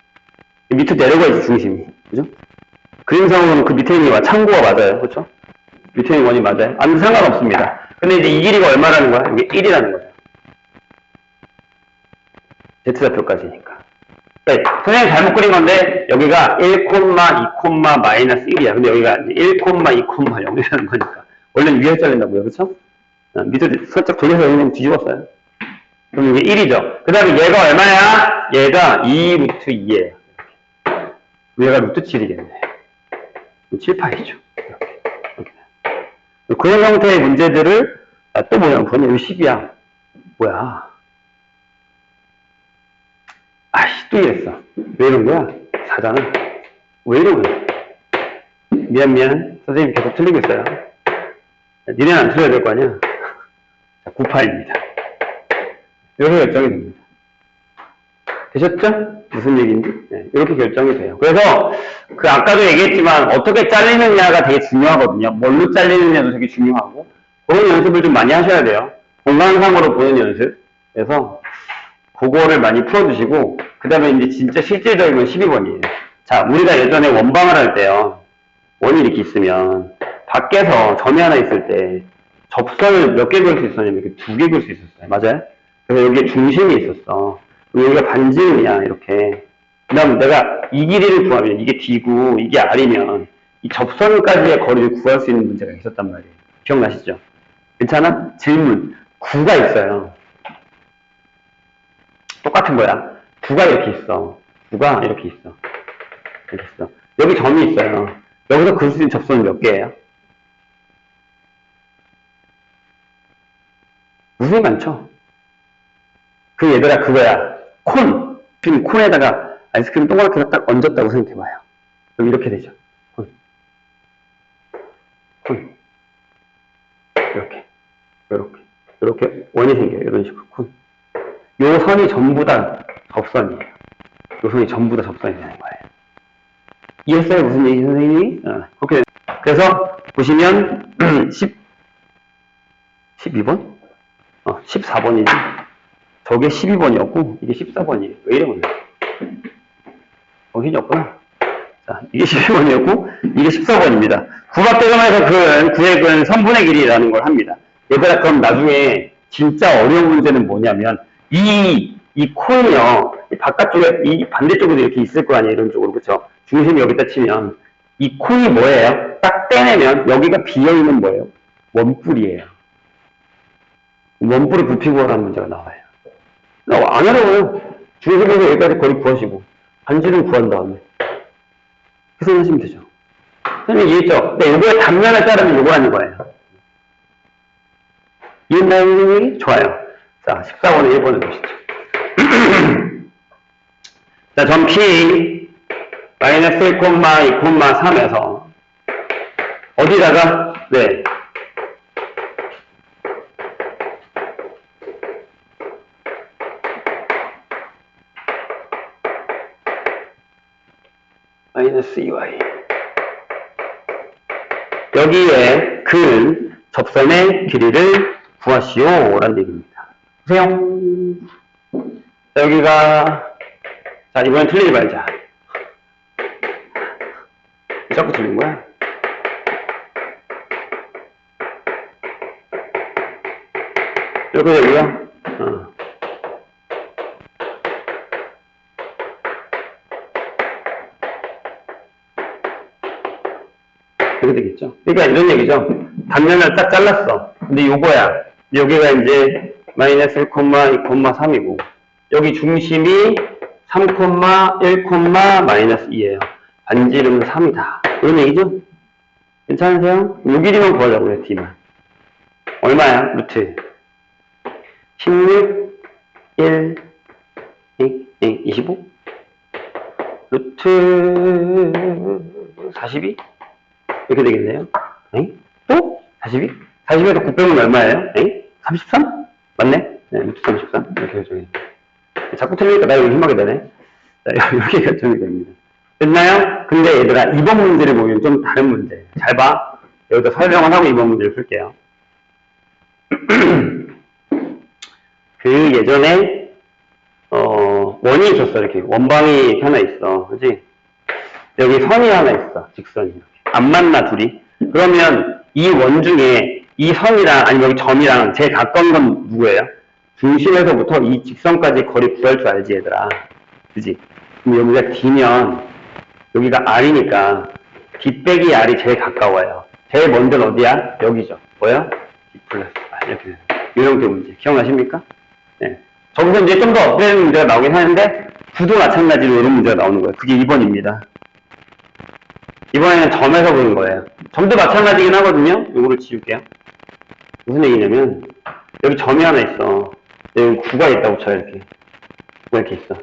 밑으로 내려가 있어, 중심이. 그죠? 그림상으로는 그 밑에 있는 게 참고가 맞아요. 그쵸? 밑에 있는 원이 맞아요. 아무 상관없습니다. 근데 이제 이 길이가 얼마라는 거야? 이게 1이라는 거예요. z좌표까지니까. 네, 선생님이 잘못 그린 건데 여기가 1, 2, 마이너스 1이야. 근데 여기가 이제 1, 2, 0이라는 거니까. 원래는 위에 자른다고요. 그쵸? 밑으로 살짝 돌려서 그냥 뒤집었어요. 그럼 이게 1이죠. 그 다음에 얘가 얼마야? 얘가 2 루트 2예요. 얘가 루트 7이겠네. 7파이죠. 이렇게. 그런 형태의 문제들을, 또 뭐야? 그건 여기 10이야. 뭐야? 아이씨, 또 이랬어. 왜 이런 거야? 4잖아. 왜 이런 거야? 미안. 선생님 계속 틀리고 있어요. 니네는 안 틀려야 될 거 아니야? 9파입니다. 이렇게 결정이 됩니다. 되셨죠? 무슨 얘기인지? 네, 이렇게 결정이 돼요. 그래서 그 아까도 얘기했지만 어떻게 잘리느냐가 되게 중요하거든요. 뭘로 잘리느냐도 되게 중요하고 그런 연습을 좀 많이 하셔야 돼요. 공간상으로 보는 연습. 그래서 그거를 많이 풀어주시고 그 다음에 이제 진짜 실질적인 건 12번이에요. 자, 우리가 예전에 원방을 할 때요. 원이 이렇게 있으면 밖에서 점이 하나 있을 때 접선을 몇 개 그을 수 있었냐면 이렇게 2개 그을 수 있었어요. 맞아요? 그래서 여기에 중심이 있었어. 여기가 반지름이야, 이렇게. 그 다음 내가 이 길이를 구하면 이게 D고 이게 R이면 이 접선까지의 거리를 구할 수 있는 문제가 있었단 말이에요. 기억나시죠? 괜찮아? 질문. 9가 있어요. 똑같은 거야. 9가 이렇게 있어. 9가 이렇게 있어. 이렇게 있어. 여기 점이 있어요. 여기서 그을 수 있는 접선은 몇 개예요? 무슨 많죠? 그 얘들아 그거야. 콘. 지금 콘에다가 아이스크림 동그랗게 딱 얹었다고 생각해봐요. 그럼 이렇게 되죠. 콘. 이렇게 원이 생겨요. 이런 식으로 콘. 요 선이 전부 다 접선이에요. 요 선이 전부 다 접선이 되는 거예요. 이해했어요? 무슨 얘기 선생님이? 그렇게. 그래서 보시면 12번? 14번이지. 저게 12번이었고 이게 14번이에요. 왜 이래 보냐? 정신이 없구나. 자, 이게 12번이었고 이게 14번입니다. 구각대감에서 그은 구의 근 선분의 길이라는 걸 합니다. 얘들아 그럼 나중에 진짜 어려운 문제는 뭐냐면 이 콘이요. 바깥쪽에 이 반대쪽으로 이렇게 있을 거 아니에요. 이런 쪽으로. 그쵸? 중심이 여기다 치면 이 콘이 뭐예요? 딱 떼내면 여기가 비어있는 뭐예요? 원뿔이에요. 원뿔을 굽히고 하라는 문제가 나와요. 안 어려워요. 중심에서 여기까지 거리 구하시고 반지름 구한 다음에 계속 하시면 되죠. 선생님 이해했죠? 근데 요거의 단면을 자르면 요거라는 거예요. 이해했나요? 좋아요. 자, 14번에 1번을 보시죠. 자, 점 P 마이너스 1, 2, 3에서 어디다가 네. 마이너스 2y 여기에 근 접선의 길이를 구하시오 라는 얘기입니다. 보세요. 자, 여기가 자 이번엔 틀리지 말자. 자꾸 틀린 거야? 이렇게 되고요. 그렇게 되겠죠. 그러니까 이런 얘기죠. 단면을 딱 잘랐어. 근데 요거야. 여기가 이제 마이너스 1, 2, 3이고 여기 중심이 3, 1, 마이너스 2예요. 반지름은 3이다. 이런 얘기죠? 괜찮으세요? 요 길이만 구하자고요. D만. 얼마야? 루트 16, 1, 25? 루트 42? 이렇게 되겠네요. 엥? 또? 42? 42에서 9 빼면 얼마예요? 엥? 33? 맞네? 네, 루트 33. 이렇게 결정이. 자꾸 틀리니까 나 여기 힘하게 되네. 자, 이렇게 결정이 됩니다. 됐나요? 근데 얘들아, 2번 문제를 보면 좀 다른 문제. 잘 봐. 여기다 설명을 하고 2번 문제를 풀게요. 그 예전에 원이 있었어. 이렇게 원방이 이렇게 하나 있어. 그지? 여기 선이 하나 있어. 직선이 이렇게. 안 만나 둘이. 그러면 이 원 중에 이 선이랑 아니면 여기 점이랑 제일 가까운 건 누구예요? 중심에서부터 이 직선까지 거리 구할 줄 알지 얘들아. 그지? 그럼 여기가 D면 여기가 R이니까 D 빼기 R이 제일 가까워요. 제일 먼 데는 어디야? 여기죠. 뭐야? D 플러스 R. 이렇게 돼요. 이런 게 문제. 기억나십니까? 네. 저기서 이제 좀 더 업그레이드 문제가 나오긴 하는데 구도 마찬가지로 이런 문제가 나오는 거예요. 그게 2번입니다. 이번에는 점에서 보는 거예요. 점도 마찬가지긴 하거든요. 이거를 지울게요. 무슨 얘기냐면 여기 점이 하나 있어. 여기 구가 있다고 쳐요. 이렇게. 구가 이렇게 있어.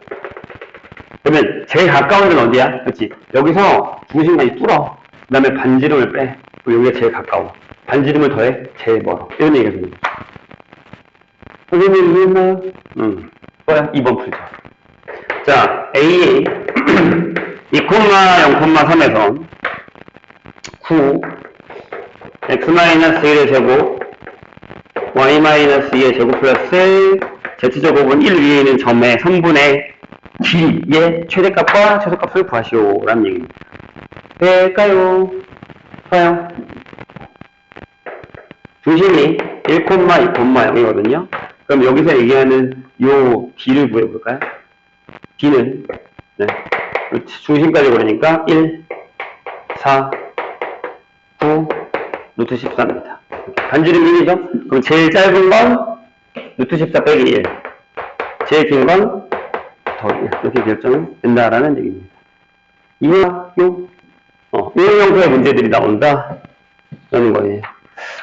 그러면 제일 가까운 데는 어디야? 그렇지? 여기서 중심까지 뚫어. 그 다음에 반지름을 빼. 그리고 여기가 제일 가까워. 반지름을 더해. 제일 멀어. 이런 얘기가 되는 거죠. 선생님 이해했나요? 뭐야? 2번 풀죠. 자, A 2,0,3에서 9 x-1의 제곱 y-2의 제곱 플러스 z제곱은 1 위에 있는 점의 선분의 길이의 최대값과 최소값을 구하시오 라는 얘기입니다. 될까요? 봐요. 중심이 1,2,0이거든요. 그럼 여기서 얘기하는 요 D를 구해볼까요? D는 네. 중심까지 그러니까 1, 4, 9, 루트 14입니다. 반지름 1이죠? 그럼 제일 짧은 건 루트 14 빼기 1. 제일 긴 건 더 1. 이렇게 결정이 된다라는 얘기입니다. 이해요? 이런 형태의 문제들이 나온다. 라는 거예요.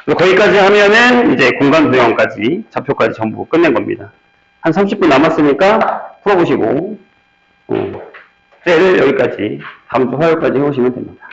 거기까지 하면은 이제 공간 도형까지, 좌표까지 전부 끝낸 겁니다. 한 30분 남았으니까 풀어보시고, 를 여기까지, 다음 주 화요일까지 해오시면 됩니다.